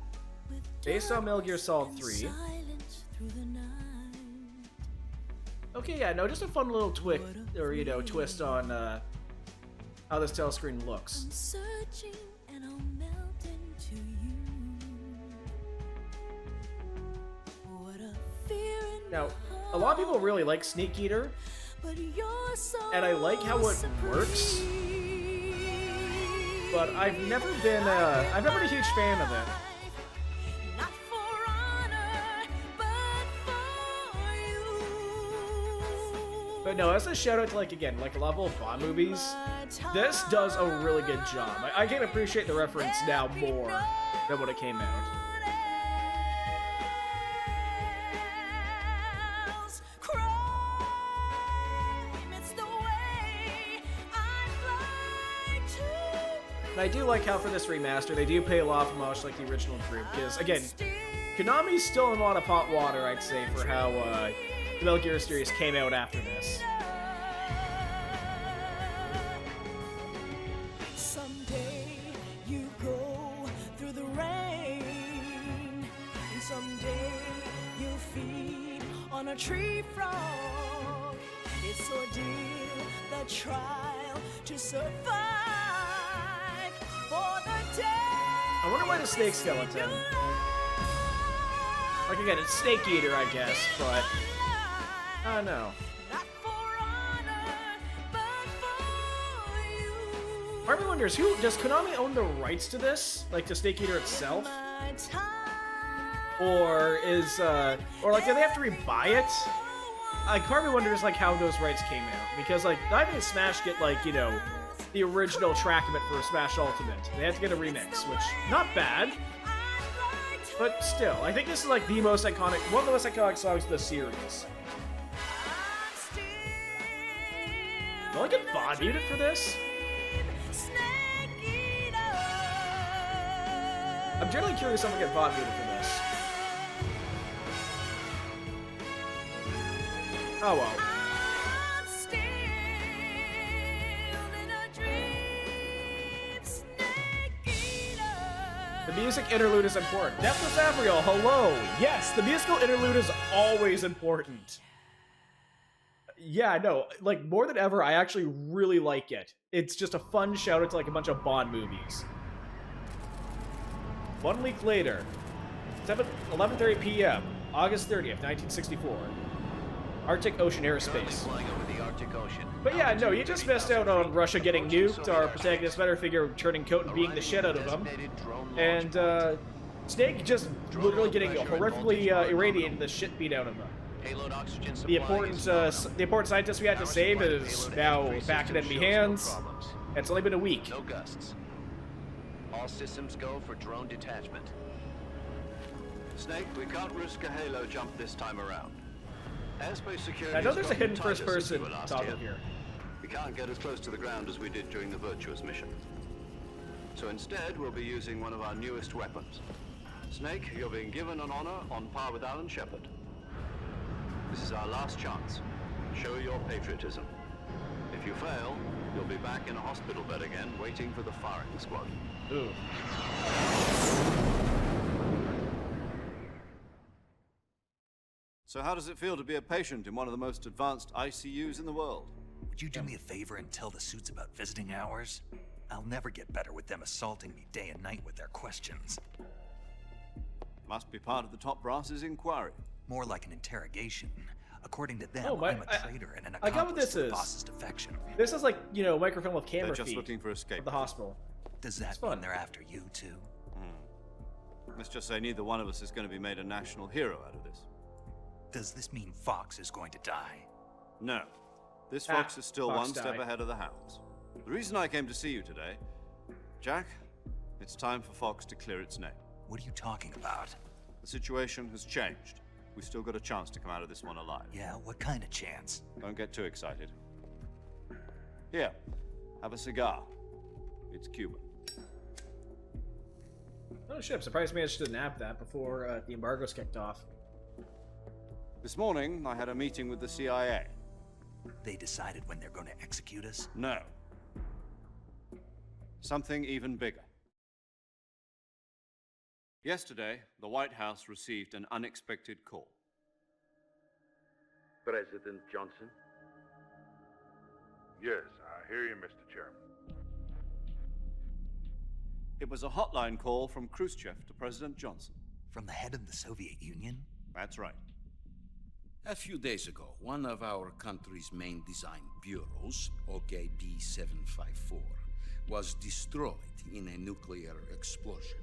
Based on Metal Gear Solid 3. Okay, yeah, no, just a fun little twist on how this telescreen looks. Now, a lot of people really like Snake Eater, and I like how it works, but I've never been a huge fan of it. But no, as a shout out to like again, like a lot of old Bond movies, this does a really good job. I can appreciate the reference now more than when it came out. And I do like how for this remaster, they do pay a lot of homage like the original group, because, again, Konami's still in a lot of hot water, I'd say, for how the Metal Gear series came out after this. Someday you go through the rain, and someday you'll feed on a tree frog. It's ordeal, the trial to survive for the day. I wonder why the snake skeleton. Like, again, it's Snake Eater, I guess, but I don't know. Part of me wonders, does Konami own the rights to this? Like, to Snake Eater itself? Or is, or like, do they have to rebuy it? Like, part of me wonders, like, how those rights came out. Because, like, not even Smash get, like, you know, the original track of it for Smash Ultimate. They had to get a remix, which, not bad. But still, I think this is, like, the most iconic, one of the most iconic songs of the series. Will I get VOD muted for this? I'm generally curious if I'm gonna get VOD muted for this. Oh well. The music interlude is important. Deathless Abriel, hello! Yes, the musical interlude is always important. Yeah, I know. Like, more than ever, I actually really like it. It's just a fun shout-out to, like, a bunch of Bond movies. 1 week later, 11:30 p.m., August 30th, 1964. Arctic Ocean airspace. But yeah, no, you just missed out on Russia getting nuked, our protagonist better figure turning coat and beating the shit out of them. And, Snake just literally getting horrifically irradiated the shit beat out of them. The important scientist we had to save is now back in enemy hands. It's only been a week. No gusts. All systems go for drone detachment. Snake, we can't risk a halo jump this time around. Airspace security. I know there's a hidden first-person toggle here. We can't get as close to the ground as we did during the Virtuous mission. So instead, we'll be using one of our newest weapons. Snake, you're being given an honor on par with Alan Shepard. This is our last chance. Show your patriotism. If you fail, you'll be back in a hospital bed again, waiting for the firing squad. Ooh. So how does it feel to be a patient in one of the most advanced ICUs in the world? Would you do me a favor and tell the suits about visiting hours? I'll never get better with them assaulting me day and night with their questions. Must be part of the top brass's inquiry. More like an interrogation. According to them, I'm a traitor and an I got what accomplice this to the is. boss's defection. This is like, you know, microfilm with camera They're just feed looking for escape. of the hospital. Does that mean they're after you too? Let's just say neither one of us is going to be made a national hero out of this. Does this mean Fox is going to die? No. This Fox is still Fox one step died. ahead of the Hounds. The reason I came to see you today, Jack, it's time for Fox to clear its name. What are you talking about? The situation has changed. We've still got a chance to come out of this one alive. Yeah, what kind of chance? Don't get too excited. Here, have a cigar. It's Cuban. Oh shit, I'm surprised I managed to nab that before the embargo's kicked off. This morning, I had a meeting with the CIA. They decided when they're going to execute us? No. Something even bigger. Yesterday, the White House received an unexpected call. President Johnson? Yes, I hear you, Mr. Chairman. It was a hotline call from Khrushchev to President Johnson. From the head of the Soviet Union? That's right. A few days ago, one of our country's main design bureaus, OKB 754, was destroyed in a nuclear explosion.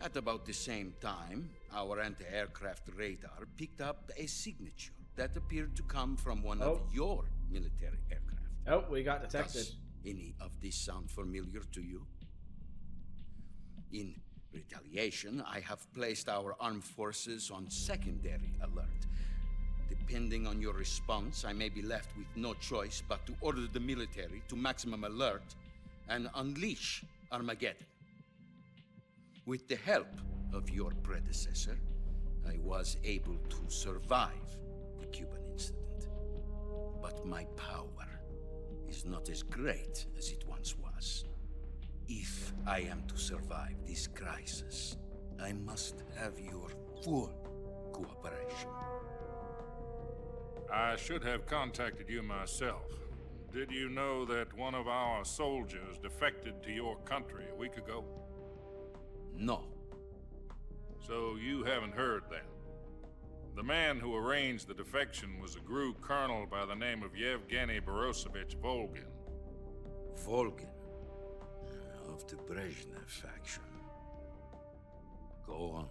At about the same time, our anti-aircraft radar picked up a signature that appeared to come from one of your military aircraft. Oh, we got detected. Does any of this sound familiar to you? In retaliation, I have placed our armed forces on secondary alert. Depending on your response, I may be left with no choice but to order the military to maximum alert and unleash Armageddon. With the help of your predecessor, I was able to survive the Cuban incident. But my power is not as great as it once was. If I am to survive this crisis, I must have your full cooperation. I should have contacted you myself. Did you know that one of our soldiers defected to your country a week ago? No. So you haven't heard then. The man who arranged the defection was a GRU colonel by the name of Yevgeny Borosovich Volgin. Volgin? Of the Brezhnev faction. Go on.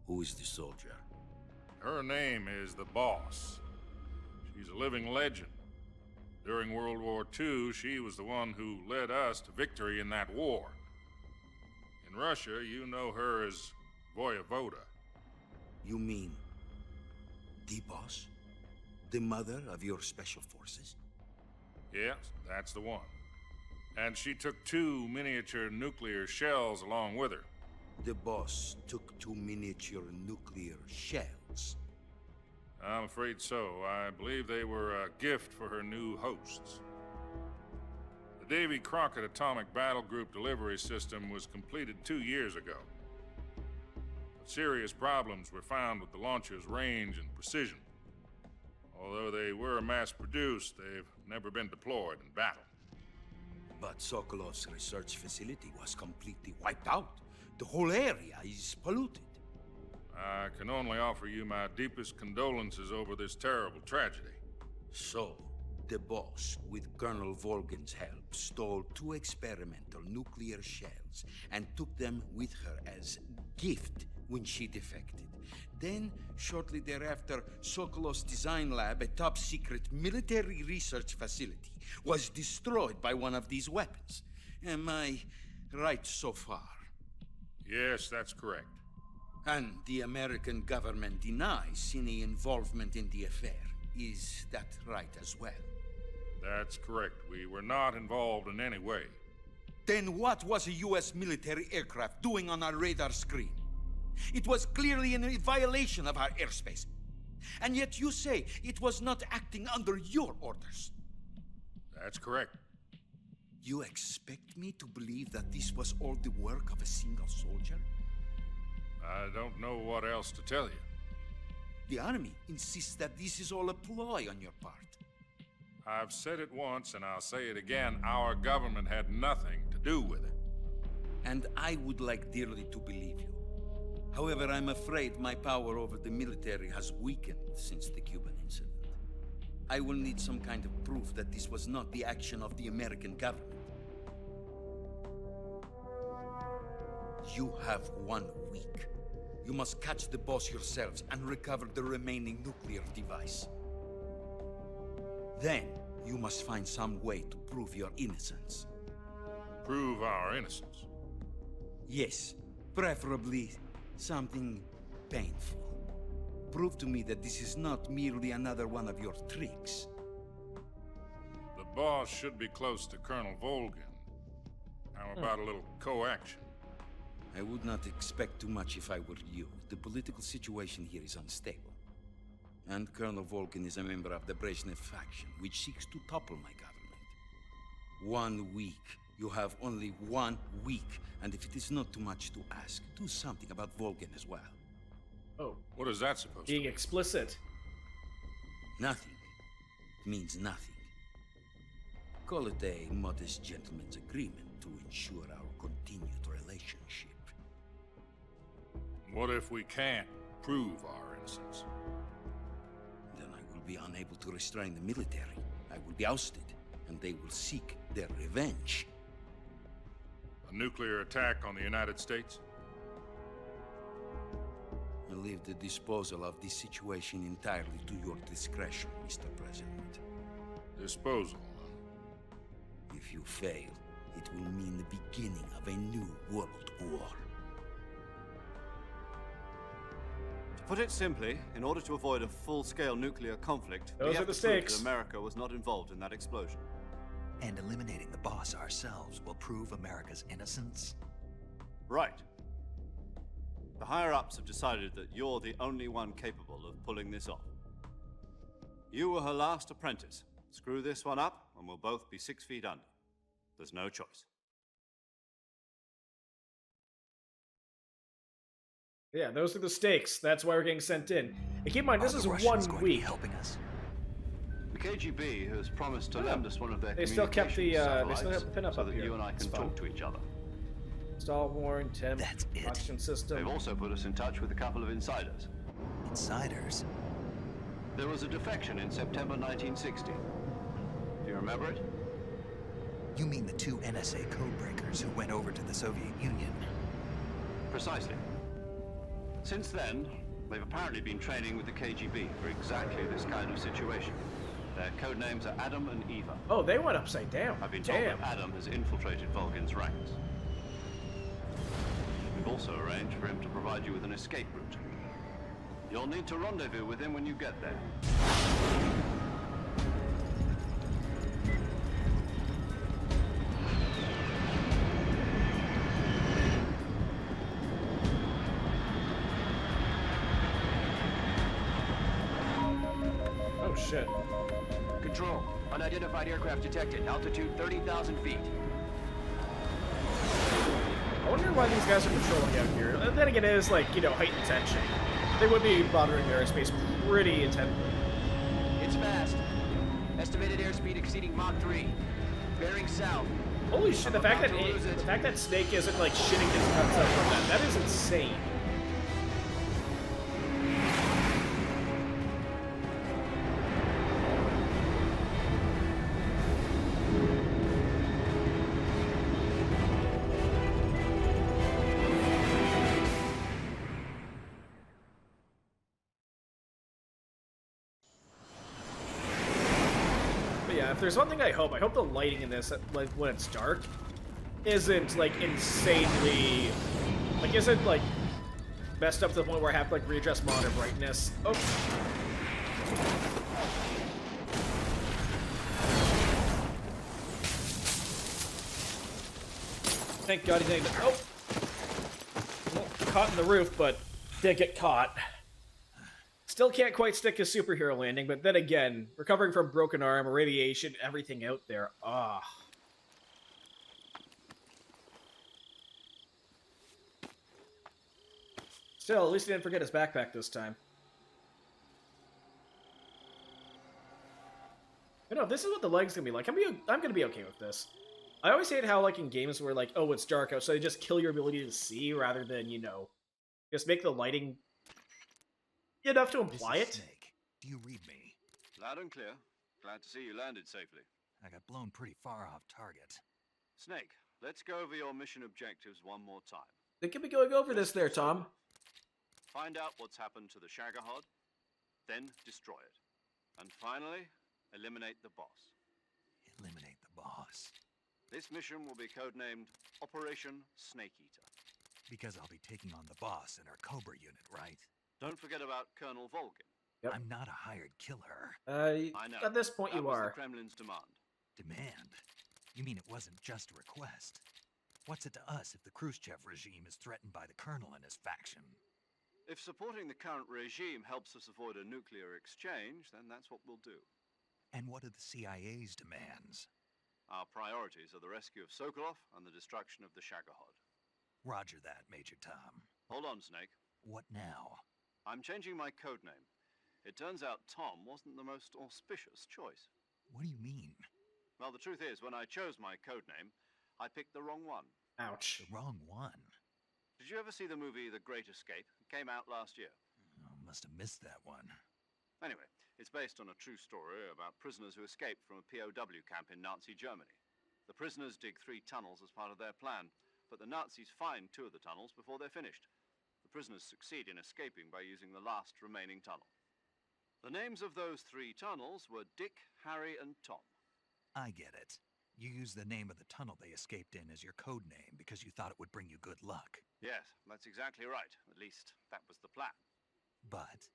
Who is the soldier? Her name is the Boss. She's a living legend. During World War II, she was the one who led us to victory in that war. In Russia, you know her as Voyevoda. You mean the Boss? The mother of your special forces? Yes, that's the one. And she took 2 miniature nuclear shells along with her. The Boss took 2 miniature nuclear shells? I'm afraid so. I believe they were a gift for her new hosts. The Davy Crockett Atomic Battle Group delivery system was completed 2 years ago. But serious problems were found with the launcher's range and precision. Although they were mass-produced, they've never been deployed in battle. But Sokolov's research facility was completely wiped out. The whole area is polluted. I can only offer you my deepest condolences over this terrible tragedy. So, the Boss, with Colonel Volgin's help, stole 2 experimental nuclear shells and took them with her as gift when she defected. Then, shortly thereafter, Sokolov's design lab, a top-secret military research facility, was destroyed by one of these weapons. Am I right so far? Yes, that's correct. And the American government denies any involvement in the affair. Is that right as well? That's correct. We were not involved in any way. Then what was a U.S. military aircraft doing on our radar screen? It was clearly in violation of our airspace. And yet you say it was not acting under your orders. That's correct. You expect me to believe that this was all the work of a single soldier? I don't know what else to tell you. The army insists that this is all a ploy on your part. I've said it once and I'll say it again. Our government had nothing to do with it. And I would like dearly to believe you. However, I'm afraid my power over the military has weakened since the Cuban incident. I will need some kind of proof that this was not the action of the American government. You have 1 week. You must catch the Boss yourselves and recover the remaining nuclear device. Then, you must find some way to prove your innocence. Prove our innocence? Yes, preferably something painful. Prove to me that this is not merely another one of your tricks. The Boss should be close to Colonel Volgin. How about a little co-action? I would not expect too much if I were you. The political situation here is unstable. And Colonel Volgin is a member of the Brezhnev faction, which seeks to topple my government. 1 week. You have only 1 week. And if it is not too much to ask, do something about Volgin as well. Oh. What is that supposed to Being be? explicit. Nothing. It means nothing. Call it a modest gentleman's agreement to ensure our continued relationship. What if we can't prove our innocence? Then I will be unable to restrain the military. I will be ousted, and they will seek their revenge. A nuclear attack on the United States? I leave the disposal of this situation entirely to your discretion, Mr. President. Disposal, If you fail, it will mean the beginning of a new world war. To put it simply, in order to avoid a full-scale nuclear conflict, Those we are have the to prove stakes. that America was not involved in that explosion. And eliminating the boss ourselves will prove America's innocence? Right. The higher-ups have decided that you're the only one capable of pulling this off. You were her last apprentice. Screw this one up, and we'll both be 6 feet under. There's no choice. Yeah, those are the stakes. That's why we're getting sent in. And keep in mind, this is 1 week. Helping us? The KGB has promised to lend us one of their They still kept the communications they still have the pin up so up that here. you and I can talk to each other. Install warn, temp, oxygen system. They've also put us in touch with a couple of insiders. Insiders? There was a defection in September 1960. Do you remember it? You mean the 2 NSA codebreakers who went over to the Soviet Union? Precisely. Since then, they've apparently been training with the KGB for exactly this kind of situation. Their code names are Adam and Eva. Oh, they went upside down. I've been told that Adam has infiltrated Volgin's ranks. We've also arranged for him to provide you with an escape route. You'll need to rendezvous with him when you get there. Oh shit. Control. Unidentified aircraft detected. Altitude 30,000 feet. I wonder why these guys are patrolling out here. And then again, it is like, you know, heightened tension. They would be bothering their airspace pretty intently. It's fast. Estimated airspeed exceeding Mach 3. Bearing south. Holy shit! The fact that Snake isn't like shitting his guts out from that is insane. If there's one thing I hope the lighting in this, like when it's dark, isn't like insanely, like isn't like messed up to the point where I have to like readjust monitor brightness. Oh. Thank God he didn't. Oh. Well, caught in the roof, but did get caught. Still can't quite stick his superhero landing, but then again, recovering from broken arm, radiation, everything out there. Ah. Still, at least he didn't forget his backpack this time. You know, this is what the leg's gonna be like. I'm gonna be okay with this. I always hate how, like, in games where, like, oh, it's dark out, so they just kill your ability to see rather than, you know, just make the lighting enough to imply it. Snake. Do you read me? Loud and clear. Glad to see you landed safely. I got blown pretty far off target. Snake, let's go over your mission objectives one more time. They could be going over this there, Tom. Find out what's happened to the Shagohod, then destroy it. And finally, eliminate the boss. Eliminate the boss? This mission will be codenamed Operation Snake Eater. Because I'll be taking on the boss in our Cobra unit, right? Don't forget about Colonel Volgin. Yep. I'm not a hired killer. I know. At this point, you are. The Kremlin's demand. Demand? You mean it wasn't just a request? What's it to us if the Khrushchev regime is threatened by the Colonel and his faction? If supporting the current regime helps us avoid a nuclear exchange, then that's what we'll do. And what are the CIA's demands? Our priorities are the rescue of Sokolov and the destruction of the Shagohod. Roger that, Major Tom. Hold on, Snake. What now? I'm changing my codename. It turns out Tom wasn't the most auspicious choice. What do you mean? Well, the truth is, when I chose my codename, I picked the wrong one. Ouch. The wrong one? Did you ever see the movie The Great Escape? It came out last year. Oh, must have missed that one. Anyway, it's based on a true story about prisoners who escaped from a POW camp in Nazi Germany. The prisoners dig 3 tunnels as part of their plan, but the Nazis find 2 of the tunnels before they're finished. The prisoners succeed in escaping by using the last remaining tunnel. The names of those 3 tunnels were Dick, Harry, and Tom. I get it. You used the name of the tunnel they escaped in as your code name because you thought it would bring you good luck. Yes, that's exactly right. At least, that was the plan. But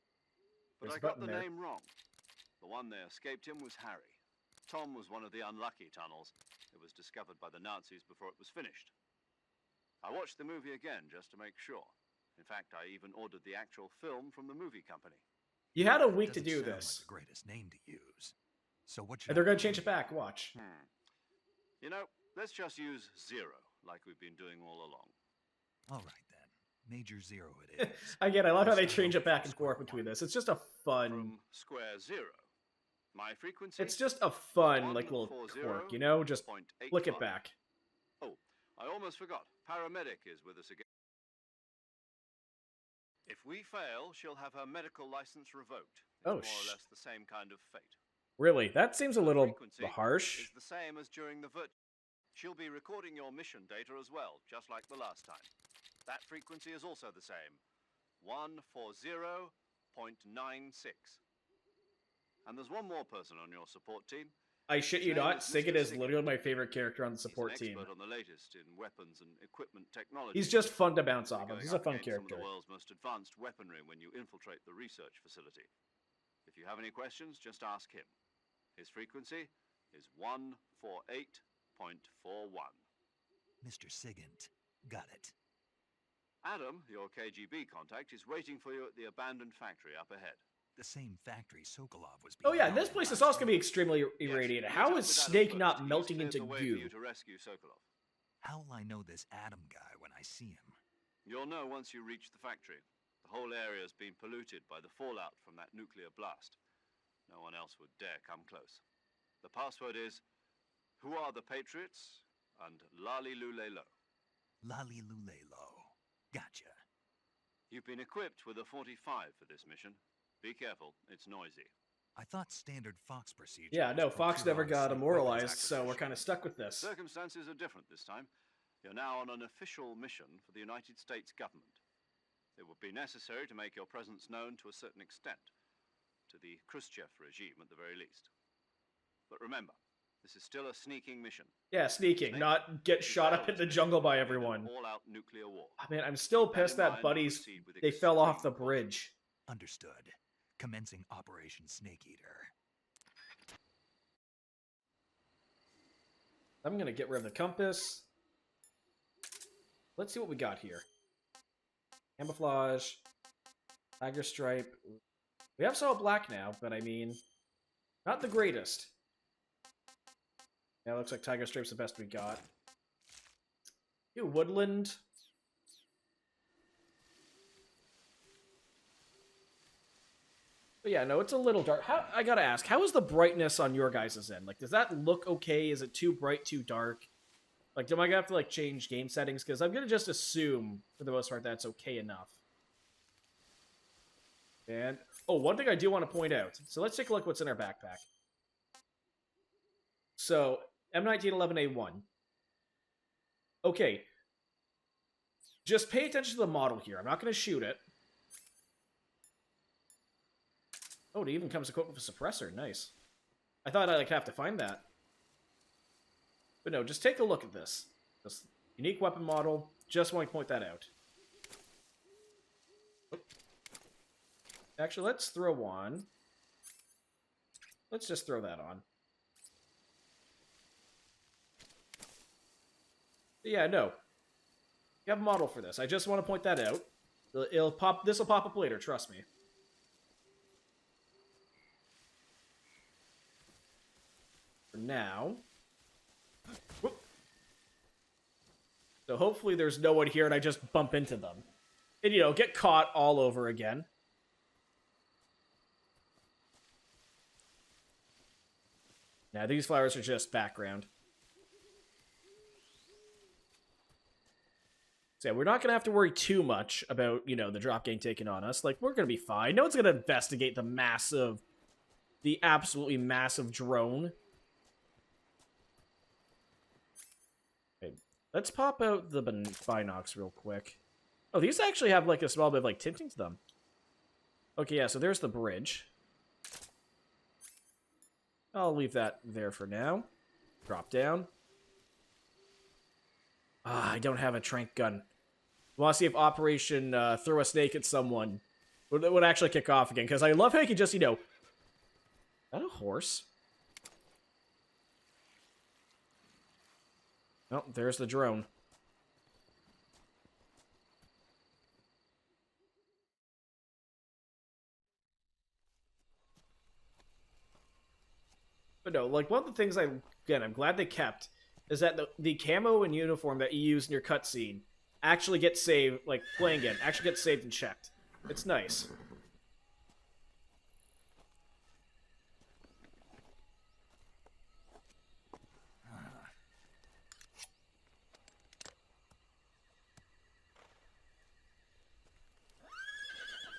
I got the name wrong. The one they escaped in was Harry. Tom was one of the unlucky tunnels. It was discovered by the Nazis before it was finished. I watched the movie again just to make sure. In fact, I even ordered the actual film from the movie company. You had a week to Doesn't do sound this. Like the greatest name to use. So what should And they're I going to do? change it back. Watch. You know, let's just use 0, like we've been doing all along. All right then. Major Zero it is. Again, I love how they change it back and forth between this. It's just a fun... From square 0. My frequency? It's just a fun, like, little quirk, you know? Just flick it back. Oh, I almost forgot. Paramedic is with us again. If we fail, she'll have her medical license revoked. It's more or less the same kind of fate. Really? That seems a little Frequency harsh. is the same as during the She'll be recording your mission data as well, just like the last time. That frequency is also the same. 140.96. And there's one more person on your support team. I shit you not, Sigurd is literally my favorite character on the support He's an team. expert on the latest in weapons and equipment technology. He's just fun to bounce off of. He's a fun Some character. of the world's most advanced weaponry when you infiltrate the research facility. If you have any questions, just ask him. His frequency is 148.41. Mr. Sigint. Got it. Adam, your KGB contact, is waiting for you at the abandoned factory up ahead. The same factory Sokolov was Oh yeah, this place is also going to be extremely irradiated. How is Snake not melting into goo? To rescue Sokolov. How will I know this Adam guy when I see him? You'll know once you reach the factory. The whole area's been polluted by the fallout from that nuclear blast. No one else would dare come close. The password is, "Who are the Patriots?" and Lali Lule Lo. Lali Lule Lo. Gotcha. You've been equipped with a 45 for this mission. Be careful, it's noisy. I thought standard Fox procedure. Yeah, no, was Fox procure never got on-site immortalized, weapons so we're acquisition. kind of stuck with this. Circumstances are different this time. You're now on an official mission for the United States government. It would be necessary to make your presence known to a certain extent, to the Khrushchev regime at the very least. But remember, this is still a sneaking mission. Yeah, sneaking, not get shot up in the jungle by everyone. All-out nuclear war. I mean, I'm still pissed that buddies, they fell off the bridge. Understood. Commencing Operation Snake Eater. I'm going to get rid of the compass. Let's see what we got here. Camouflage. Tiger Stripe. We have Solid Black now, but I mean, not the greatest. Yeah, looks like Tiger Stripe's the best we got. Ew, Woodland. But yeah, no, it's a little dark. I gotta ask, how is the brightness on your guys' end? Like, does that look okay? Is it too bright, too dark? Like, am I gonna have to, like, change game settings? Because I'm gonna just assume, for the most part, that's okay enough. And, oh, one thing I do want to point out. So let's take a look what's in our backpack. So, M1911A1. Okay. Just pay attention to the model here. I'm not going to shoot it. Oh, it even comes equipped with a suppressor. Nice. I thought I'd have to find that. But no, just take a look at this. This unique weapon model. Just want to point that out. Oh. Actually, let's throw one. Let's just throw that on. But yeah, no. You have a model for this. I just want to point that out. It'll pop. This will pop up later. Trust me. For now. Whoop. So hopefully there's no one here and I just bump into them. And, you know, get caught all over again. Now, these flowers are just background. So yeah, we're not going to have to worry too much about, you know, the drop getting taken on us. Like, we're going to be fine. No one's going to investigate the absolutely massive drone. Okay, let's pop out the binocs real quick. Oh, these actually have, like, a small bit of, like, tinting to them. Okay, yeah, so there's the bridge. I'll leave that there for now. Drop down. Ah, I don't have a trank gun. I want to see if Operation Throw a Snake at Someone would actually kick off again. Because I love how you can just, you know... Is that a horse? Oh, there's the drone. But no, like, one of the things I'm glad they kept is that the camo and uniform that you use in your cutscene actually gets saved, like, playing it, actually gets saved and checked. It's nice.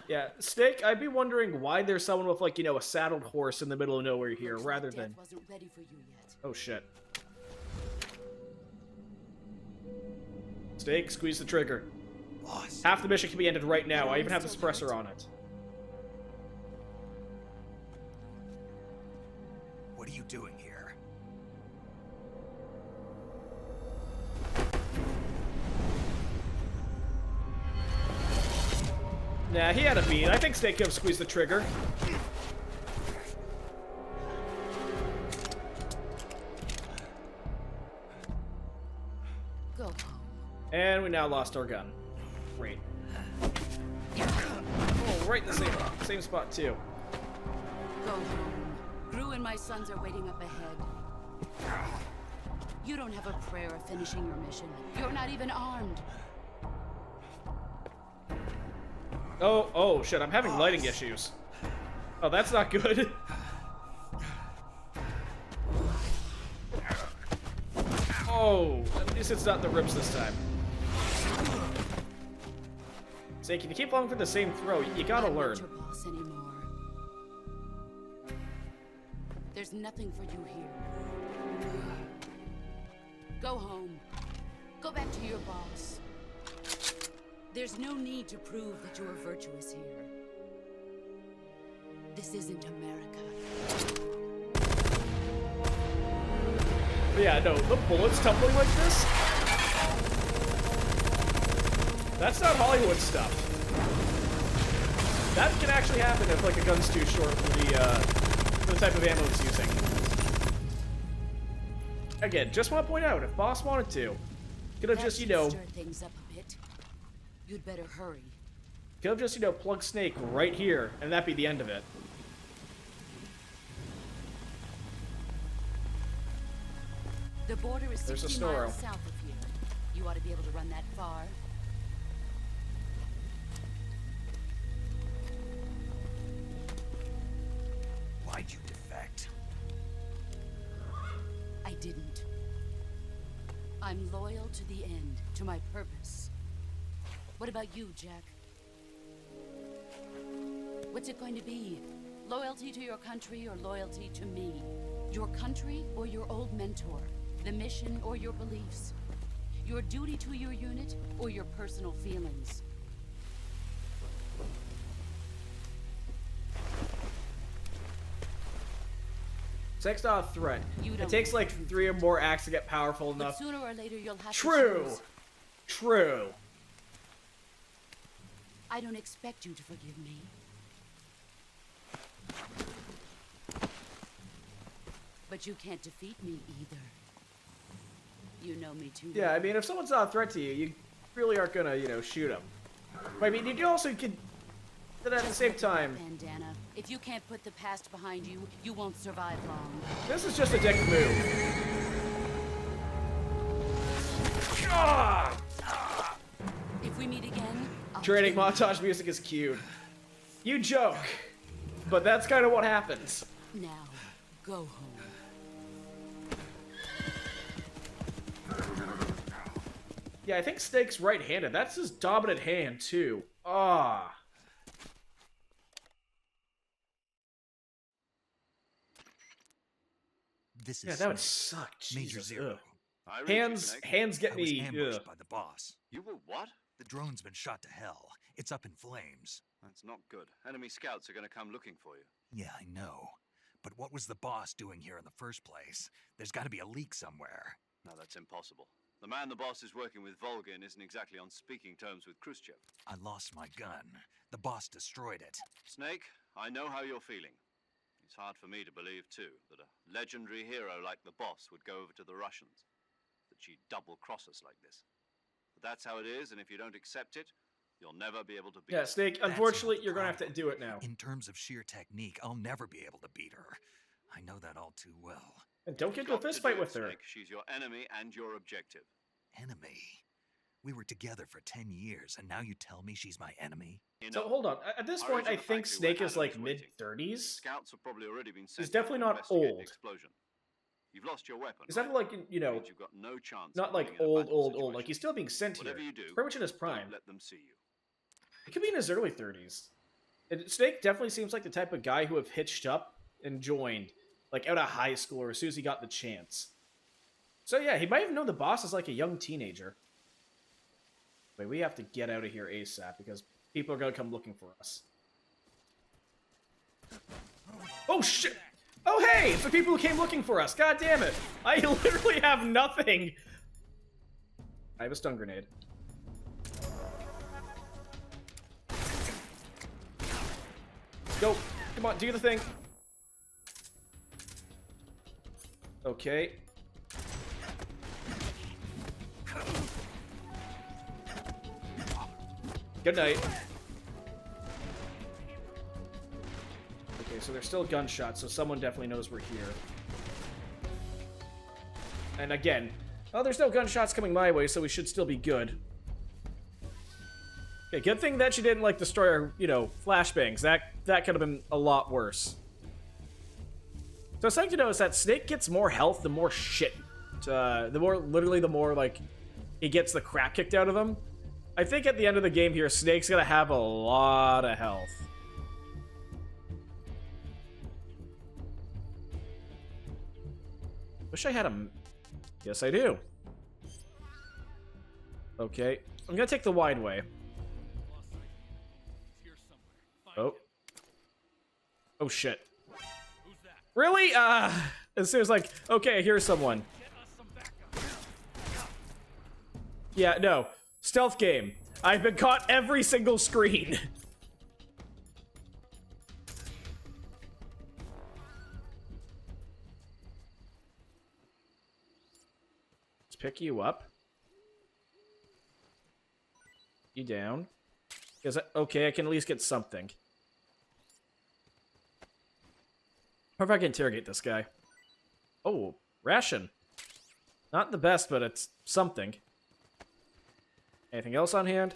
Yeah, Snake, I'd be wondering why there's someone with, like, you know, a saddled horse in the middle of nowhere here, rather than... Wasn't ready for you yet. Oh, shit. Snake, squeeze the trigger. Boss. Half the mission can be ended right now. I even have the suppressor on it. What are you doing here? Nah, he had a beat. I think Snake could have squeezed the trigger. Go. And we now lost our gun. Great. Oh, right in the same spot, too. Go home. Gru and my sons are waiting up ahead. You don't have a prayer of finishing your mission. You're not even armed. Oh, shit, I'm having lighting issues. Oh, that's not good. Oh, at least it's not the ribs this time. Snake, if you keep falling for the same throw, you gotta learn. I'm not your boss anymore. There's nothing for you here. Go home. Go back to your boss. There's no need to prove that you are virtuous here. This isn't America. But yeah, no, the bullets tumbling like this? That's not Hollywood stuff. That can actually happen if, like, a gun's too short for the type of ammo it's using. Again, just want to point out, if Boss wanted to, could have just, you know... Stir things up a bit. You'd better hurry. Could have just, you know, plug Snake right here, and that'd be the end of it. The border is There's a 60 Snoro. miles south of here. You ought to be able to run that far. Why'd you defect? I didn't. I'm loyal to the end, to my purpose. What about you, Jack? What's it going to be? Loyalty to your country or loyalty to me? Your country or your old mentor? The mission or your beliefs? Your duty to your unit or your personal feelings? Snake's not a threat. It takes like 3 or more acts to get powerful But enough. sooner or later you'll have True. to choose. True. I don't expect you to forgive me. But you can't defeat me either. You know me too well. Yeah, I mean, if someone's not a threat to you, you really aren't gonna, you know, shoot them. But I mean, you also could, but at the same time, Bandana, if you can't put the past behind you, you won't survive long. this is just a dick move. Ah! If we meet again, I'll Training kill you. montage music is cute. You joke, but that's kind of what happens. Now, go home. Yeah, I think Snake's right-handed. That's his dominant hand, too. Ah. This is Yeah, that would Snake. suck. Major Jesus. Zero. Ugh. I read you, Hands Snake. get I was me. ambushed Ugh. by the boss. You were what? The drone's been shot to hell. It's up in flames. That's not good. Enemy scouts are going to come looking for you. Yeah, I know. But what was the boss doing here in the first place? There's got to be a leak somewhere. No, that's impossible. The man the boss is working with, Volgin, isn't exactly on speaking terms with Khrushchev. I lost my gun. The boss destroyed it. Snake, I know how you're feeling. It's hard for me to believe, too, that a legendary hero like the boss would go over to the Russians. The that she'd double-cross us like this. But that's how it is, and if you don't accept it, you'll never be able to beat her. Yeah, Snake, unfortunately, you're going to have to do it now. In terms of sheer technique, I'll never be able to beat her. I know that all too well. And don't get into a fist fight with her. Snake. She's your enemy and your objective. Enemy? We were together for 10 years, and now you tell me she's my enemy? So hold on. At this point, I think Snake is like mid-30s. Scouts have probably already been sent. He's definitely to not investigate the old. explosion. You've lost your weapon. He's definitely like, you know, You've got no chance not of like winning in a old, battle old. situation. Like he's still being sent here. Whatever you do, Pretty much in his prime. don't let them see you. He could be in his early 30s. Snake definitely seems like the type of guy who have hitched up and joined, like out of high school or as soon as he got the chance. So yeah, he might have known the boss as like a young teenager. Wait, we have to get out of here ASAP because people are gonna come looking for us. Oh shit! Oh hey! It's the people who came looking for us! God damn it! I literally have nothing! I have a stun grenade. Go! Come on, do the thing! Okay. Good night. Okay, so there's still gunshots, so someone definitely knows we're here. And again, oh, there's no gunshots coming my way, so we should still be good. Okay, good thing that she didn't, like, destroy our, you know, flashbangs. That could have been a lot worse. So something to know is that Snake gets more health the more shit. The more, like, he gets the crap kicked out of him. I think at the end of the game here, Snake's gonna have a lot of health. Wish I had a... Yes, I do. Okay. I'm gonna take the wide way. Oh. Oh, shit. Really? As soon as, like, okay, here's someone. Yeah, no. Stealth game. I've been caught every single screen. Let's pick you up. You down. Okay, I can at least get something. Or if I can interrogate this guy. Oh, ration. Not the best, but it's something. Anything else on hand?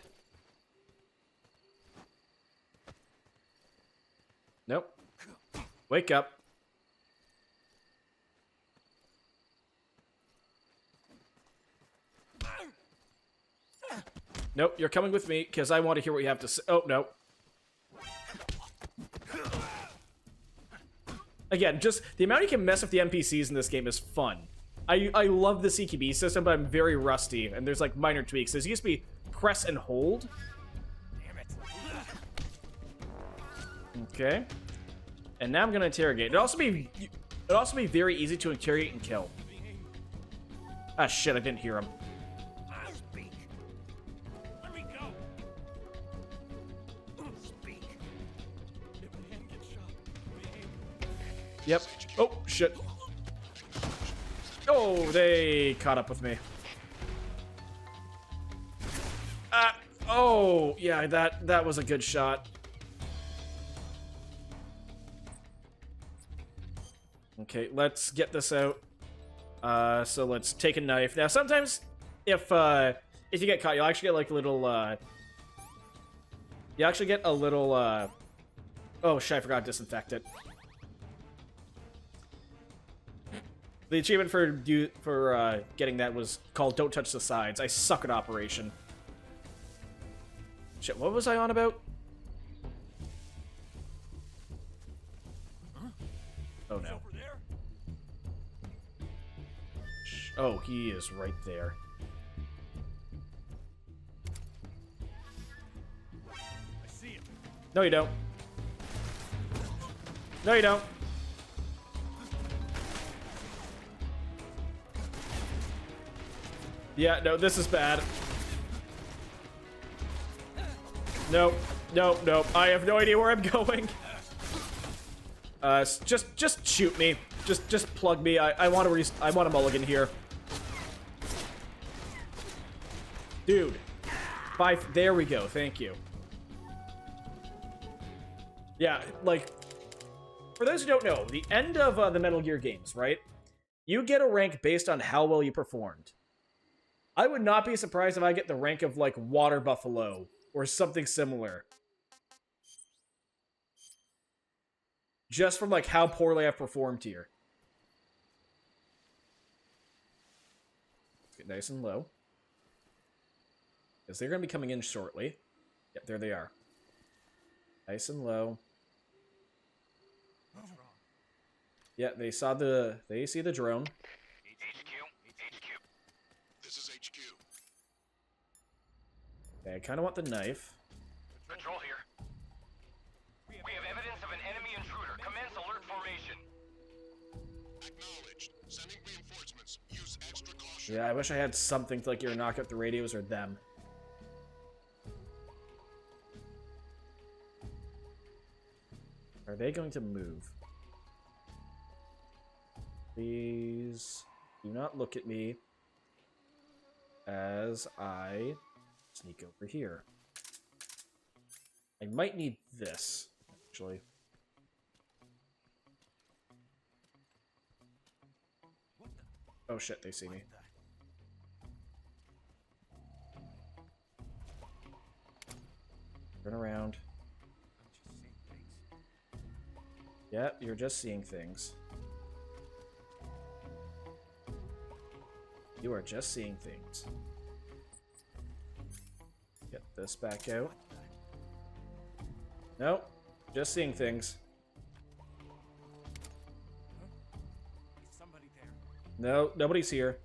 Nope. Wake up. Nope, you're coming with me, because I want to hear what you have to say. Oh, no. Again, just the amount you can mess with the NPCs in this game is fun. I love the CQB system, but I'm very rusty, and there's, like, minor tweaks. There's used to be press and hold. Damn it. Okay. And now I'm gonna interrogate. It'd also be very easy to interrogate and kill. Ah, shit, I didn't hear him. I'll speak. Let me go. Speak. If the hand gets shot, Yep. Oh, shit. Oh, they caught up with me. Oh, yeah, that was a good shot. Okay, let's get this out. So let's take a knife. Now, sometimes if you get caught, you'll actually get like a little, you actually get a little, oh shit, I forgot to disinfect it. The achievement for getting that was called Don't Touch the Sides. I suck at Operation. Shit, what was I on about? Oh no. Oh, he is right there. I see him. No, you don't. No, you don't. Yeah, no, this is bad. Nope, nope, nope. I have no idea where I'm going. Just shoot me. Just plug me. I want to mulligan here. Dude. There we go. Thank you. Yeah, like, for those who don't know, the end of the Metal Gear games, right? You get a rank based on how well you performed. I would not be surprised if I get the rank of, like, Water Buffalo or something similar. Just from, like, how poorly I've performed here. Get nice and low. Because they're going to be coming in shortly. Yep, there they are. Nice and low. Yeah, they see the drone. This is HQ. Okay, I kind of want the knife. Patrol here. We have evidence of an enemy intruder. Commence alert formation. Acknowledged. Sending reinforcements. Use extra caution. Yeah, I wish I had something to, like, either knock out the radios or them. Are they going to move? Please do not look at me as I sneak over here. I might need this, actually. Oh shit, they see me. Turn around. Yeah, you're just seeing things. You are just seeing things. Get this back out. Nope, just seeing things. No, nobody's here.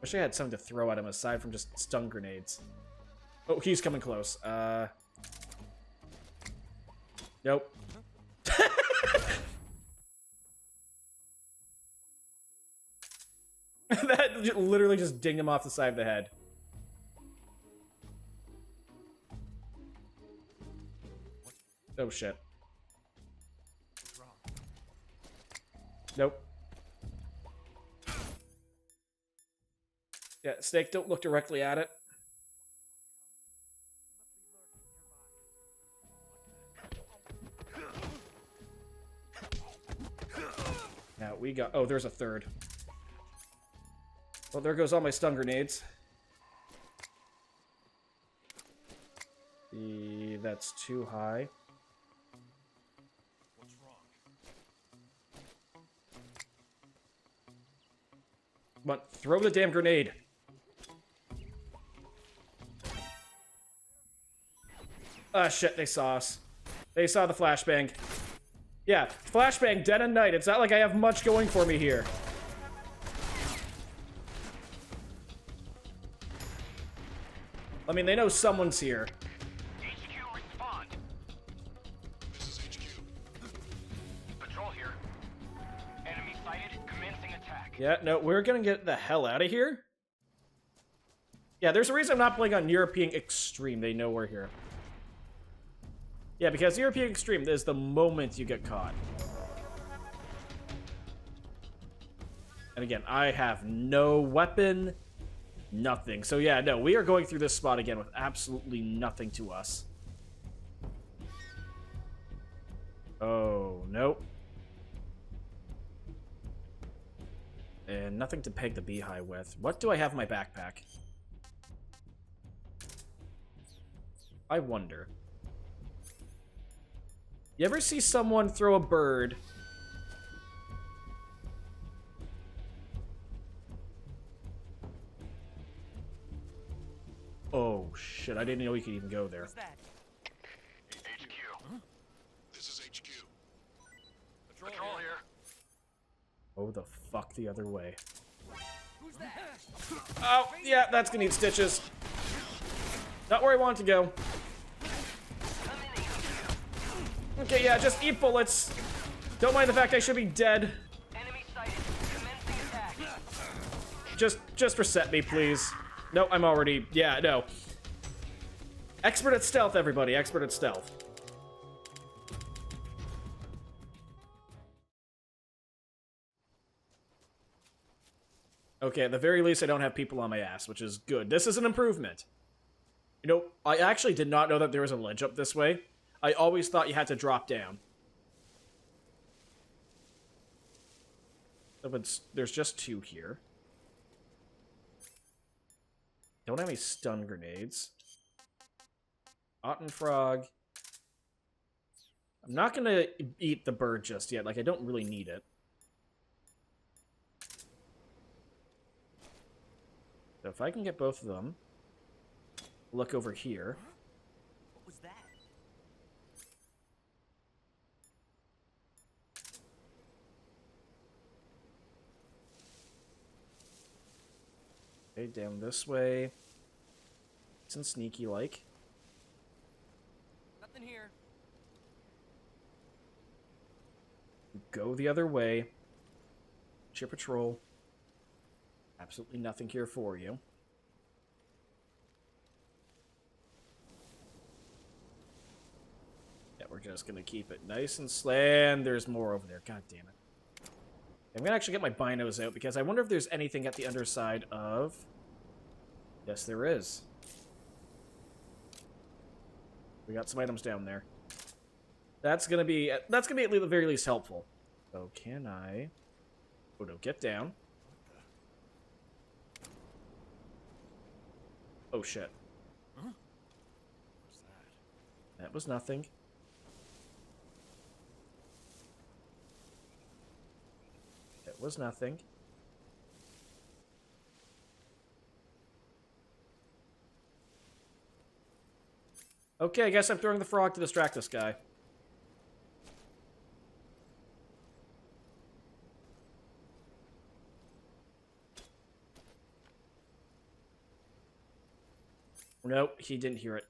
Wish I had something to throw at him aside from just stun grenades. Oh, he's coming close. Nope. That literally just dinged him off the side of the head. Oh shit. Nope. Yeah, Snake, don't look directly at it. Now we got... Oh, there's a third. Well, there goes all my stun grenades. That's too high. What's wrong? Come on, throw the damn grenade. Ah, shit, they saw us. They saw the flashbang. Yeah, flashbang, dead and night. It's not like I have much going for me here. I mean, they know someone's here. HQ, respond. This is HQ. Patrol here. Enemy sighted. Commencing attack. Yeah, no, we're gonna get the hell out of here. Yeah, there's a reason I'm not playing on European Extreme. They know we're here. Yeah, because European Extreme is the moment you get caught. And again, I have no weapon, nothing. So yeah, no, we are going through this spot again with absolutely nothing to us. Oh, nope. And nothing to peg the beehive with. What do I have in my backpack? I wonder. You ever see someone throw a bird? Oh, shit. I didn't know you could even go there. HQ. This is HQ. Patrol here. Oh, the fuck the other way. Who's that? Oh, yeah, that's gonna need stitches. Not where I want to go. Okay, yeah, just eat bullets. Don't mind the fact I should be dead. Enemy sighted. Commencing attack. Just reset me, please. No, I'm already... Yeah, no. Expert at stealth, everybody. Expert at stealth. Okay, at the very least, I don't have people on my ass, which is good. This is an improvement. You know, I actually did not know that there was a ledge up this way. I always thought you had to drop down. But there's just 2 here. Don't have any stun grenades. Otten frog. I'm not gonna eat the bird just yet. Like, I don't really need it. So if I can get both of them, look over here. What was that? Okay, down this way. It's in sneaky-like. Nothing here. Go the other way. Ship patrol. Absolutely nothing here for you. Yeah, we're just gonna keep it nice and slant. There's more over there. God damn it. I'm gonna actually get my binos out because I wonder if there's anything at the underside of... Yes, there is. We got some items down there. That's gonna be at the very least helpful. So can I... Oh no, get down. Oh shit. Huh? What's that? That was nothing. That was nothing. Okay, I guess I'm throwing the frog to distract this guy. Nope, he didn't hear it.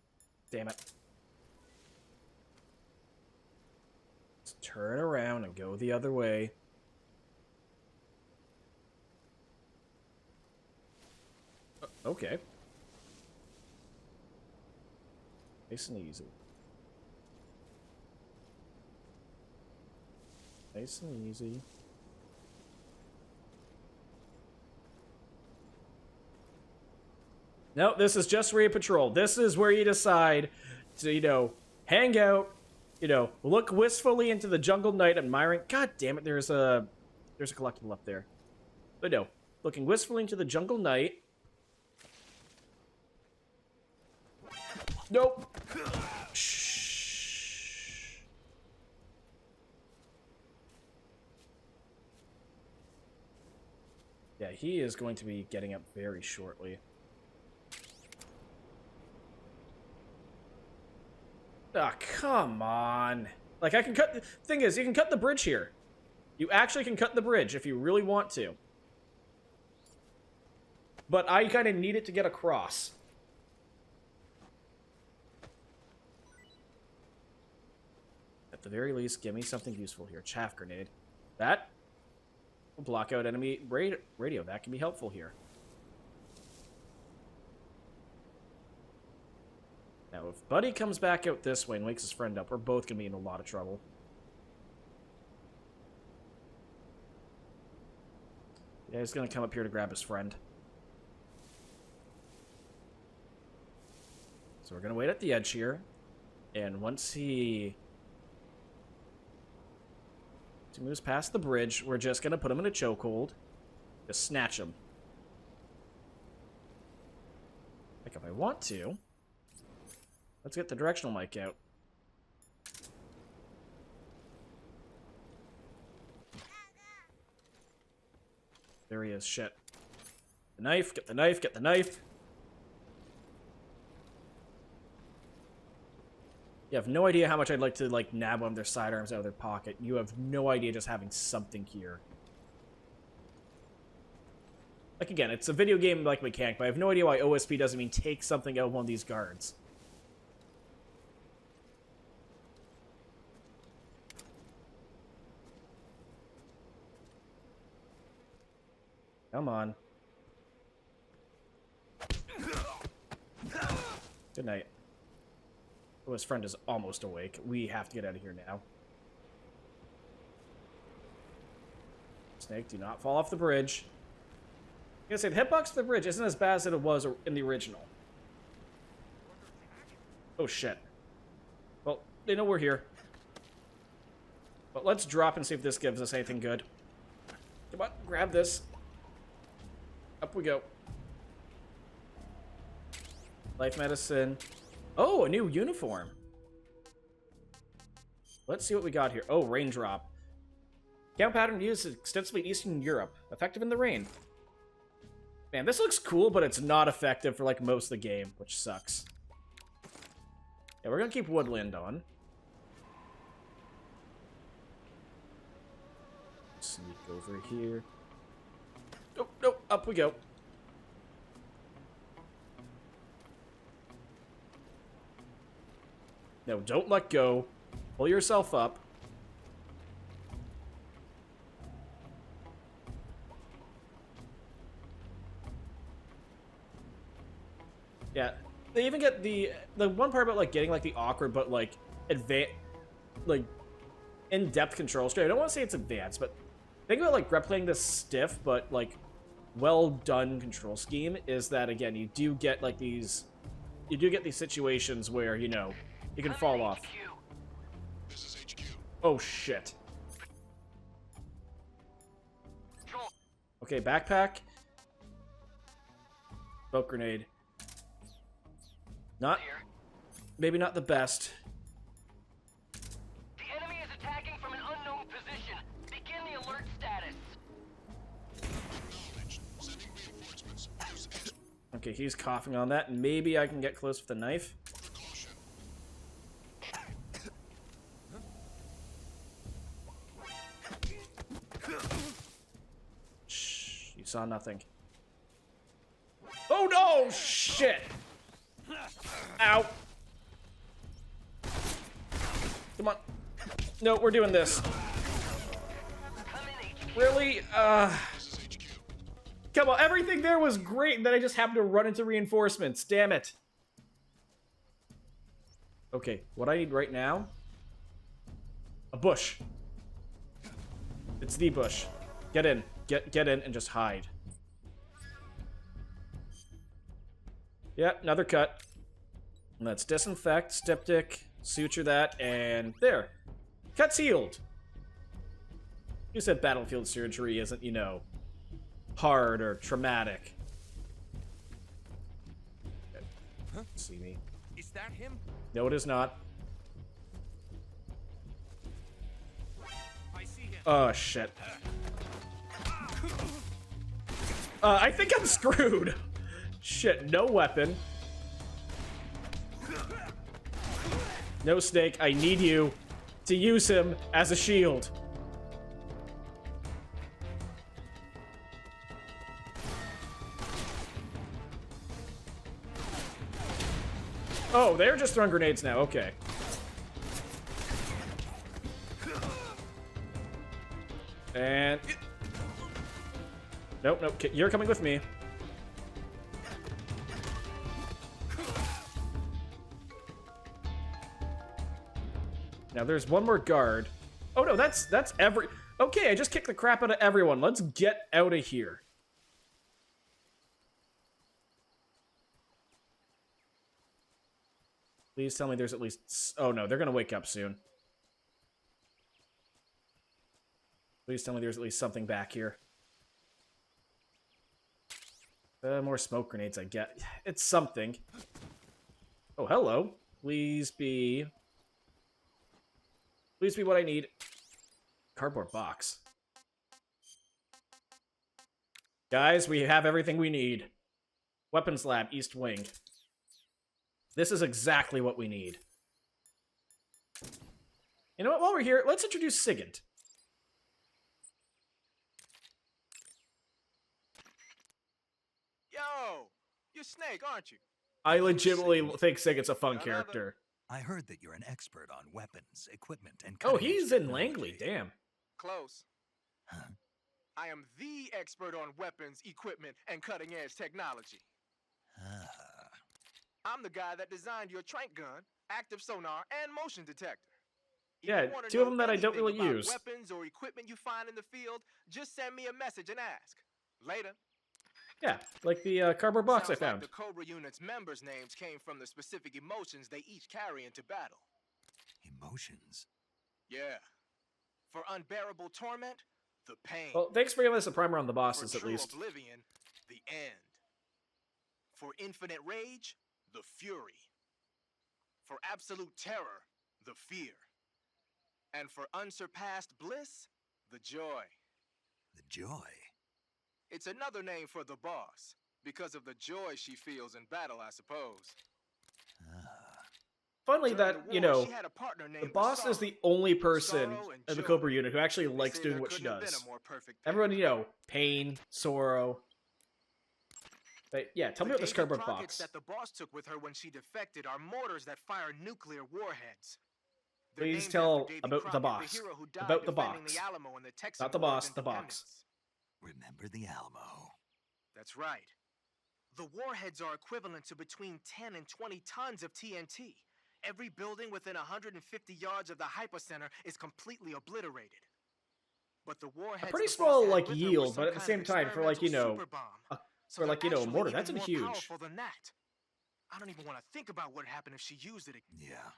Damn it. Let's turn around and go the other way. Okay. Nice and easy. Nice and easy. No, this is just raid patrol. This is where you decide to, you know, hang out, you know, look wistfully into the jungle night, admiring... God damn it, there's a collectible up there. But no, looking wistfully into the jungle night. Nope. Shh. Yeah, he is going to be getting up very shortly. Ah, come on. Like, I can cut... The thing is, you can cut the bridge here. You actually can cut the bridge if you really want to. But I kind of need it to get across. At the very least, give me something useful here. Chaff grenade. That will block out enemy radio. That can be helpful here. Now, if Buddy comes back out this way and wakes his friend up, we're both going to be in a lot of trouble. Yeah, he's going to come up here to grab his friend. So we're going to wait at the edge here. And once he moves past the bridge, we're just going to put him in a chokehold. Just snatch him. Like, if I want to... Let's get the directional mic out. There he is. Shit. The knife. Get the knife. Get the knife. You have no idea how much I'd like to, like, nab one of their sidearms out of their pocket. You have no idea just having something here. Like, again, it's a video game-like mechanic, but I have no idea why OSP doesn't mean take something out of one of these guards. Come on. Good night. Oh, his friend is almost awake. We have to get out of here now. Snake, do not fall off the bridge. I was gonna say, the hitbox for the bridge isn't as bad as it was in the original. Oh shit. Well, they know we're here. But let's drop and see if this gives us anything good. Come on, grab this. Up we go. Life medicine. Oh, a new uniform. Let's see what we got here. Oh, raindrop. Count pattern used extensively in Eastern Europe. Effective in the rain. Man, this looks cool, but it's not effective for like most of the game, which sucks. Yeah, we're gonna keep woodland on. Sneak over here. Oh, no, up we go. No, don't let go. Pull yourself up. Yeah, they even get the one part about like getting like the awkward but like like in-depth control straight. I don't want to say it's advanced, but think about like replaying this stiff but like well done control scheme is that again you do get like these situations where you know you can fall off. This is HQ. Oh shit. Okay, backpack. Smoke grenade. Maybe not the best. The enemy is attacking from an unknown position. Begin the alert status. Acknowledged. Sending reinforcements. Use extra Okay, he's coughing on that. Maybe I can get close with the knife. precaution. Shh, you saw nothing. Oh no! Shit! Ow! Come on. No, we're doing this. Really? Come on, everything there was great, and then I just happened to run into reinforcements. Damn it. Okay, what I need right now? A bush. It's the bush. Get in. Get in and just hide. Yep, another cut. Let's disinfect, styptic, suture that, and there. Cut's healed. You said battlefield surgery isn't, you know, hard or traumatic. Huh? See me. Is that him? No, it is not. I see him. Oh, shit. I think I'm screwed. Shit, no weapon. No Snake, I need you to use him as a shield. Oh, they're just throwing grenades now, okay. And... Nope, nope, you're coming with me. Now there's one more guard. Oh no, that's every... Okay, I just kicked the crap out of everyone. Let's get out of here. Please tell me there's at least... Oh no, they're gonna wake up soon. Please tell me there's at least something back here. More smoke grenades, I get. It's something. Oh, hello. Please be... Please be what I need. Cardboard box. Guys, we have everything we need. Weapons lab, East Wing. This is exactly what we need. You know what? While we're here, let's introduce Sigint. Yo, you're Snake, aren't you? I legitimately think Sigint's a fun character. I heard that you're an expert on weapons, equipment, and Oh, cutting-edge he's in technology. Langley, damn. Close. Huh? I am the expert on weapons, equipment, and cutting-edge technology. Ah. I'm the guy that designed your trank gun, active sonar, and motion detector. If Yeah, you wanna two of know them that I don't anything really about use. Weapons or equipment you find in the field, just send me a message and ask. Later. Yeah, like the cardboard box I Sounds like found. the Cobra unit's members' names came from the specific emotions they each carry into battle. Emotions? Yeah. For unbearable torment, the pain. Well, thanks for giving us a primer on the bosses, For at true least. oblivion, the end. For infinite rage, the fury. For absolute terror, the fear. And for unsurpassed bliss, the joy. The joy? It's another name for the boss, because of the joy she feels in battle, I suppose. Funny During that, the you war, know, she had a partner the named boss is the only person Sorrow and in the joy. Cobra unit who actually They likes say doing there what she couldn't have been does. a more perfect pair. Everyone, you know, pain, sorrow. But yeah, tell me about this Davy cardboard Crockett's box. that the boss took with her when she defected are mortars that fire nuclear warheads. They're Please named tell after Davy about the Crockett, box. The hero who died About the defending box. the Alamo in the Texan Not the War of boss, the box. Independence. Remember the Alamo. That's right. The warheads are equivalent to between 10 and 20 tons of TNT. Every building within 150 yards of the hypocenter is completely obliterated. But the warheads A pretty the boss small, had like, with her were yield, some but at the kind of same time, for, like, you know, experimental super bomb. for, like, you know, a Actually mortar, even that's more huge. powerful than that. I don't even want to think about what happened if she used it again. Yeah.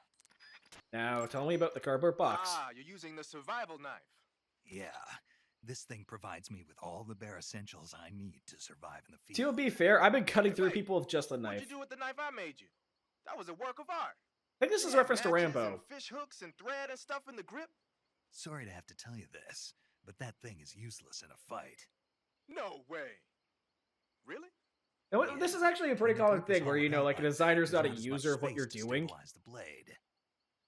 Now, tell me about the cardboard box. Ah, you're using the survival knife. Yeah. This thing provides me with all the bare essentials I need to survive in the field. To be fair, I've been cutting through people with just a What'd knife. you do with the knife I made you? That was a work of art. I think this is It a had reference to matches Rambo. and fish hooks and thread and stuff in the grip. Sorry to have to tell you this, but that thing is useless in a fight. No way. Really? Now, this is actually a pretty common thing where, you know, like, a designer's not a user of what you're doing. The blade.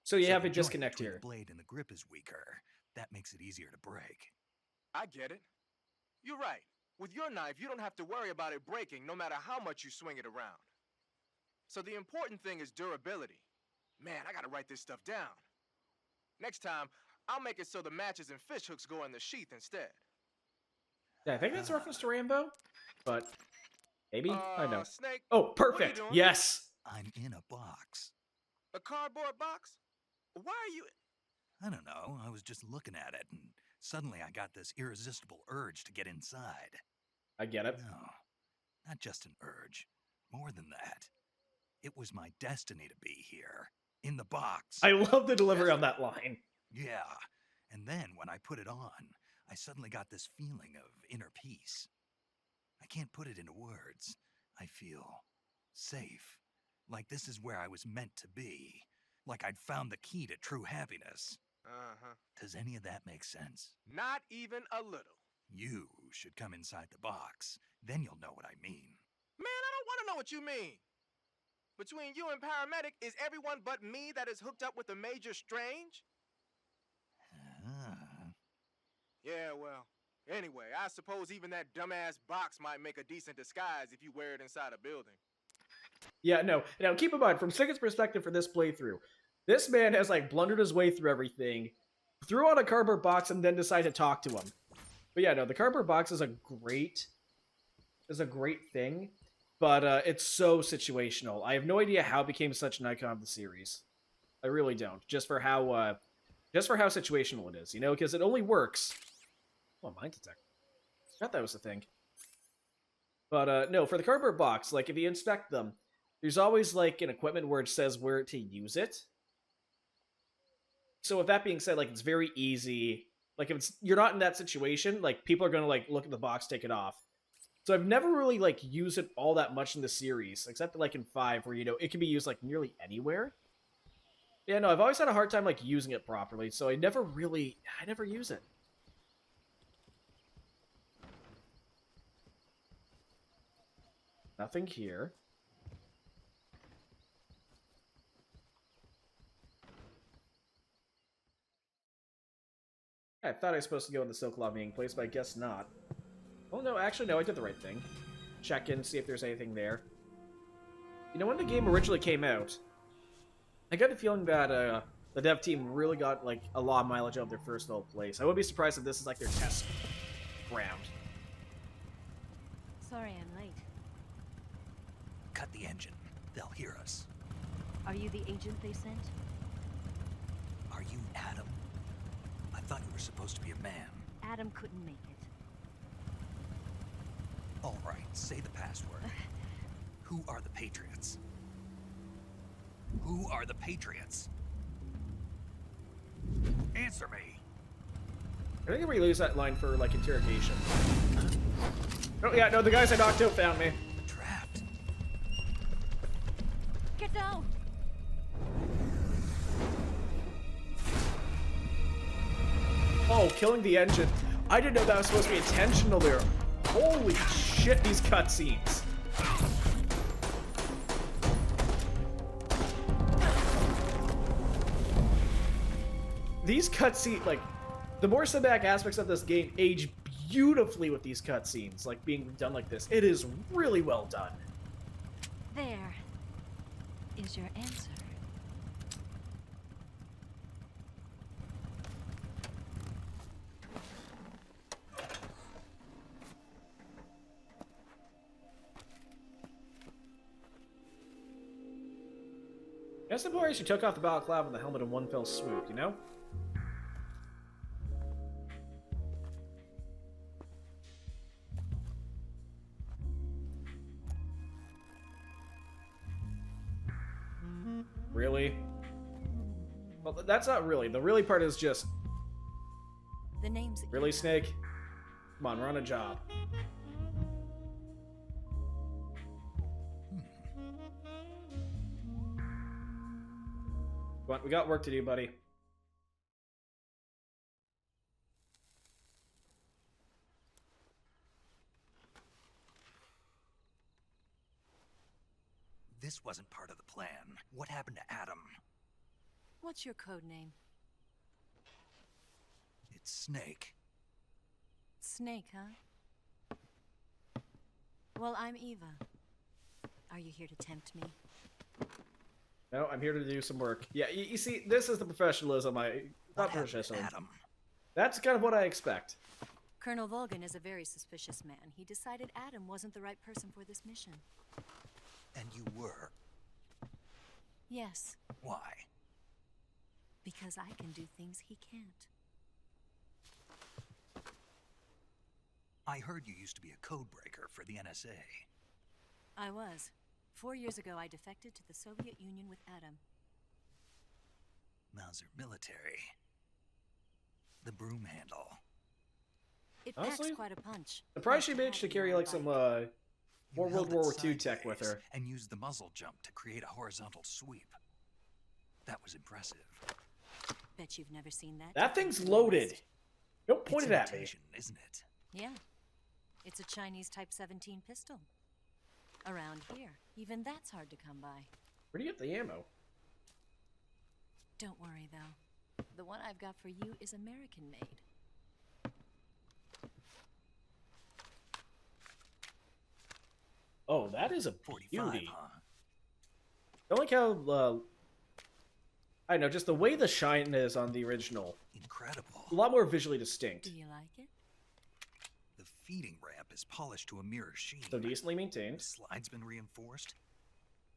So you So have the a joint disconnect between here. The blade and the grip is weaker. That makes it easier to break. I get it. You're right. With your knife, you don't have to worry about it breaking no matter how much you swing it around. So the important thing is durability. Man, I gotta write this stuff down. Next time, I'll make it so the matches and fish hooks go in the sheath instead. Yeah, I think that's a reference to Rambo, but maybe? I know. Snake, Oh, what are you perfect! doing? Yes! I'm in a box. A cardboard box? Why are you... I don't know. I was just looking at it, and suddenly I got this irresistible urge to get inside. I get it. No, not just an urge. More than that. It was my destiny to be here. In the box. I love the delivery on that line. Yeah. And then when I put it on, I suddenly got this feeling of inner peace. I can't put it into words. I feel safe. Like this is where I was meant to be. Like I'd found the key to true happiness. Uh-huh. Does any of that make sense? Not even a little. You should come inside the box. Then you'll know what I mean. Man, I don't want to know what you mean. Between you and paramedic, is everyone but me that is hooked up with a Major Strange? Yeah, well, anyway, I suppose even that dumbass box might make a decent disguise if you wear it inside a building. Yeah, no. Now, keep in mind, from Sigurd's perspective for this playthrough, this man has, like, blundered his way through everything, threw on a cardboard box, and then decided to talk to him. But yeah, no, the cardboard box is a great thing, but it's so situational. I have no idea how it became such an icon of the series. I really don't. Just for how situational it is, you know, because it only works. Oh, mine detect. I thought that was the thing. But no, for the cardboard box, like if you inspect them, there's always like an equipment where it says where to use it. So with that being said, like it's very easy. Like if you're not in that situation, like people are gonna like look at the box, take it off. So I've never really like used it all that much in the series, except like in 5, where you know it can be used like nearly anywhere. Yeah, no, I've always had a hard time like using it properly, so I never use it. Nothing here. I thought I was supposed to go in the Silk Law meeting place, but I guess not. Oh no, actually no, I did the right thing. Check in, see if there's anything there. You know, when the game originally came out, I got the feeling that the dev team really got like a lot of mileage out of their first old place. I would be surprised if this is like their test ground. Sorry I'm late. Cut the engine. They'll hear us. Are you the agent they sent? Are you Adam? I thought you were supposed to be a man. Adam couldn't make it. All right, say the password. Who are the Patriots? Who are the Patriots? Answer me. I think we lose that line for, like, interrogation. Oh, yeah, no, the guys I knocked out found me. Trapped. Get down! Oh, killing the engine. I didn't know that was supposed to be intentional there. Holy shit, these cutscenes. These cutscenes, like, the more cinematic aspects of this game age beautifully with these cutscenes, like, being done like this. It is really well done. There is your answer. Guess the boys who took off the balaclava and the helmet in one fell swoop, you know? Really? Well, that's not really. The really part is just... The name's Really, Snake? Come on, we're on a job. Come on, we got work to do, buddy. This wasn't part of the plan. What happened to Adam? What's your code name? It's Snake. Snake, huh? Well, I'm Eva. Are you here to tempt me? No, I'm here to do some work. Yeah, you see, this is the professionalism not professionalism. Adam? That's kind of what I expect. Colonel Volgan is a very suspicious man. He decided Adam wasn't the right person for this mission. And you were? Yes. Why? Because I can do things he can't. I heard you used to be a codebreaker for the NSA. I was. 4 years ago, I defected to the Soviet Union with Adam. Mauser military. The broom handle. It Honestly, packs quite a punch. Surprised she managed to carry, like, some, more World War II tech with her. And used the muzzle jump to create a horizontal sweep. That was impressive. Bet you've never seen that. That thing's loaded. Don't point It's it at me. imitation, isn't it? Yeah. It's a Chinese Type 17 pistol. Around here, even that's hard to come by. Where do you get the ammo? Don't worry, though. The one I've got for you is American-made. Oh, that is a 45, beauty. huh? I like how, I don't know, just the way the shine is on the original. Incredible. A lot more visually distinct. Do you like it? The feeding ramp is polished to a mirror sheen. So decently maintained. The slide's been reinforced.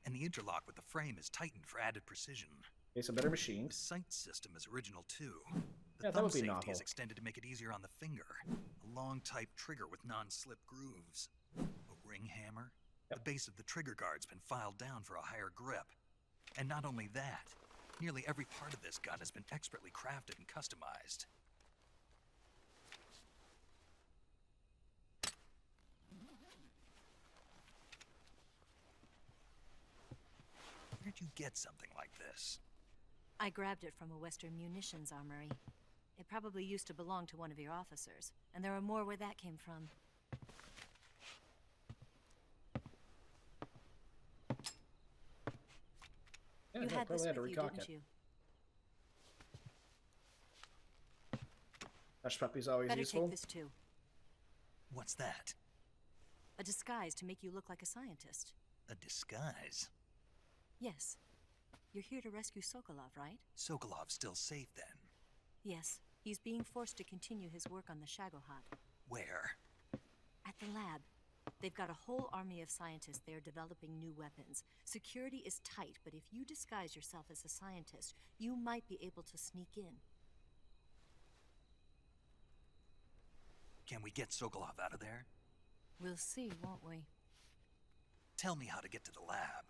And the interlock with the frame is tightened for added precision. Okay, so better machined. The sight system is original too. The Yeah, that thumb would be safety novel. is extended to make it easier on the finger. A long type trigger with non-slip grooves. A ring hammer. Yep. The base of the trigger guard's been filed down for a higher grip. And not only that, nearly every part of this gun has been expertly crafted and customized. Where'd you get something like this? I grabbed it from a Western munitions armory. It probably used to belong to one of your officers, and there are more where that came from. Yeah, You no, had this probably had to with you, recock didn't it. you? Hush puppy's always Better useful. take this too. What's that? A disguise to make you look like a scientist. A disguise? Yes. You're here to rescue Sokolov, right? Sokolov's still safe then? Yes. He's being forced to continue his work on the Shagohod. Where? At the lab. They've got a whole army of scientists there developing new weapons. Security is tight, but if you disguise yourself as a scientist, you might be able to sneak in. Can we get Sokolov out of there? We'll see, won't we? Tell me how to get to the lab.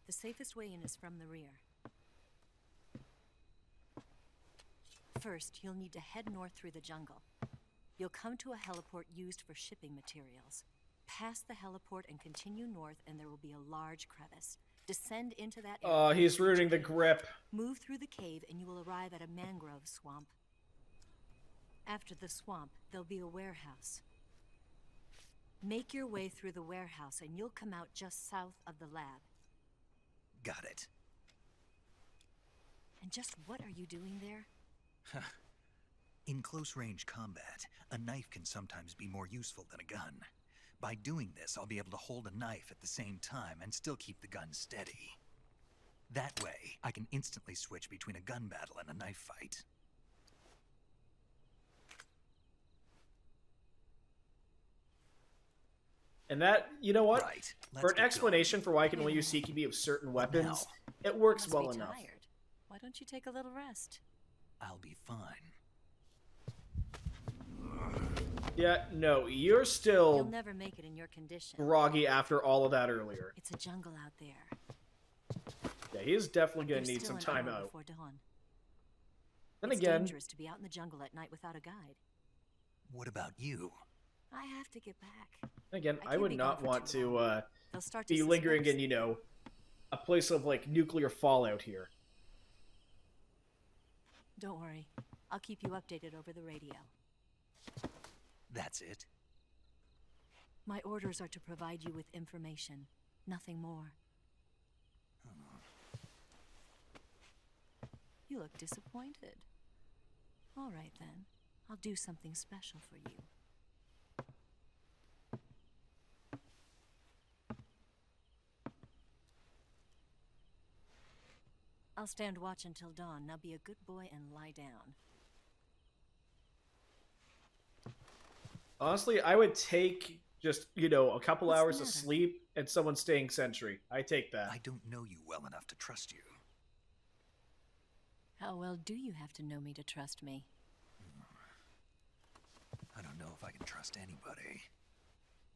The safest way in is from the rear. First, you'll need to head north through the jungle. You'll come to a heliport used for shipping materials. Pass the heliport and continue north, and there will be a large crevice. Descend into that area. Oh, he's ruining the grip. Move through the cave, and you will arrive at a mangrove swamp. After the swamp, there'll be a warehouse. Make your way through the warehouse, and you'll come out just south of the lab. Got it. And just what are you doing there? In close-range combat, a knife can sometimes be more useful than a gun. By doing this, I'll be able to hold a knife at the same time and still keep the gun steady. That way, I can instantly switch between a gun battle and a knife fight. And that, you know what? Right. For an explanation for why I can only use CQB with certain weapons, it works You must well be enough. tired. Why don't you take a little rest? I'll be fine. Yeah, no, you're You'll still never make it in your condition. groggy after all of that earlier. It's a jungle out there. Yeah, he's definitely gonna There's need still some an time hour out. before dawn. Then It's again, dangerous to be out in the jungle at night without a guide. What about you? I have to get back. again, I I can't would be gone not for want too to long. They'll start to be lingering suspect in, you know, a place of like nuclear fallout here. Don't worry. I'll keep you updated over the radio. That's it? My orders are to provide you with information, nothing more. You look disappointed. All right then. I'll do something special for you. I'll stand watch until dawn. Now be a good boy and lie down. Honestly, I would take just, you know, a couple What's the hours of matter? sleep and someone staying sentry. I take that. I don't know you well enough to trust you. How well do you have to know me to trust me? I don't know if I can trust anybody.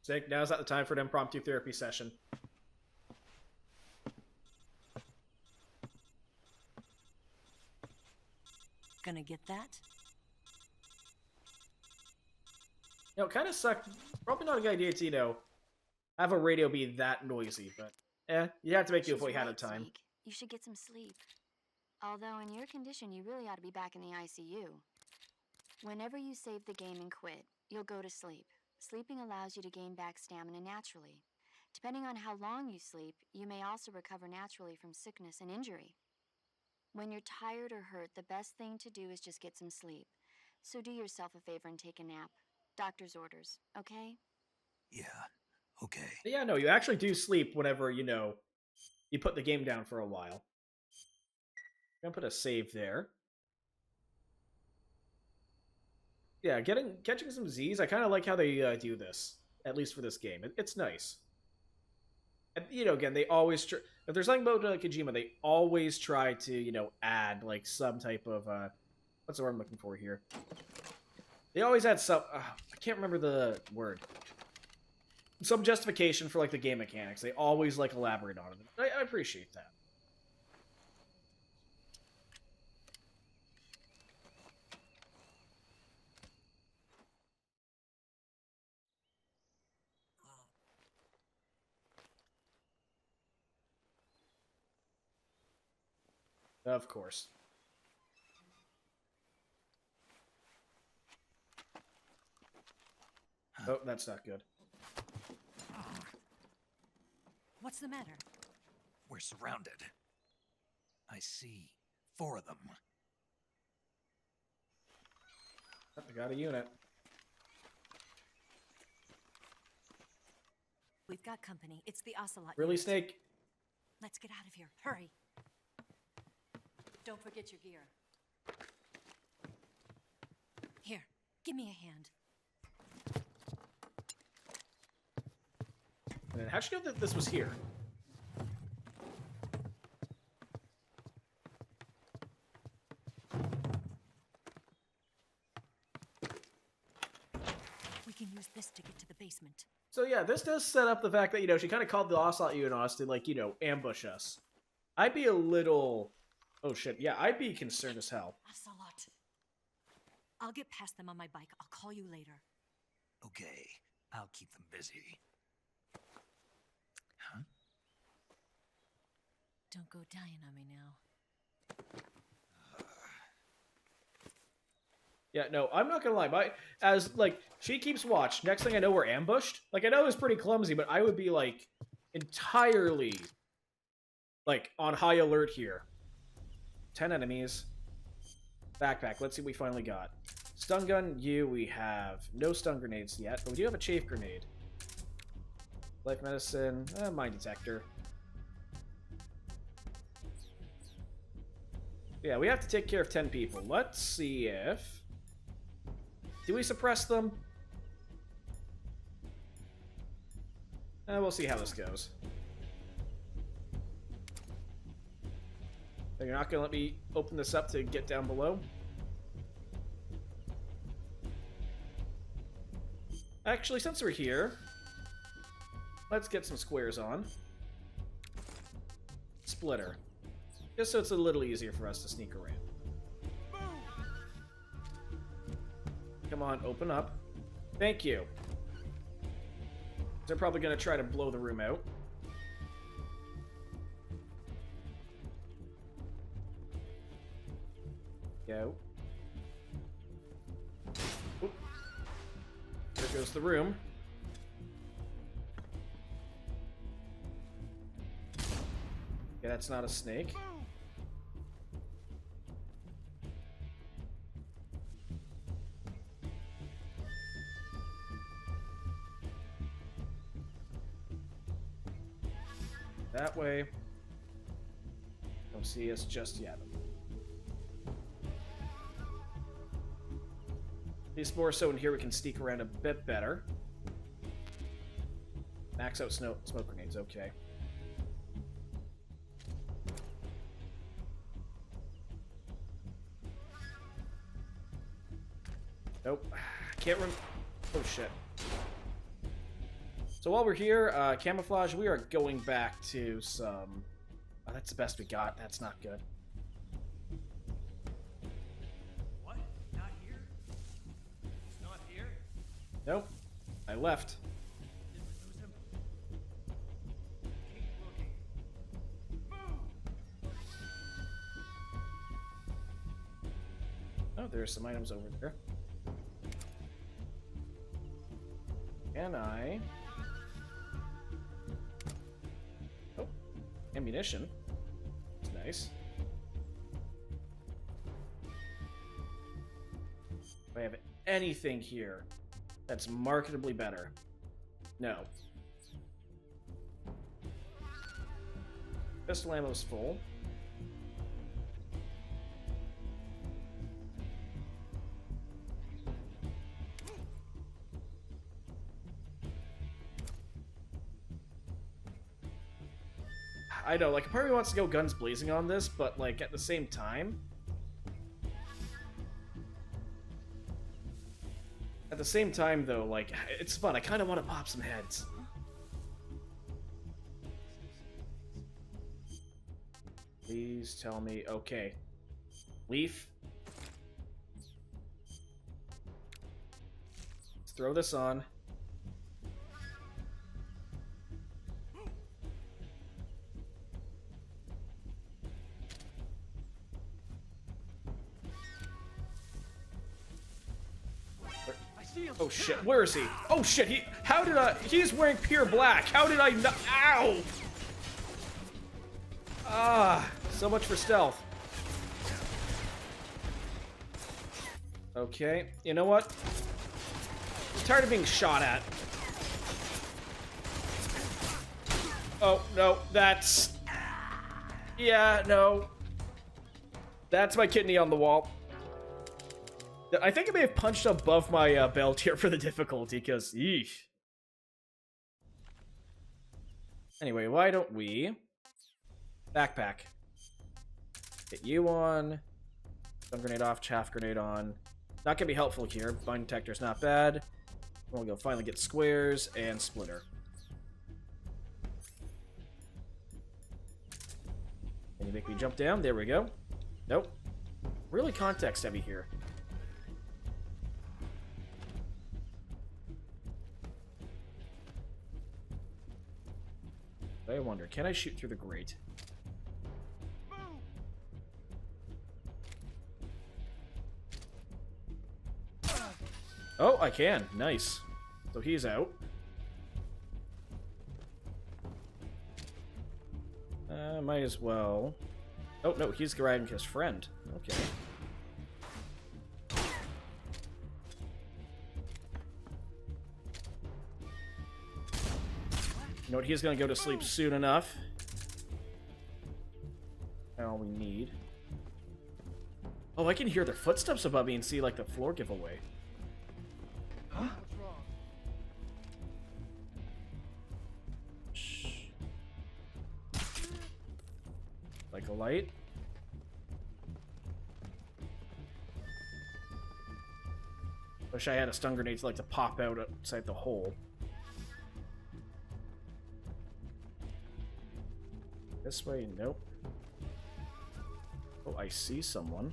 Zach, now's not the time for an impromptu therapy session. Gonna get that? You know, it kind of sucked. Probably not a good idea to, you know, have a radio be that noisy, but you have to make do She's with what you had right, at the time. Zeke. You should get some sleep. Although, in your condition, you really ought to be back in the ICU. Whenever you save the game and quit, you'll go to sleep. Sleeping allows you to gain back stamina naturally. Depending on how long you sleep, you may also recover naturally from sickness and injury. When you're tired or hurt, the best thing to do is just get some sleep. So do yourself a favor and take a nap. Doctor's orders, okay? Yeah, okay. But yeah, no, you actually do sleep whenever, you know, you put the game down for a while. I'm gonna put a save there. Yeah, catching some Z's, I kind of like how they do this, at least for this game. It's nice. And, you know, again, they always if there's something about Kojima, they always try to, you know, add like some type of what's the word I'm looking for here? They always add some. I can't remember the word. Some justification for like the game mechanics. They always like elaborate on it. I appreciate that. Of course. Oh, that's not good. What's the matter? We're surrounded. I see 4 of them. I got a unit. We've got company. It's the Ocelot. Really, unit. Snake? Let's get out of here. Hurry. Don't forget your gear. Here, give me a hand. And how'd you know that this was here? We can use this to get to the basement. So yeah, this does set up the fact that, you know, she kind of called the Ocelot Unos to, like, you know, ambush us. I'd be a little... Oh shit, yeah, I'd be concerned as hell. Ocelot. I'll get past them on my bike. I'll call you later. Okay, I'll keep them busy. Huh? Don't go dying on me now. Yeah, no, I'm not gonna lie. Like, she keeps watch. Next thing I know, we're ambushed. Like, I know it was pretty clumsy, but I would be, like, entirely, like, on high alert here. 10 enemies. Backpack. Let's see what we finally got. Stun gun, we have no stun grenades yet, but we do have a chafe grenade. Life medicine, mine detector. Yeah, we have to take care of 10 people. Let's see if... Do we suppress them? We'll see how this goes. You're not gonna let me open this up to get down below? Actually, since we're here, let's get some squares on. Splitter. Just so it's a little easier for us to sneak around. Come on, open up. Thank you. They're probably going to try to blow the room out. Go. Oop. There goes the room. Yeah, that's not a snake. That way. Don't see us just yet. At least more so in here we can sneak around a bit better. Max out smoke grenades, okay. Nope. Can't rem- Oh shit. So while we're here, camouflage, we are going back to some... Oh, that's the best we got. That's not good. What? Not here? He's not here? Nope. I left. Did we lose him? Keep looking. Move! Oh, there's some items over there. Can I... Oh, ammunition. That's nice. Do I have anything here that's marketably better? No. Pistol ammo's full. I know, like, part of me wants to go guns blazing on this, but, like, at the same time... At the same time, though, like, it's fun. I kind of want to pop some heads. Please tell me... Okay. Leaf. Let's throw this on. Oh shit, where is he? Oh shit, he's wearing pure black. How did I not? Ow! Ah, so much for stealth. Okay, you know what? I'm tired of being shot at. Oh, no, that's... Yeah, no. That's my kidney on the wall. I think I may have punched above my belt here for the difficulty, because, eesh. Anyway, why don't we... Backpack. Get you on. Stun grenade off, chaff grenade on. Not gonna be helpful here. Bind detector's not bad. We'll go finally get squares and splitter. Can you make me jump down? There we go. Nope. Really context heavy here. I wonder, can I shoot through the grate? Oh, I can. Nice. So he's out. Might as well... Oh, no, he's grabbing his friend. Okay. You know what? He's gonna go to sleep soon enough. All we need. Oh, I can hear their footsteps above me and see, like, the floor give away. Huh? What's wrong? Like a light. Wish I had a stun grenade to, like, to pop out outside the hole. This way, nope. Oh, I see someone.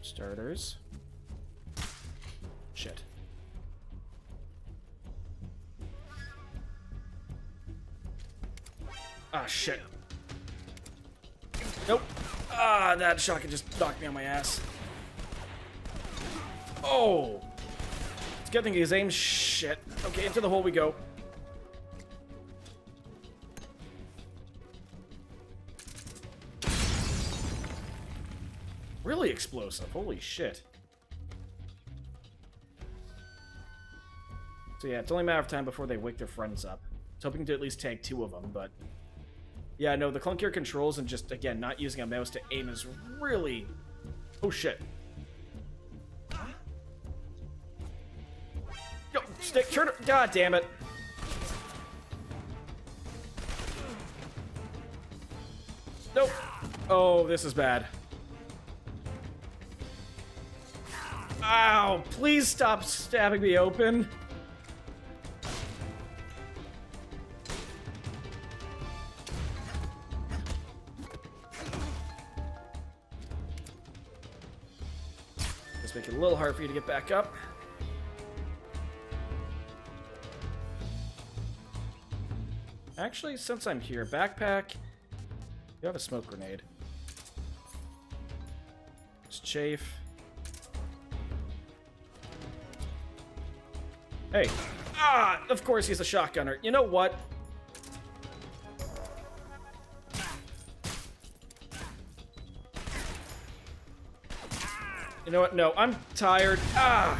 Starters. Shit. Ah, shit. Nope. Ah, that shotgun just knocked me on my ass. Oh! It's getting his aim. Shit. Okay, into the hole we go. Really explosive. Holy shit. So yeah, it's only a matter of time before they wake their friends up. I was hoping to at least tag 2 of them, but... Yeah, no, the clunkier controls and just, again, not using a mouse to aim is really... Oh, shit. Yo, stick, turn it... God damn it. Nope. Oh, this is bad. Ow, please stop stabbing me open. Just make it a little hard for you to get back up. Actually, since I'm here, backpack. You have a smoke grenade. It's chafe. Hey. Ah! Of course he's a shotgunner. You know what? You know what? No, I'm tired. Ah!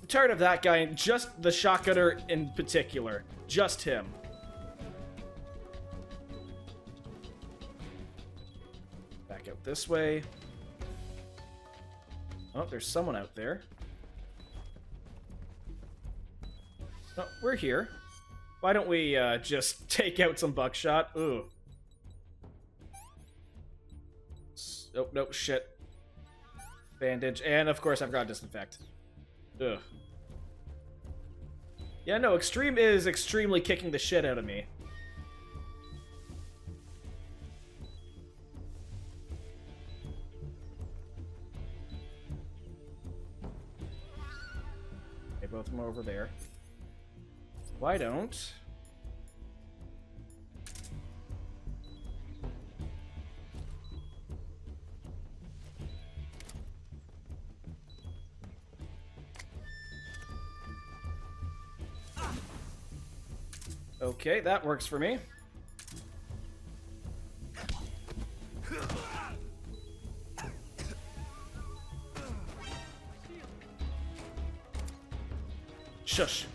I'm tired of that guy, and just the shotgunner in particular. Just him. Back out this way. Oh, there's someone out there. Oh, we're here. Why don't we just take out some buckshot? Ooh. Oh, no, shit. Bandage. And, of course, I've got disinfect. Ugh. Yeah, no, Extreme is extremely kicking the shit out of me. Okay, both of them are over there. Why don't... Okay, that works for me. Shush.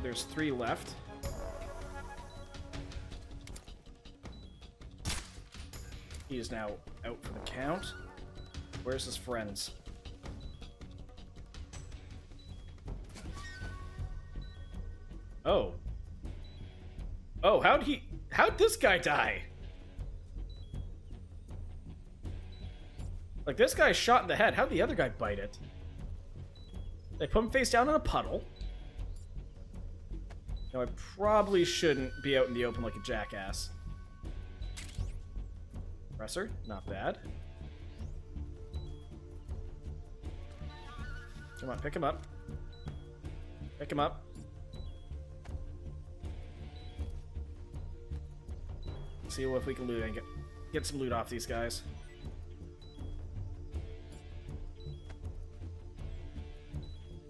There's 3 left. He is now out for the count. Where's his friends? Oh. Oh, how'd this guy die? Like, this guy shot in the head. How'd the other guy bite it? They put him face down in a puddle. Now, I probably shouldn't be out in the open like a jackass. Presser, not bad. Come on, pick him up. Pick him up. See if we can loot and get some loot off these guys.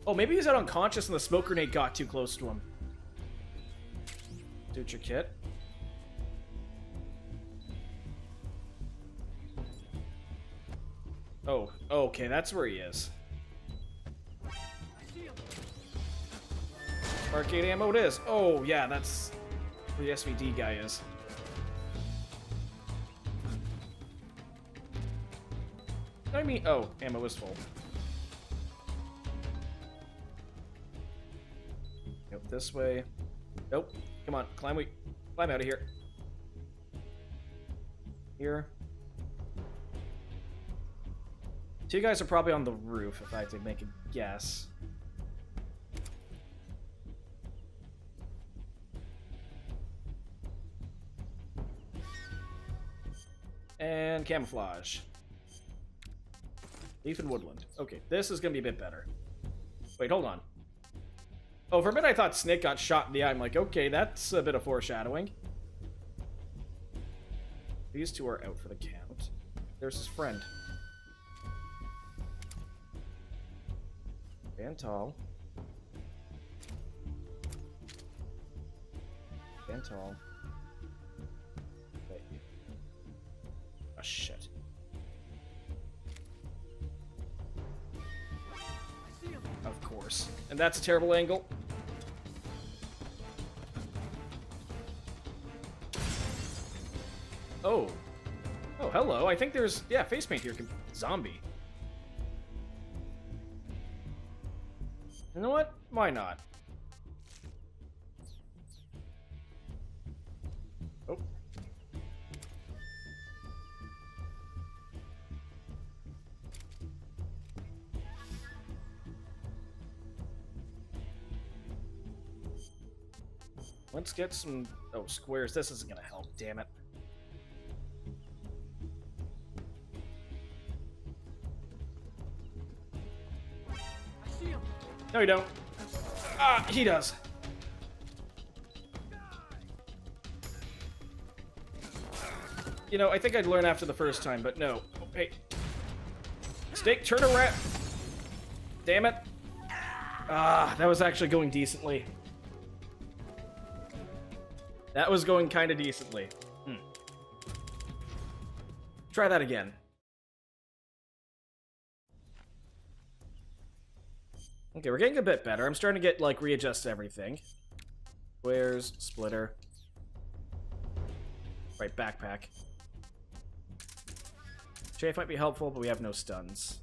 Oh, maybe he's out unconscious and the smoke grenade got too close to him. Suture kit. Oh, okay, that's where he is. Arcade ammo it is. Oh, yeah, that's where the SVD guy is. I mean, oh, ammo is full. Nope, this way. Nope. Come on, climb out of here. Here. Two guys are probably on the roof, if I had to make a guess. And camouflage. Leaf and woodland. Okay, this is gonna be a bit better. Wait, hold on. Oh, for a minute I thought Snake got shot in the eye. I'm like, okay, that's a bit of foreshadowing. These two are out for the count. There's his friend. Stand tall. Stand tall. Wait. Oh, shit. Of course. And that's a terrible angle. Oh. Oh, hello. I think there's, yeah, face paint here. Zombie. You know what? Why not? Oh. Let's get some... Oh, squares. This isn't gonna help, damn it. No, you don't. Ah, he does. You know, I think I'd learn after the first time, but no. Oh, hey. Snake, turn around. Damn it. Ah, that was actually going decently. That was going kind of decently. Try that again. Okay, we're getting a bit better. I'm starting to get, like, readjust everything. Squares, splitter. Right, backpack. Chafe might be helpful, but we have no stuns.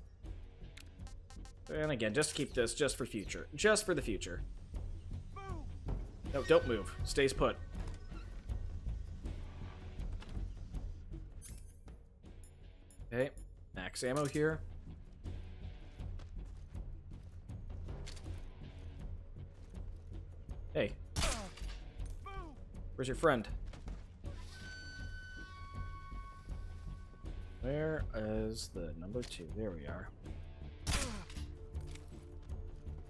And again, just to keep this, just for future. Just for the future. No, don't move. Stays put. Okay, max ammo here. Hey. Where's your friend? Where is the number 2? There we are.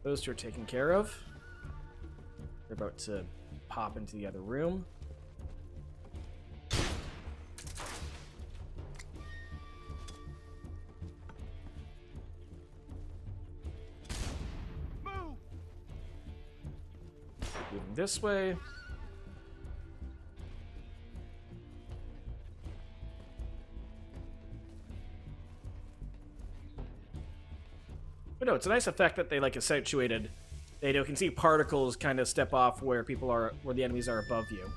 Those two are taken care of. They're about to pop into the other room. Moving this way. But no, it's a nice effect that they like accentuated. They can see particles kind of step off where people are, where the enemies are above you.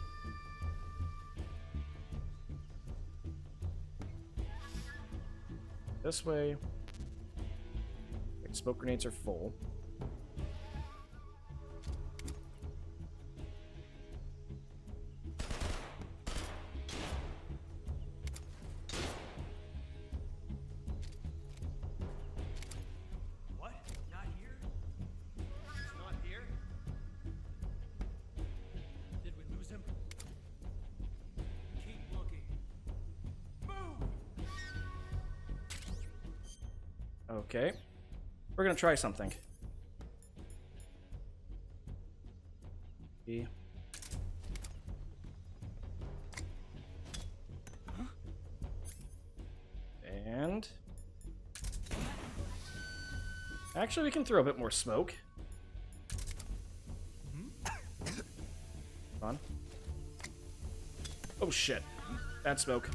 This way. Smoke grenades are full. Okay. We're gonna try something. E. And... actually, we can throw a bit more smoke. Come on. Oh shit. Bad smoke.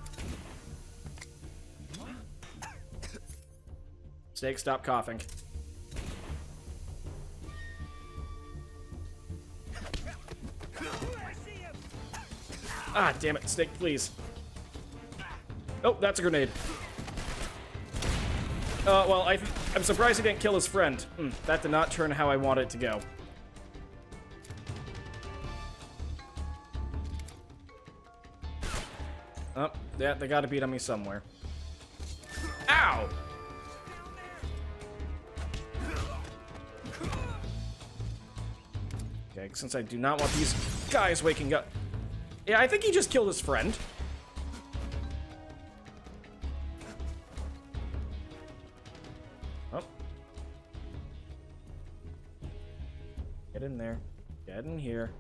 Snake, stop coughing. Ah, damn it. Snake, please. Oh, that's a grenade. Well, I'm surprised he didn't kill his friend. That did not turn how I wanted it to go. Oh, yeah, they gotta beat on me somewhere. Ow! Okay, since I do not want these guys waking up. Yeah, I think he just killed his friend. Oh. Get in there. Get in here.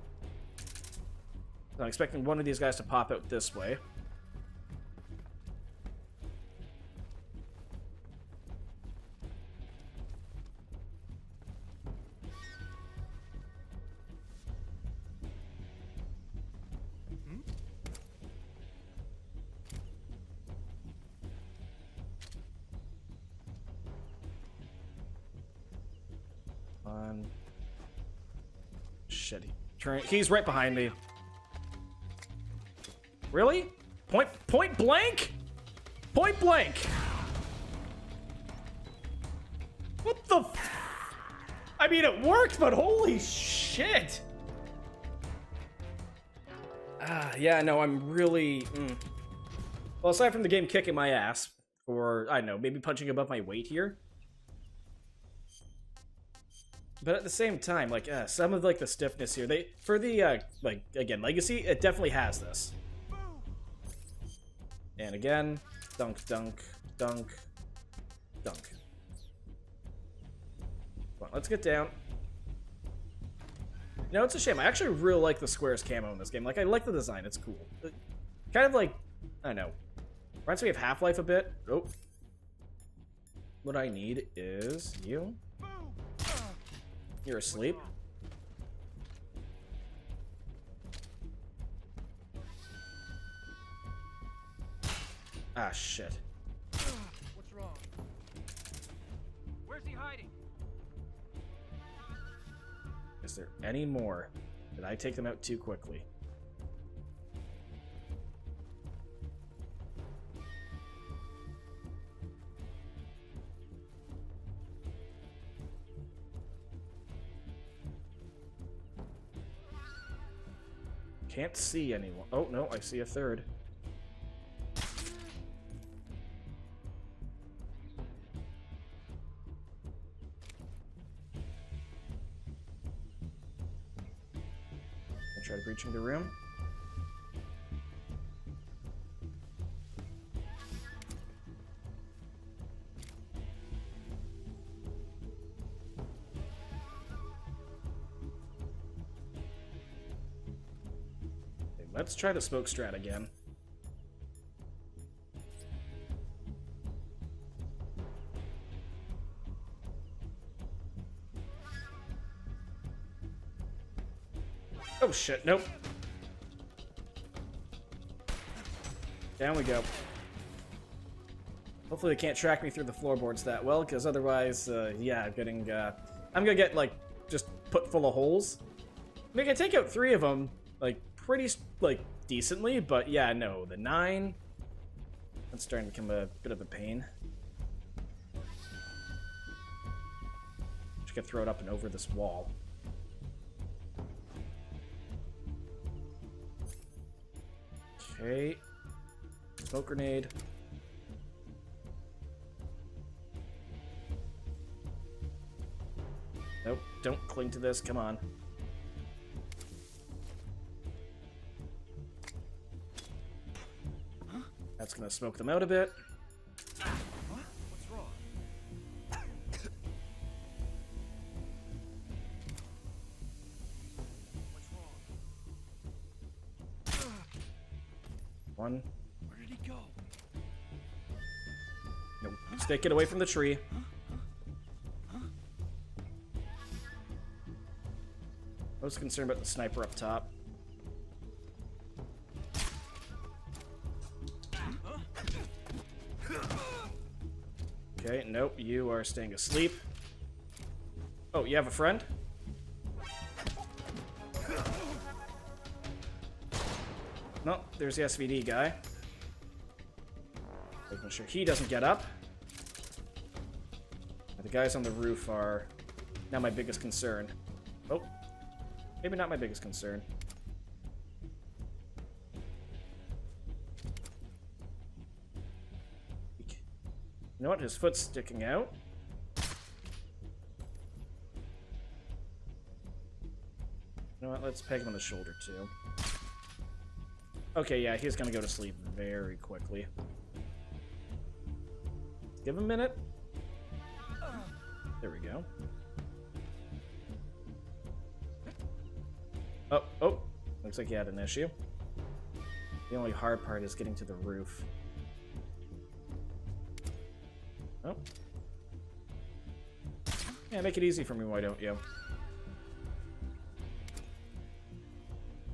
I'm expecting one of these guys to pop out this way. Shit. He's right behind me. Really? Point blank? Point blank. What the I mean, it worked, but holy shit. Yeah, no, I'm really... Well, aside from the game kicking my ass, or, I don't know, maybe punching above my weight here. But at the same time, like, some of, like, the stiffness here, for the, like, again, Legacy, it definitely has this. And again, dunk, dunk, dunk, dunk. Come on, let's get down. You know, it's a shame. I actually really like the squares camo in this game. Like, I like the design. It's cool. Kind of like, I don't know. Reminds me of Half-Life a bit. Oh. What I need is you. You're asleep. Ah, shit. What's wrong? Where's he hiding? Is there any more? Did I take them out too quickly? Can't see anyone. Oh, no, I see a third. Try to breach into the room. Okay, let's try the smoke strat again. Oh shit, nope. Down we go. Hopefully they can't track me through the floorboards that well, because otherwise, yeah, I'm gonna get, like, just put full of holes. I mean, I can take out 3 of them, like, pretty, like, decently, but yeah, no, the 9, that's starting to become a bit of a pain. Just gotta throw it up and over this wall. Okay. Smoke grenade. Nope, don't cling to this, come on. That's gonna smoke them out a bit. What's wrong? One. Where did he go? Nope. Stick it away from the tree. I was concerned about the sniper up top. Okay, nope, you are staying asleep. Oh, you have a friend? No, there's the SVD guy. Making sure he doesn't get up. The guys on the roof are now my biggest concern. Oh, maybe not my biggest concern. You know what? His foot's sticking out. You know what? Let's peg him on the shoulder, too. Okay, yeah, he's gonna go to sleep very quickly. Give him a minute. There we go. Oh, oh. Looks like he had an issue. The only hard part is getting to the roof. Oh. Yeah, make it easy for me, why don't you?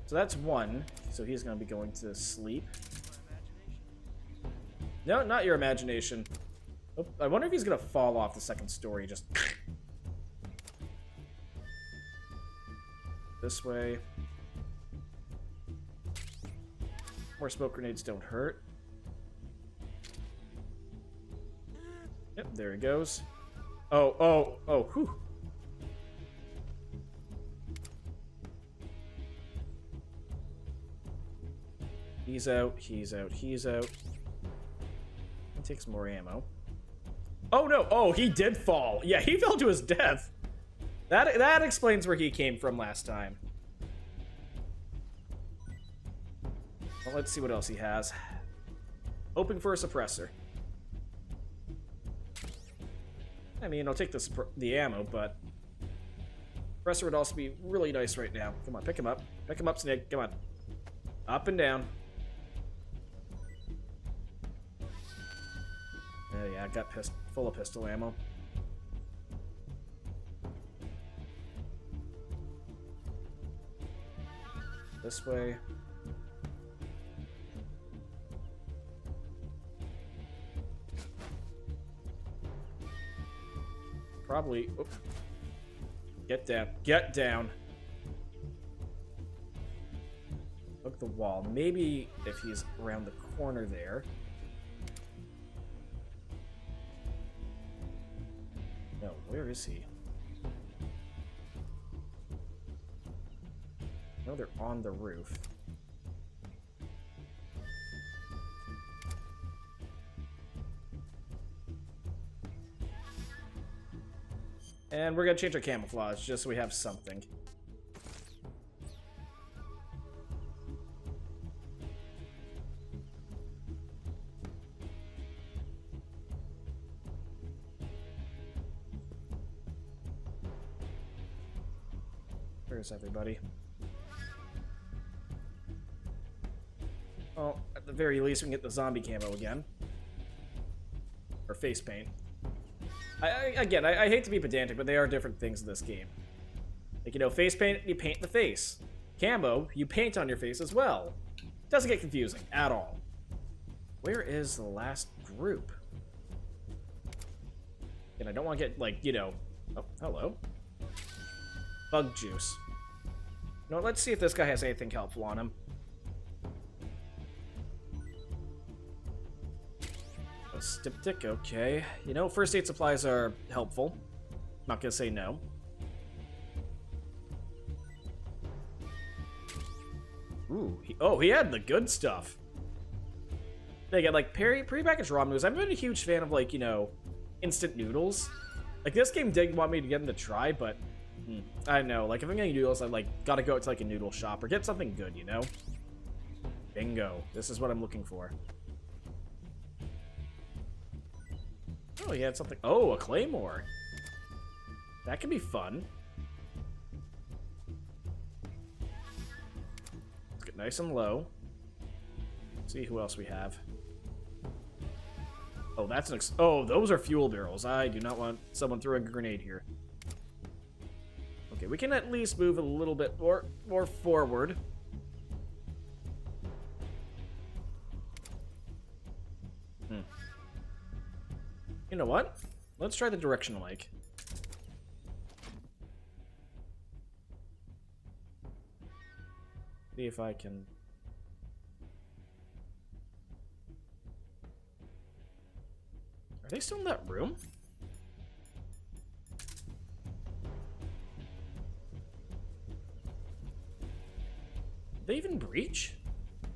So that's one. So he's going to be going to sleep. No, not your imagination. Oh, I wonder if he's going to fall off the second story. Just... this way. More smoke grenades don't hurt. Yep, there he goes. Oh, oh, oh, whew. He's out, he's out, he's out. He takes more ammo. Oh no, oh, he did fall. Yeah, he fell to his death. That explains where he came from last time. Well, let's see what else he has. Hoping for a suppressor. I mean, I'll take the ammo, but suppressor would also be really nice right now. Come on, pick him up. Pick him up, Snake. Come on. Up and down. Yeah, I got full of pistol ammo. This way. Probably. Oops. Get down. Get down. Look the wall. Maybe if he's around the corner there. No, where is he? No, they're on the roof. And we're gonna change our camouflage just so we have something. Where's everybody? Well, at the very least, we can get the zombie camo again. Or face paint. Again, I hate to be pedantic, but they are different things in this game. Like, you know, face paint, you paint the face. Camo, you paint on your face as well. Doesn't get confusing at all. Where is the last group? And I don't want to get, like, you know... Oh, hello. Bug juice. No, let's see if this guy has anything helpful on him. A styptic, okay. You know, first aid supplies are helpful. Not gonna say no. Ooh, he had the good stuff. They get like pre-packaged ramen noodles. I've been a huge fan of, like, you know, instant noodles. Like, this game did want me to get them to try, but I don't know. Like, if I'm getting noodles, I like gotta go to like a noodle shop or get something good, you know? Bingo. This is what I'm looking for. Oh, he had something. Oh, a claymore. That could be fun. Let's get nice and low. See who else we have. Oh, that's an oh, those are fuel barrels. I do not want someone throwing a grenade here. Okay, we can at least move a little bit more forward. You know what? Let's try the directional mic. See if I can... Are they still in that room? Did they even breach?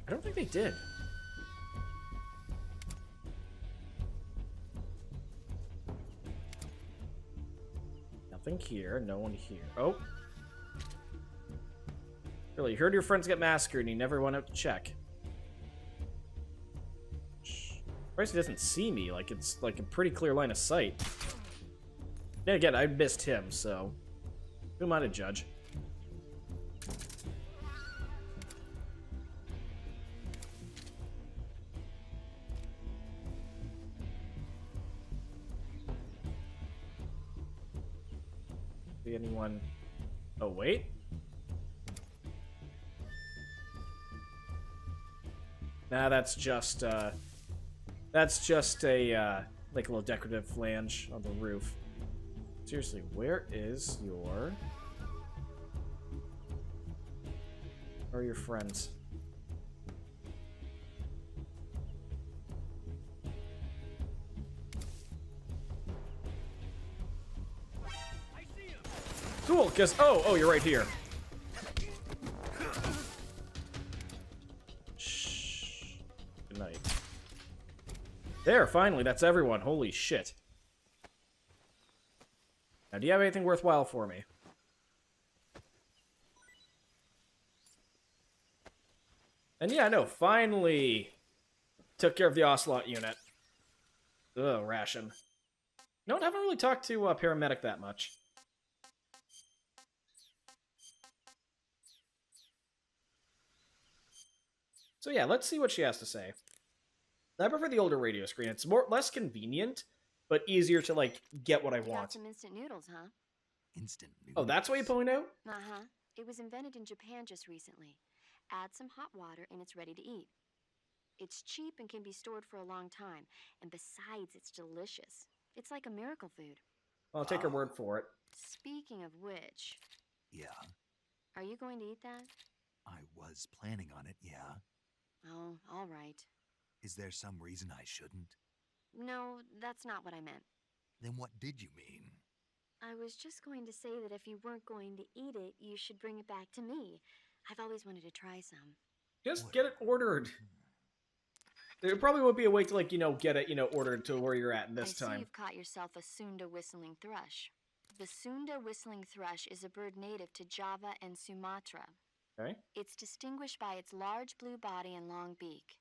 I don't think they did. Nothing here, no one here. Oh. Really, you heard your friends get massacred and you never went out to check. Surprised he doesn't see me, like it's like a pretty clear line of sight. Then again, I missed him, so who am I to judge? See anyone? Oh wait. Nah, that's just a like a little decorative flange on the roof. Seriously, where is your... Where are your friends? Cool, because oh, you're right here. Shh. Good night. There, finally, that's everyone. Holy shit. Now, do you have anything worthwhile for me? And yeah, no, finally took care of the Ocelot unit. Ugh, ration. No, I haven't really talked to Paramedic that much. So yeah, let's see what she has to say. I prefer the older radio screen. It's less convenient, but easier to, like, get what I want. Got some instant noodles, huh? Instant noodles? Oh, that's what you point out? Uh-huh. It was invented in Japan just recently. Add some hot water and it's ready to eat. It's cheap and can be stored for a long time. And besides, it's delicious. It's like a miracle food. I'll take her word for it. Speaking of which... Yeah? Are you going to eat that? I was planning on it, yeah. Oh, all right. Is there some reason I shouldn't? No, that's not what I meant. Then what did you mean? I was just going to say that if you weren't going to eat it, you should bring it back to me. I've always wanted to try some. Just get it ordered. There probably won't be a way to, like, get it, ordered to where you're at this I time. see you've caught yourself a Sunda whistling thrush. The Sunda whistling thrush is a bird native to Java and Sumatra. Okay. It's distinguished by its large blue body and long beak.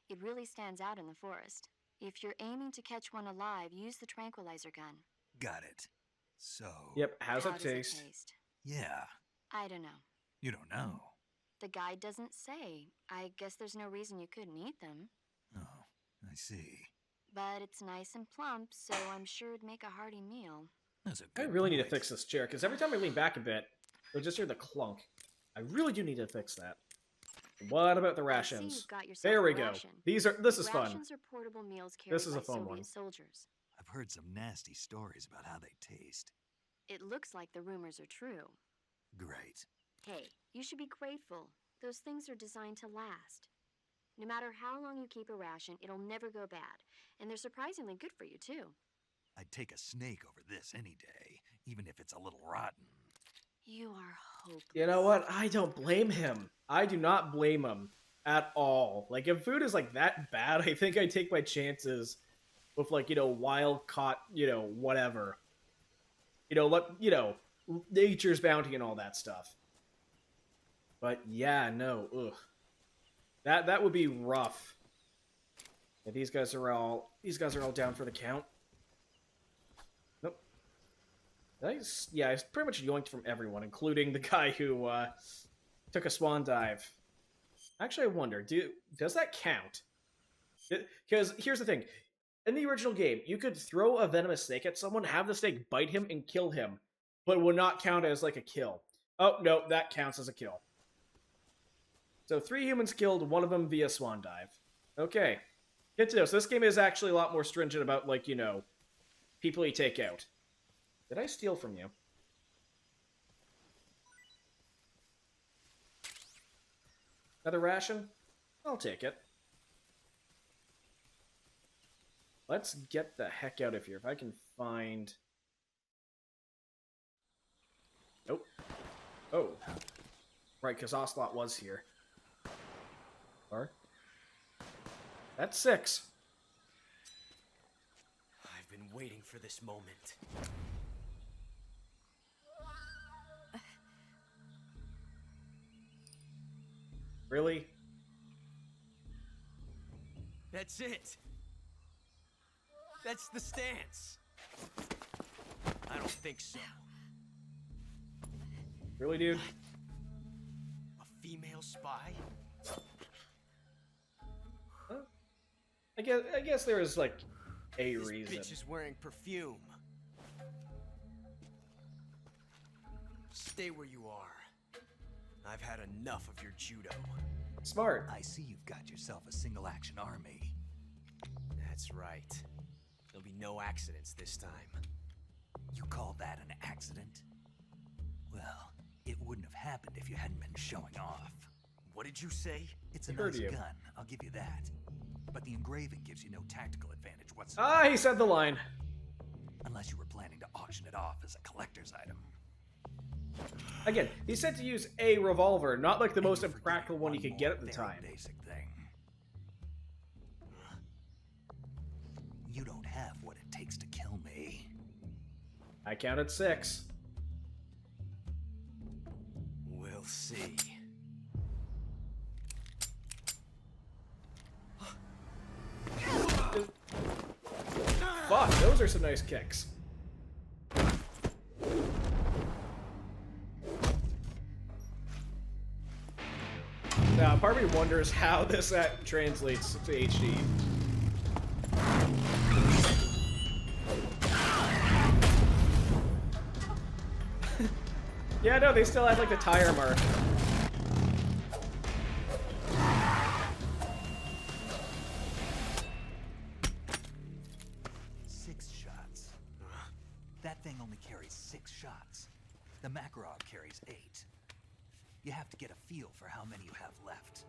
It really stands out in the forest. If you're aiming to catch one alive, use the tranquilizer gun. Got it. So... Yep, how's it does taste? Yeah. I don't know. You don't know. The guide doesn't say. I guess there's no reason you couldn't eat them. Oh, I see. But it's nice and plump, so I'm sure it'd make a hearty meal. That's a I good really need to point. fix this chair, because every time I lean back a bit, you'll just hear the clunk. I really do need to fix that. What about the I see rations? you've got yourself There we a go. ration. This is fun. Rations are portable meals carried This is by a fun Soviet one. soldiers. I've heard some nasty stories about how they taste. It looks like the rumors are true. Great. Hey, you should be grateful. Those things are designed to last. No matter how long you keep a ration, it'll never go bad. And they're surprisingly good for you, too. I'd take a snake over this any day, even if it's a little rotten. You are hopeless. You know what? I don't blame him. I do not blame him at all. Like, if food is, like, that bad, I think I take my chances with, like, wild caught, whatever. Nature's bounty and all that stuff. But, yeah, no, ugh. That would be rough. Yeah, these guys are all down for the count. Nope. I pretty much yoinked from everyone, including the guy who took a swan dive. Actually, I wonder, does that count? Because here's the thing. In the original game, you could throw a venomous snake at someone, have the snake bite him, and kill him, but it would not count as, like, a kill. Oh, no, that counts as a kill. So 3 humans killed, one of them via swan dive. Okay. Good to know. So this game is actually a lot more stringent about, like, you know, people you take out. Did I steal from you? Another ration? I'll take it. Let's get the heck out of here. If I can find... Nope. Oh. Right, because Ocelot was here. Or... That's 6. I've been waiting for this moment. Really? That's it. That's the stance. I don't think so. Really, dude? A female spy? Huh? I guess there is, like, a This reason. bitch is wearing perfume. Stay where you are. I've had enough of your judo. Smart. I see you've got yourself a single-action army. That's right. There'll be no accidents this time. You call that an accident? Well, it wouldn't have happened if you hadn't been showing off. What did you say? It's a I heard nice you. gun, I'll give you that. But the engraving gives you no tactical advantage whatsoever. Ah, he said the line. Unless you were planning to auction it off as a collector's item. Again, he said to use a revolver, not like the most impractical one you could get at the Very time. basic thing. You don't have what it takes to kill me. I counted 6. We'll see. Fuck, those are some nice kicks. Now, part of me wonders how this translates to HD. Yeah, no, they still have, like, the tire mark. Six shots. That thing only carries 6 shots. The Makarov carries 8. You have to get a feel for how many you have left.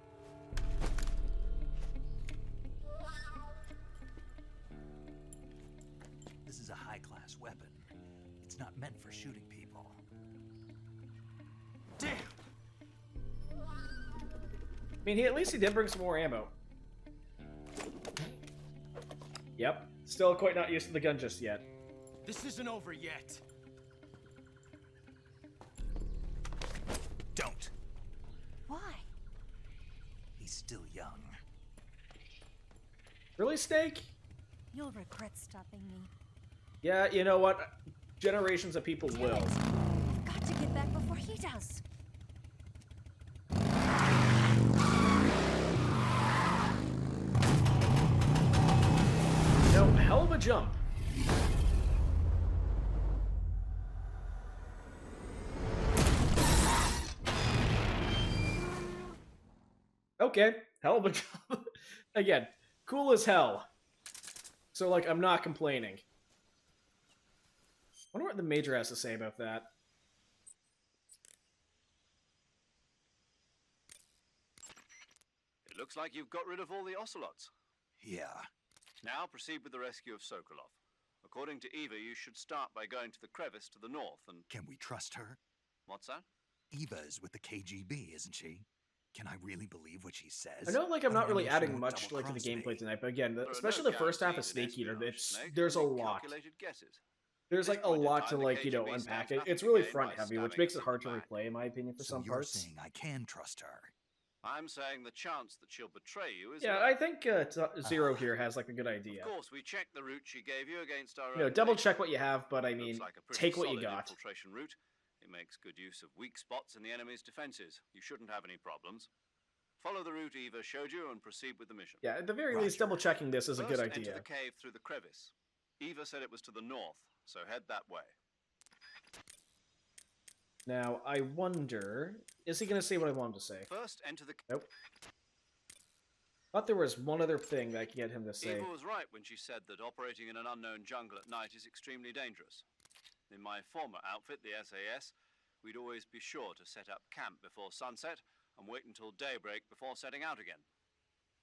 This is a high-class weapon. It's not meant for shooting people. Damn! I mean, at least he did bring some more ammo. Yep. Still quite not used to the gun just yet. This isn't over yet. Don't. Why? He's still young. Really, Snake? You'll regret stopping me. Yeah, you know what? Generations of people will. I've got to get back before he does. No, hell of a jump. Okay, hell of a jump. Again, cool as hell. So, like, I'm not complaining. Wonder what the Major has to say about that. It looks like you've got rid of all the ocelots. Yeah. Now proceed with the rescue of Sokolov. According to Eva, you should start by going to the crevice to the north and... Can we trust her? What's that? Eva is with the KGB, isn't she? Can I really believe what she says? I know, like, I'm not really Otherwise, she adding won't much to, like, to the double-cross gameplay me. tonight, but again, There are especially no the first half of guarantees in Snake Eater, espionage, Snake. there's a Make lot. calculated guesses. There's, like, a This point in lot to, time, the like, you know, KGB unpack. stands It's nothing to really gain front by heavy, which stabbing makes us it in hard the to back. replay, in my opinion, for So some you're parts. saying I can trust her? I'm saying the chance that she'll betray you is Yeah, low. I think Zero here has, like, a good idea. Of course, we checked the route she gave you against our You know, own double data. check what you have, but I mean, Looks like a pretty take what you solid got. infiltration route. It makes good use of weak spots in the enemy's defenses. You shouldn't have any problems. Follow the route Eva showed you and proceed with the mission. Yeah, at the very least, double-checking this is a good First, idea. enter the cave through the crevice. Eva said it was to the north, so head that way. Now, I wonder... Is he going to say what I want him to say? First, enter the... Nope. Thought there was one other thing that I could get him to say. Eva was right when she said that operating in an unknown jungle at night is extremely dangerous. In my former outfit, the SAS, we'd always be sure to set up camp before sunset and wait until daybreak before setting out again.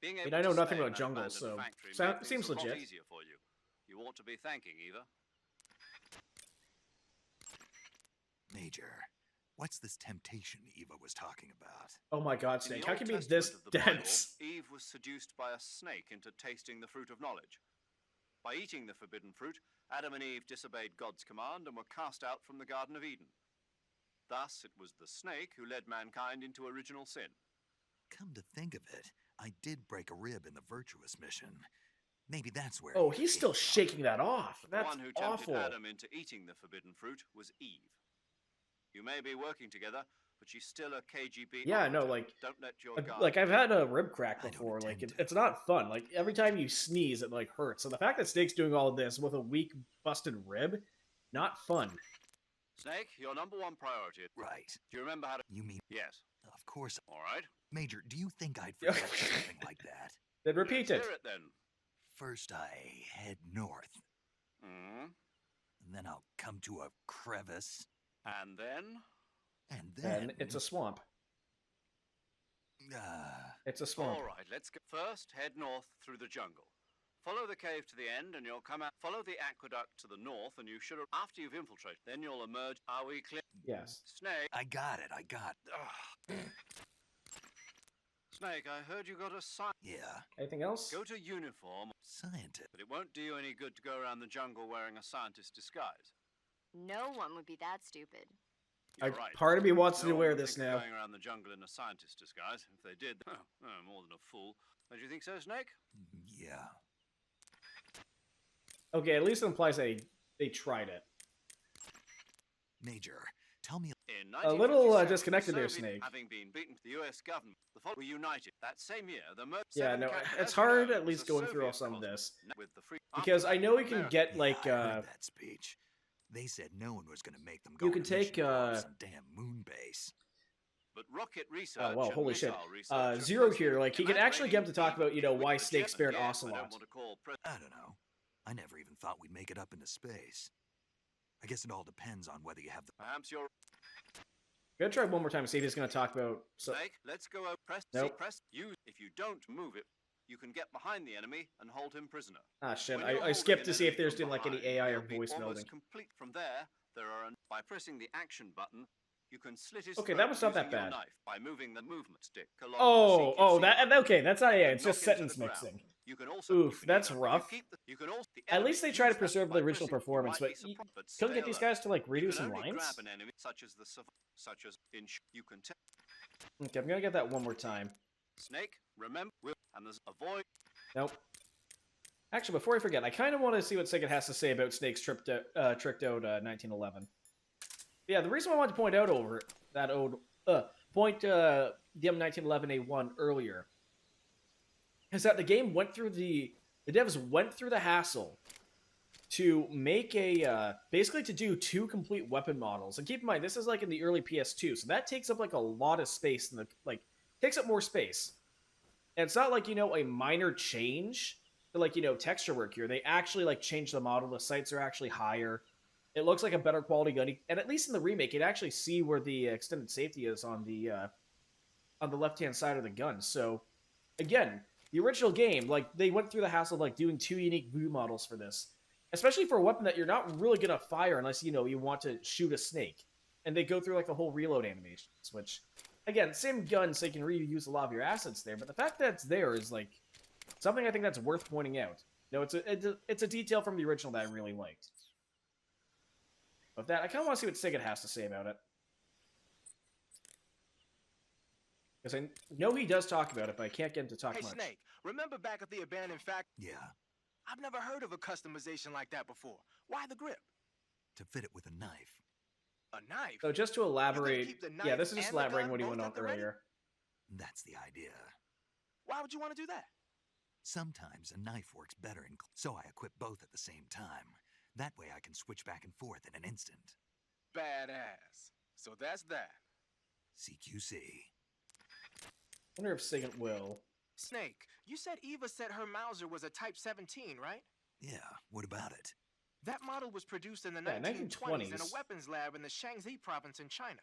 Being able I know to nothing stay about in that jungles, abandoned so factory made things seems a lot legit. easier for you. You ought to be thanking Eva. Major, what's this temptation Eva was talking about? Oh my god, In Snake, the how Old can you be Testament this of the Bible, dense? Eve was seduced by a snake into tasting the fruit of knowledge. By eating the forbidden fruit, Adam and Eve disobeyed God's command and were cast out from the Garden of Eden. Thus, it was the snake who led mankind into original sin. Come to think of it, I did break a rib in the virtuous mission. Maybe that's where... Oh, he's still shaking that off. The That's one who tempted awful. Adam into eating the forbidden fruit was Eve. You may be working together, but she's still a KGB. Yeah, operative. no, like, Don't let your guard like I've had a rib crack before. Like, it's not fun. Like, every time you sneeze, it like hurts. So the fact that Snake's doing all of this with a weak, busted rib, not fun. Snake, your number one priority. Right. Do you remember how to... You mean... Yes. Of course. All right. Major, do you think I'd forget something like that? Then repeat it. Let's hear it then. First I head north. Mm. And then I'll come to a crevice. And then? And then... And it's a swamp. It's a swamp. All right, let's go. First, head north through the jungle. Follow the cave to the end and you'll come out. Follow the aqueduct to the north and you should... After you've infiltrated, then you'll emerge. Are we clear? Yes. Snake. I got it. Snake, I heard you got a sign. Yeah. Anything else? Go to uniform. Scientist. But it won't do you any good to go around the jungle wearing a scientist disguise. No one would be that stupid. You're right. Part of me wants No to one wear would this think of now. Going around the jungle in a scientist disguise. If they did, more than a fool. Don't you think so, Snake? Yeah. Okay, at least it implies they tried it. Major, tell me... In A little 1957, disconnected the there, Soviet, Snake. Having been beaten, the U.S. government, the folk were united. That same year, the Yeah, no, it's hard at least going through all some of this. With the free, Because I know we can get, like, I heard that speech. They said no one was going to make them go you can on a mission take, to some damn moon base. But rocket research oh, well, and holy shit. missile research Zero are here, like, he can actually get him to talk about, you know, why Snake spared I Ocelot. don't want to call I don't know. I never even thought we'd make it up into space. I guess it all depends on whether you have the... Perhaps you're... I'm gonna try one more time and see if he's gonna talk about... Snake, let's go over. Press. Nope. See, press. Use. If you don't move it, you can get behind the enemy and hold him prisoner. Ah, shit. When you're I holding skipped an to see if enemy there's from like any behind, AI or he'll be voice almost melding. complete. From there by pressing the action button, you can slit his Okay, throat that was not using that your bad. knife by moving the movement stick along Oh, the oh, CQC that... Okay, that's not AI. It's knock just into sentence the ground. mixing. You can also Oof, that's rough. You can also, At least they try to preserve the original performance, but you couldn't get these guys to, like, redo some lines? grab an enemy, such as you can Okay, I'm gonna get that one more time. Snake, remember, and there's avoid. Nope. Actually, before I forget, I kind of want to see what Sigurd has to say about Snake's tricked out 1911. Yeah, the reason I wanted to point out over that old the M1911A1 earlier is that the game went through the devs went through the hassle to make a basically to do 2 complete weapon models. And keep in mind, this is like in the early PS2, so that takes up like a lot of space in the takes up more space. And it's not like, you know, a minor change to, like, you know, texture work here. They actually like changed the model. The sights are actually higher. It looks like a better quality gun. And at least in the remake, you'd actually see where the extended safety is on the left-hand side of the gun. So again, the original game, like, they went through the hassle of like doing 2 unique view models for this. Especially for a weapon that you're not really going to fire unless, you know, you want to shoot a snake. And they go through, like, the whole reload animations, which, again, same gun, so you can reuse a lot of your assets there. But the fact that it's there is, like, something I think that's worth pointing out. No, it's a detail from the original that I really liked. With that, I kind of want to see what Sigurd has to say about it. Because I know he does talk about it, but I can't get him to talk Hey, much. Snake, remember back at the abandoned factory? Yeah. I've never heard of a customization like that before. Why the grip? To fit it with a knife. A knife? So just to elaborate... keep the Yeah, knife this is just and the elaborating gun what he both went on at the ready? earlier. That's the idea. Why would you want to do that? Sometimes a knife works better, so I equip both at the same time. That way I can switch back and forth in an instant. Badass. So that's that. CQC. Wonder if Sigint will. Snake, you said Eva said her Mauser was a Type 17, right? Yeah, what about it? That model was produced in the Yeah, 1920s in a 1920s. weapons lab in the Shaanxi province in China.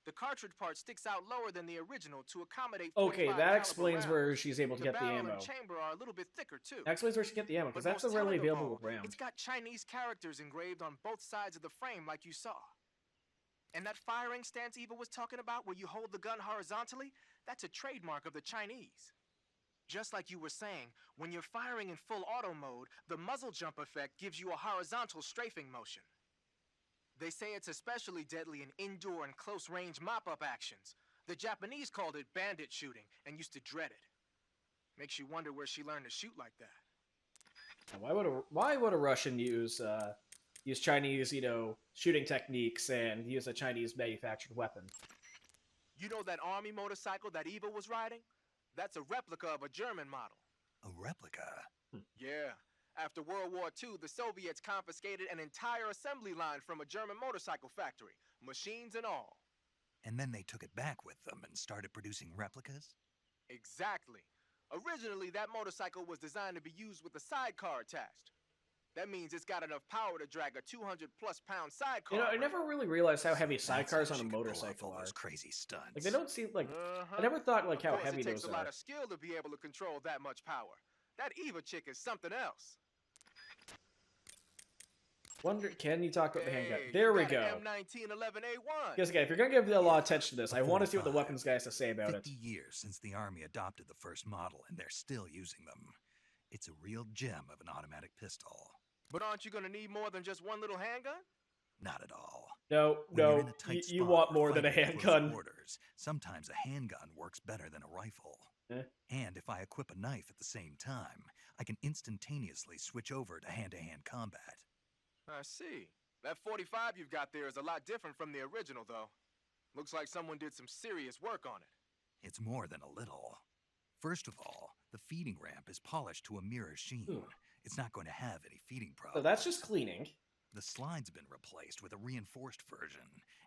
The cartridge part sticks out lower than the original to accommodate. Okay, 45 that caliber explains rounds. where she's able to get the barrel ammo. and chamber are a little bit thicker too. That explains where she get the ammo, because But that's most readily telling of available all, round. It's got Chinese characters engraved on both sides of the frame, like you saw. And that firing stance Eva was talking about, where you hold the gun horizontally, that's a trademark of the Chinese. Just like you were saying, when you're firing in full auto mode, the muzzle jump effect gives you a horizontal strafing motion. They say it's especially deadly in indoor and close-range mop-up actions. The Japanese called it bandit shooting and used to dread it. Makes you wonder where she learned to shoot like that. Why would a Russian use Chinese, shooting techniques and use a Chinese manufactured weapon? You know that army motorcycle that Eva was riding? That's a replica of a German model. A replica? Yeah. After World War II, the Soviets confiscated an entire assembly line from a German motorcycle factory, machines and all. And then they took it back with them and started producing replicas? Exactly. Originally, that motorcycle was designed to be used with a sidecar attached. That means it's got enough power to drag a 200-plus pound sidecar. I never really realized how heavy That's sidecars how on a she could pull off motorcycle all are. those crazy stunts. Like, they don't seem like... I never thought, like, Of how course, heavy it takes those a are. lot of skill to be able to control that much power. That Eva chick is something else. Wonder, can you talk about the handgun? Hey, There you we got an go. M1911A1. Because, again, if you're going to give a lot of attention to this, I want to see what the weapons guy has to say about 50 it. years since the Army adopted the first model, and they're still using them. It's a real gem of an automatic pistol. But aren't you gonna need more than just one little handgun? Not at all. No, When you're in no, a tight you spot want or more than a fighting at close handgun. quarters, sometimes a handgun works better than a rifle. Eh? And if I equip a knife at the same time, I can instantaneously switch over to hand-to-hand combat. I see. That 45 you've got there is a lot different from the original, though. Looks like someone did some serious work on it. It's more than a little. First of all, the feeding ramp is polished to a mirror sheen. Ooh. It's not going to have any feeding So problems. that's just cleaning. The slide's been replaced with a reinforced version,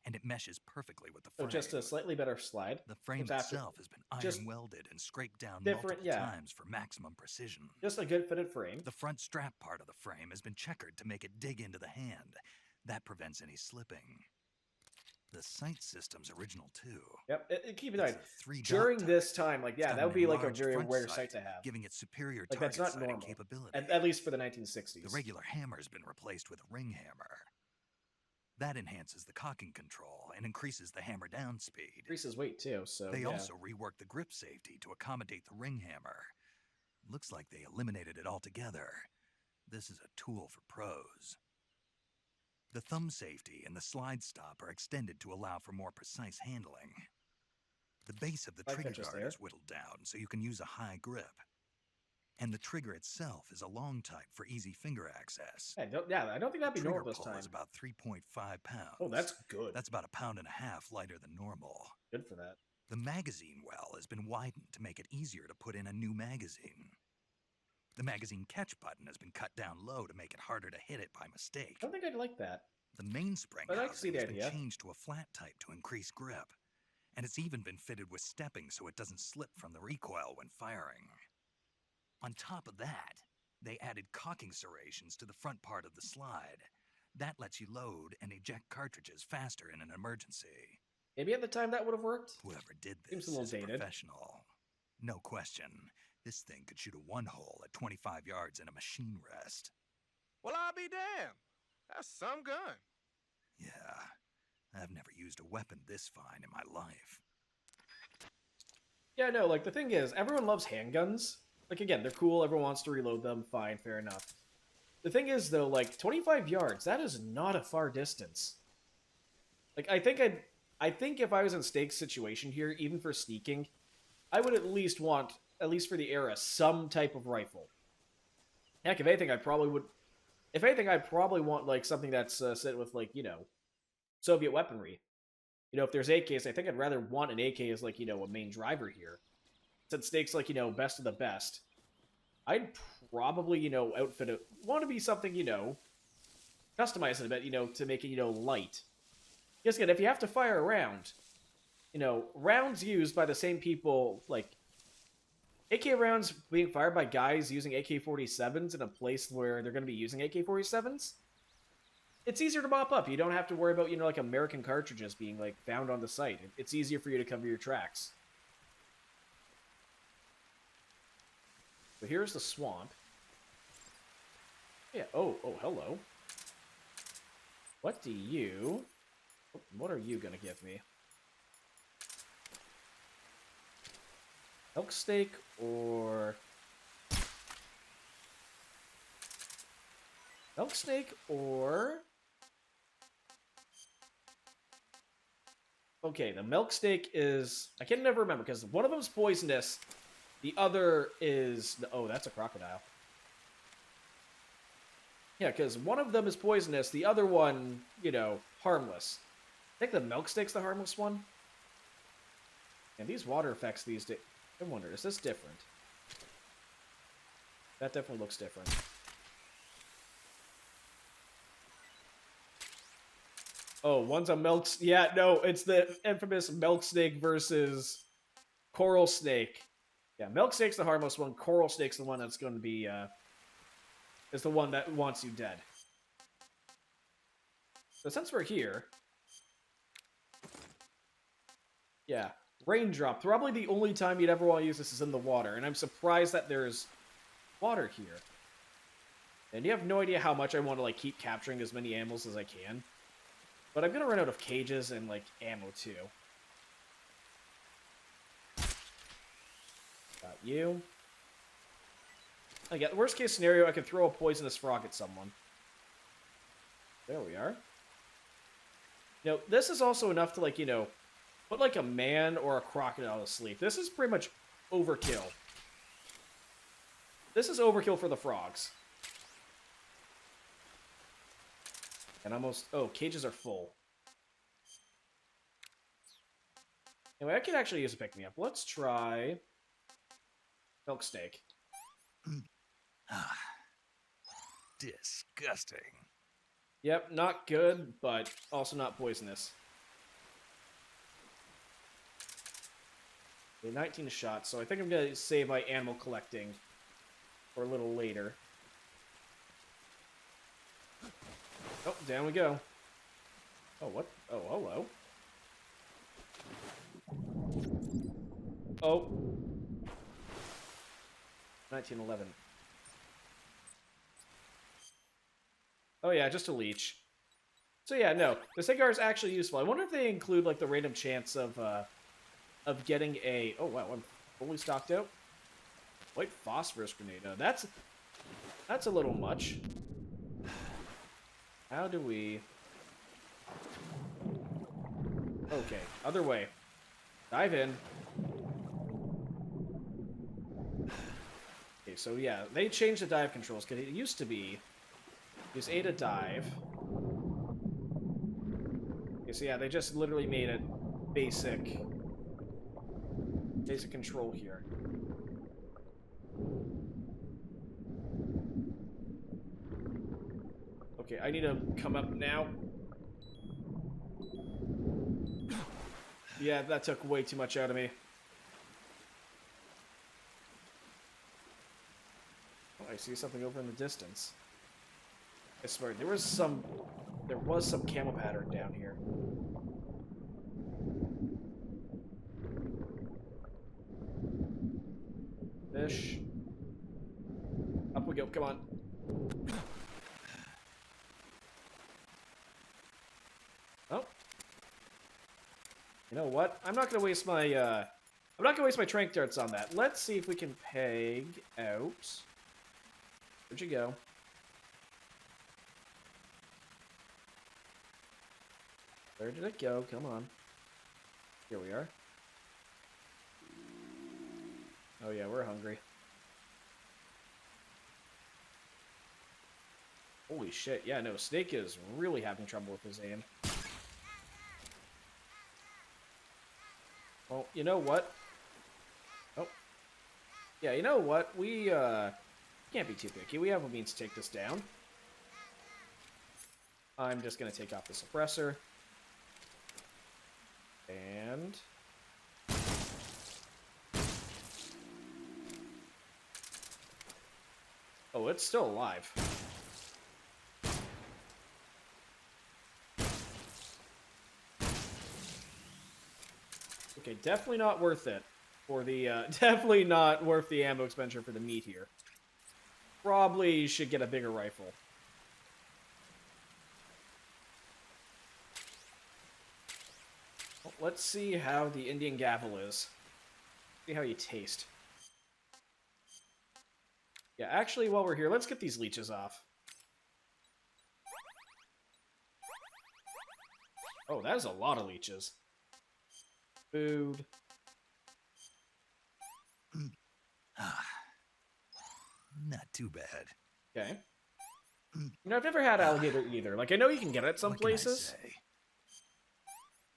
and it meshes perfectly with the So frame. just a slightly better slide. The frame It's after- itself has been just iron welded and scraped down different- multiple yeah. times for maximum precision. Just a good fitted frame. The front strap part of the frame has been checkered to make it dig into the hand. That prevents any slipping. The sight system's original too. Yep, keep in mind, It's a 3-dot during type. this time, like, It's yeah, got that would an be like a enlarged very front rare sight, sight to have. giving it superior Like, target that's not sighting normal. capability. At least for the 1960s. The regular hammer's been replaced with a ring hammer. That enhances the cocking control and increases the hammer down speed. Increases weight, too, so They yeah. also reworked the grip safety to accommodate the ring hammer. Looks like they eliminated it altogether. This is a tool for pros. The thumb safety and the slide stop are extended to allow for more precise handling. The base of the Slide trigger catcher's guard there. is whittled down so you can use a high grip. And the trigger itself is a long type for easy finger access. I don't think that'd be The normal trigger this pull time. is about 3.5 pounds. Oh, that's good. That's about 1.5 pounds lighter than normal. Good for that. The magazine well has been widened to make it easier to put in a new magazine. The magazine catch button has been cut down low to make it harder to hit it by mistake. I don't think I'd like that. The mainspring But I can see housing the has been idea. changed to a flat type to increase grip. And it's even been fitted with stepping so it doesn't slip from the recoil when firing. On top of that, they added cocking serrations to the front part of the slide. That lets you load and eject cartridges faster in an emergency. Maybe at the time that would have worked. Whoever did Seems this a little is a dated. professional. No question. This thing could shoot a one-hole at 25 yards in a machine rest. Well, I'll be damned. That's some gun. Yeah, I've never used a weapon this fine in my life. Yeah, no, like, the thing is, everyone loves handguns. Like, again, they're cool, everyone wants to reload them, fine, fair enough. The thing is, though, like, 25 yards, that is not a far distance. Like, I think if I was in Snake's situation here, even for sneaking, I would at least want, at least for the era, some type of rifle. Heck, if anything, I'd probably want, like, something that's set with, like, Soviet weaponry. You know, if there's AKs, I think I'd rather want an AK as, like, you know, a main driver here. Since Snake's, like, you know, best of the best. I'd probably, you know, outfit it. Want to be something, you know, customize it a bit, you know, to make it, you know, light. Because again, if you have to fire a round, you know, rounds used by the same people, like, AK rounds being fired by guys using AK-47s in a place where they're going to be using AK-47s, it's easier to mop up. You don't have to worry about, you know, like, American cartridges being, like, found on the site. It's easier for you to cover your tracks. So here's the swamp. Yeah, oh, hello. What are you gonna give me? Elk steak or... Elk steak or... Okay, the milk steak is... I can never remember, because one of them's poisonous, the other is... Oh, that's a crocodile. Yeah, because one of them is poisonous, the other one, you know, harmless. I think the milk steak's the harmless one. And these water effects these days... I wonder, is this different? That definitely looks different. Oh, one's a milk... Yeah, no, it's the infamous milk snake versus coral snake. Yeah, milk snake's the harmless one. Coral snake's the one that's going to be, is the one that wants you dead. So since we're here... Yeah, raindrop. Probably the only time you'd ever want to use this is in the water, and I'm surprised that there's water here. And you have no idea how much I want to, like, keep capturing as many animals as I can. But I'm gonna run out of cages and, like, ammo, too. Got you. Again, worst case scenario, I could throw a poisonous frog at someone. There we are. You know, this is also enough to, like, you know, put, like, a man or a crocodile to sleep. This is pretty much overkill. This is overkill for the frogs. And almost... Oh, cages are full. Anyway, I could actually use a pick-me-up. Let's try... milk steak. Disgusting. Yep, not good, but also not poisonous. Okay, 19 shots, so I think I'm going to save my animal collecting for a little later. Oh, down we go. Oh, what? Oh, hello. Oh. 1911. Oh yeah, just a leech. So yeah, no. The cigar is actually useful. I wonder if they include, like, the random chance of getting a... Oh, wow, I'm fully stocked out. White phosphorus grenade. That's a little much. How do we... Okay, other way. Dive in. Okay, so yeah, they changed the dive controls, because it used to be... Use A to dive. Okay, so yeah, they just literally made it basic control here. Okay, I need to come up now. Yeah, that took way too much out of me. Oh, I see something over in the distance. I swear, there was some camo pattern down here. Fish. Up we go, come on. Oh. You know what? I'm not gonna waste my trank darts on that. Let's see if we can peg out. Where'd you go? Where did it go? Come on. Here we are. Oh yeah, we're hungry. Holy shit, yeah, no, Snake is really having trouble with his aim. Well, you know what? Oh. Yeah, you know what? We, can't be too picky. We have a means to take this down. I'm just gonna take off the suppressor. And... oh, it's still alive. Okay, definitely not worth it for the, definitely not worth the ammo expenditure for the meat here. Probably should get a bigger rifle. Well, let's see how the Indian gavel is. See how you taste. Yeah, actually, while we're here, let's get these leeches off. Oh, that is a lot of leeches. Food. Not too bad. Okay. You know, I've never had alligator either. Like, I know you can get it some What can I places. say?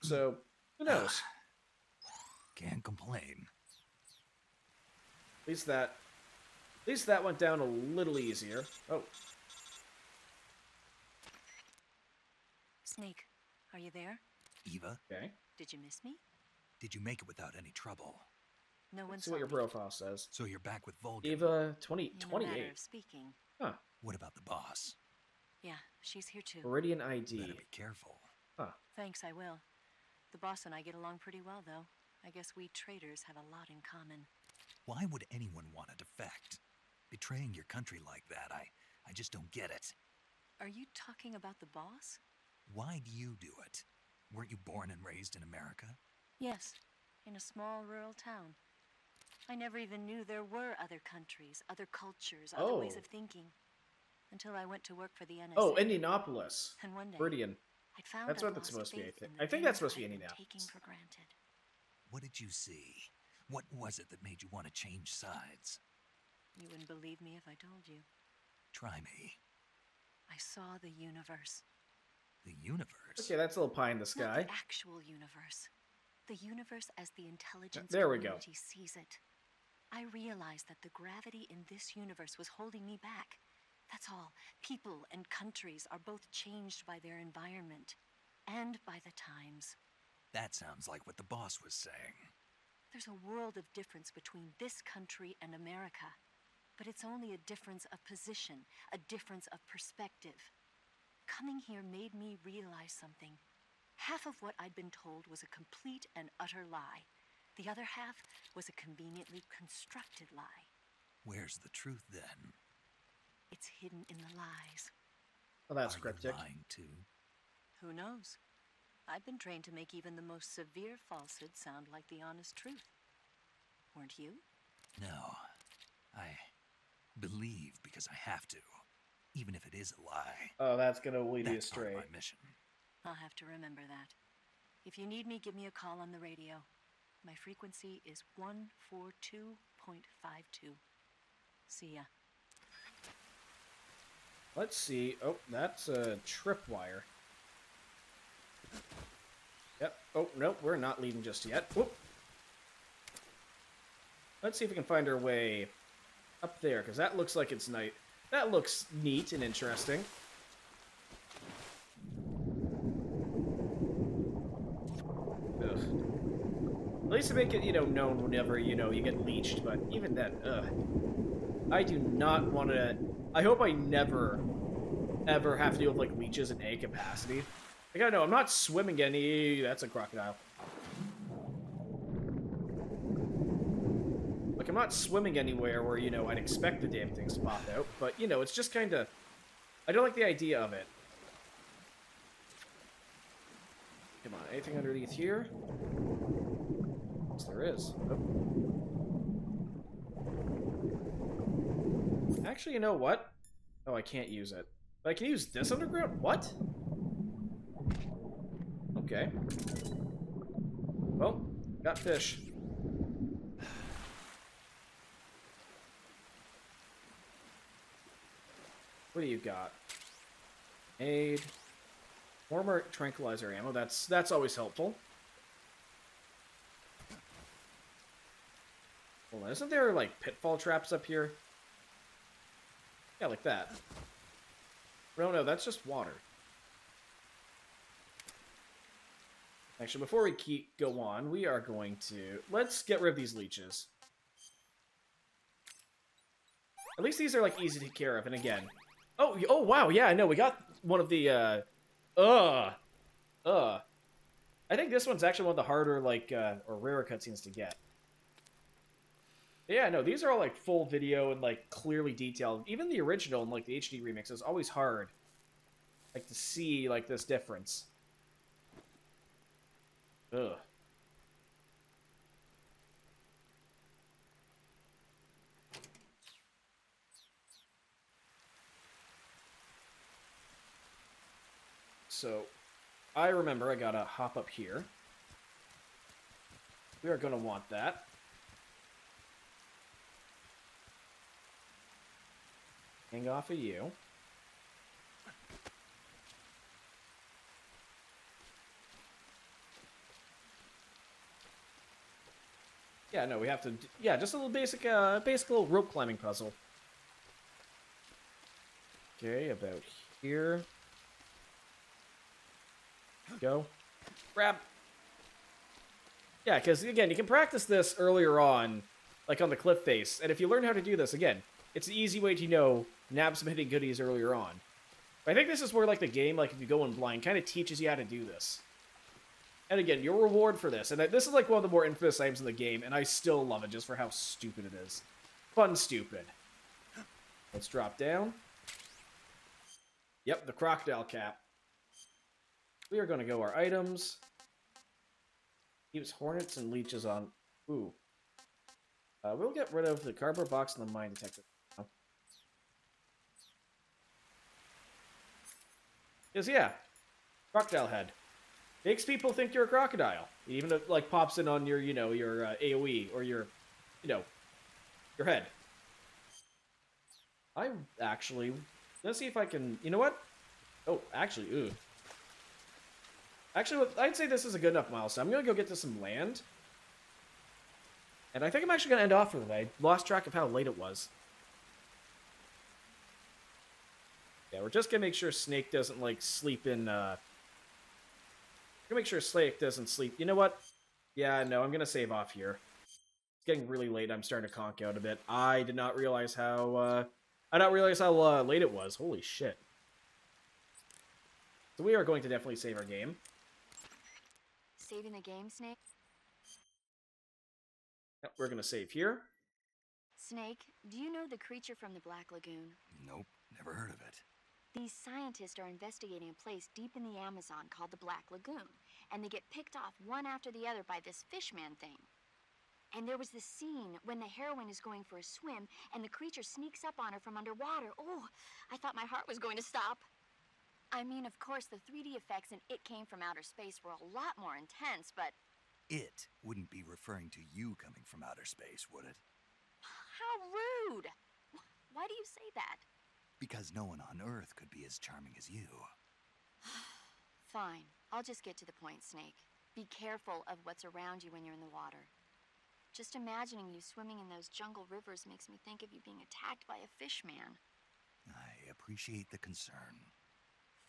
So, who knows? Can't complain. At least that went down a little easier. Oh. Snake, are you there? Eva? Okay. Did you miss me? Did you make it without any trouble? No one Let's saw see what your me. profile says. So you're back with Volga. Eva No matter 2028. of speaking. Huh. What about the boss? Yeah, she's here too. Meridian ID. Better be careful. Huh. Thanks, I will. The boss and I get along pretty well, though. I guess we traders have a lot in common. Why would anyone want to defect? Betraying your country like that, I just don't get it. Are you talking about the boss? Why do you do it? Weren't you born and raised in America? Yes, in a small rural town. I never even knew there were other countries, other cultures, other ways of thinking. Until I went to work for the NSA. Oh, Indianapolis. And one day, Meridian. I'd found That's I'd what that's lost supposed to be, I faith think. in the I think that's things supposed to be I'd been Indianapolis. taking for granted. What did you see? What was it that made you want to change sides? You wouldn't believe me if I told you. Try me. I saw the universe. The universe? Okay, that's a little pie in the Not sky. the actual universe. The universe as the intelligence There we go. community sees it. I realized that the gravity in this universe was holding me back. That's all. People and countries are both changed by their environment and by the times. That sounds like what the boss was saying. There's a world of difference between this country and America. But it's only a difference of position, a difference of perspective. Coming here made me realize something. Half of what I'd been told was a complete and utter lie. The other half was a conveniently constructed lie. Where's the truth then? It's hidden in the lies. Oh, that's Are cryptic. you lying too? Who knows? I've been trained to make even the most severe falsehood sound like the honest truth. Weren't you? No. I believe because I have to, even if it is a lie. Oh, that's gonna lead you That's part astray. of my mission. I'll have to remember that. If you need me, give me a call on the radio. My frequency is 142.52. See ya. Let's see. Oh, that's a tripwire. Yep. Oh, nope, we're not leaving just yet. Whoop. Let's see if we can find our way up there, because that looks like it's night. That looks neat and interesting. Ugh. At least to make it, known whenever, you get leeched, but even then, ugh. I do not want to... I hope I never, ever have to deal with, like, leeches in any capacity. Like, I know, I'm not swimming any... That's a crocodile. Like, I'm not swimming anywhere where, I'd expect the damn things to pop out, but, it's just kind of... I don't like the idea of it. Come on, anything underneath here? Yes, there is. Oh. Actually, you know what? Oh, I can't use it. But I can use this underground? What? Okay. Well, got fish. What do you got? Aid. More tranquilizer ammo. That's always helpful. Hold on, isn't there, like, pitfall traps up here? Yeah, like that. No, that's just water. Actually, before we go on, we are going to... Let's get rid of these leeches. At least these are, like, easy to take care of, and again... Oh, wow, yeah, I know, we got one of the, I think this one's actually one of the harder, like, or rarer cutscenes to get. Yeah, no, these are all, like, full video and, like, clearly detailed. Even the original and, like, the HD remix is always hard, like, to see, like, this difference. Ugh. So, I remember I gotta hop up here. We are gonna want that. Hang off of you. Yeah, no, we have to... Yeah, just a little basic little rope climbing puzzle. Okay, about here. Go. Grab. Yeah, because, again, you can practice this earlier on, like on the cliff face, and if you learn how to do this, again, it's an easy way to, you know, nab some hitting goodies earlier on. But I think this is where, like, the game, like, if you go in blind, kind of teaches you how to do this. And again, your reward for this, and this is, like, one of the more infamous items in the game, and I still love it just for how stupid it is. Fun stupid. Let's drop down. Yep, the crocodile cap. We are going to go our items. Keeps hornets and leeches on. Ooh. We'll get rid of the cardboard box and the mine detector. Because, yeah, crocodile head. Makes people think you're a crocodile. Even if it, like, pops in on your, you know, your AoE or your, you know, your head. I'm actually... Let's see if I can... You know what? Oh, actually, ooh. Actually, I'd say this is a good enough milestone. I'm going to go get to some land. And I think I'm actually going to end off for the day. I lost track of how late it was. Yeah, we're just going to make sure Snake doesn't, like, sleep in, We're going to make sure Snake doesn't sleep. You know what? Yeah, no, I'm going to save off here. It's getting really late. I'm starting to conk out a bit. I did not realize how, late it was. Holy shit. So we are going to definitely save our game. Saving the game, Snake? Yep, we're going to save here. Snake, do you know the creature from the Black Lagoon? Nope, never heard of it. These scientists are investigating a place deep in the Amazon called the Black Lagoon, and they get picked off one after the other by this fishman thing. And there was this scene when the heroine is going for a swim, and the creature sneaks up on her from underwater. Oh, I thought my heart was going to stop. I mean, of course, the 3D effects in It Came from Outer Space were a lot more intense, but... It wouldn't be referring to you coming from outer space, would it? How rude! Why do you say that? Because no one on Earth could be as charming as you. Fine. I'll just get to the point, Snake. Be careful of what's around you when you're in the water. Just imagining you swimming in those jungle rivers makes me think of you being attacked by a fishman. I appreciate the concern.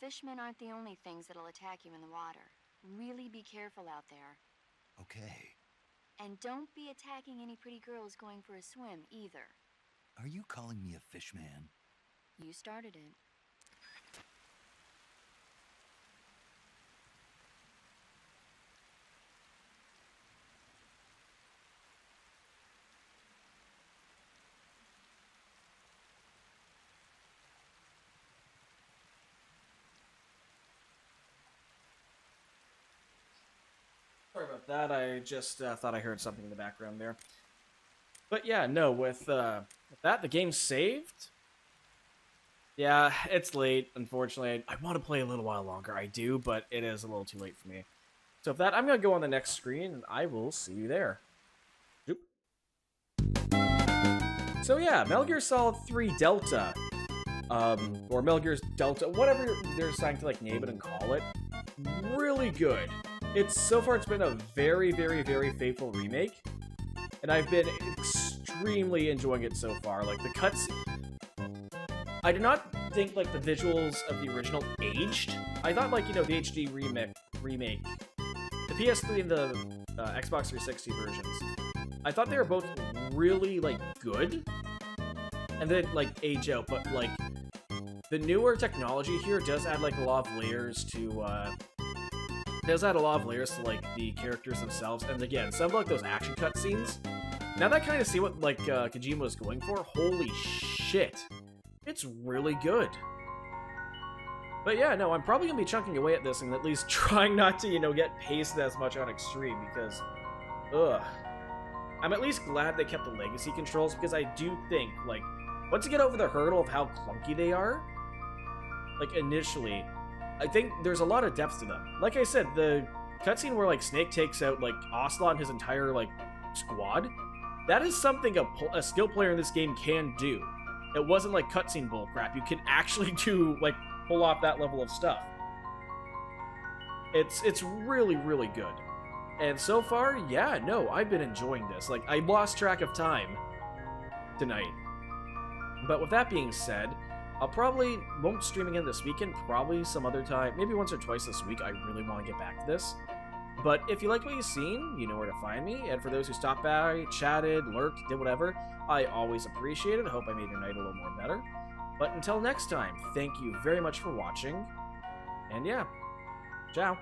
Fishmen aren't the only things that'll attack you in the water. Really be careful out there. Okay. And don't be attacking any pretty girls going for a swim, either. Are you calling me a fishman? You started it. Sorry about that. I just thought I heard something in the background there. But yeah, no, with that, the game's saved. Yeah, it's late, unfortunately. I want to play a little while longer. I do, but it is a little too late for me. So with that, I'm going to go on the next screen, and I will see you there. Zoop. So yeah, Metal Gear Solid 3 Delta. Or Metal Gear Delta, whatever they're deciding to, like, name it and call it. Really good. So far, it's been a very, very, very faithful remake. And I've been extremely enjoying it so far. Like, the cuts... I do not think, like, the visuals of the original aged. I thought, like, you know, the HD remake, the PS3 and the Xbox 360 versions, I thought they were both really, like, good, and then, like, age out, but, like, the newer technology here does add, like, a lot of layers to, like, the characters themselves, and again, some of, like, those action cutscenes, now that I kind of see what, like, Kojima was going for, holy shit, it's really good. But yeah, no, I'm probably gonna be chunking away at this and at least trying not to, you know, get pasted as much on Extreme, because, ugh. I'm at least glad they kept the legacy controls, because I do think, like, once you get over the hurdle of how clunky they are, like, initially, I think there's a lot of depth to them. Like I said, the cutscene where, like, Snake takes out, like, Ocelot and his entire, like, squad, that is something a skill player in this game can do. It wasn't, like, cutscene bullcrap. You can actually do, like, pull off that level of stuff. It's really, really good. And so far, yeah, no, I've been enjoying this. Like, I lost track of time tonight. But with that being said, I'll probably won't stream again this weekend, probably some other time, maybe once or twice this week. I really want to get back to this. But if you like what you've seen, you know where to find me. And for those who stopped by, chatted, lurked, did whatever, I always appreciate it. I hope I made your night a little more better. But until next time, thank you very much for watching. And yeah, ciao.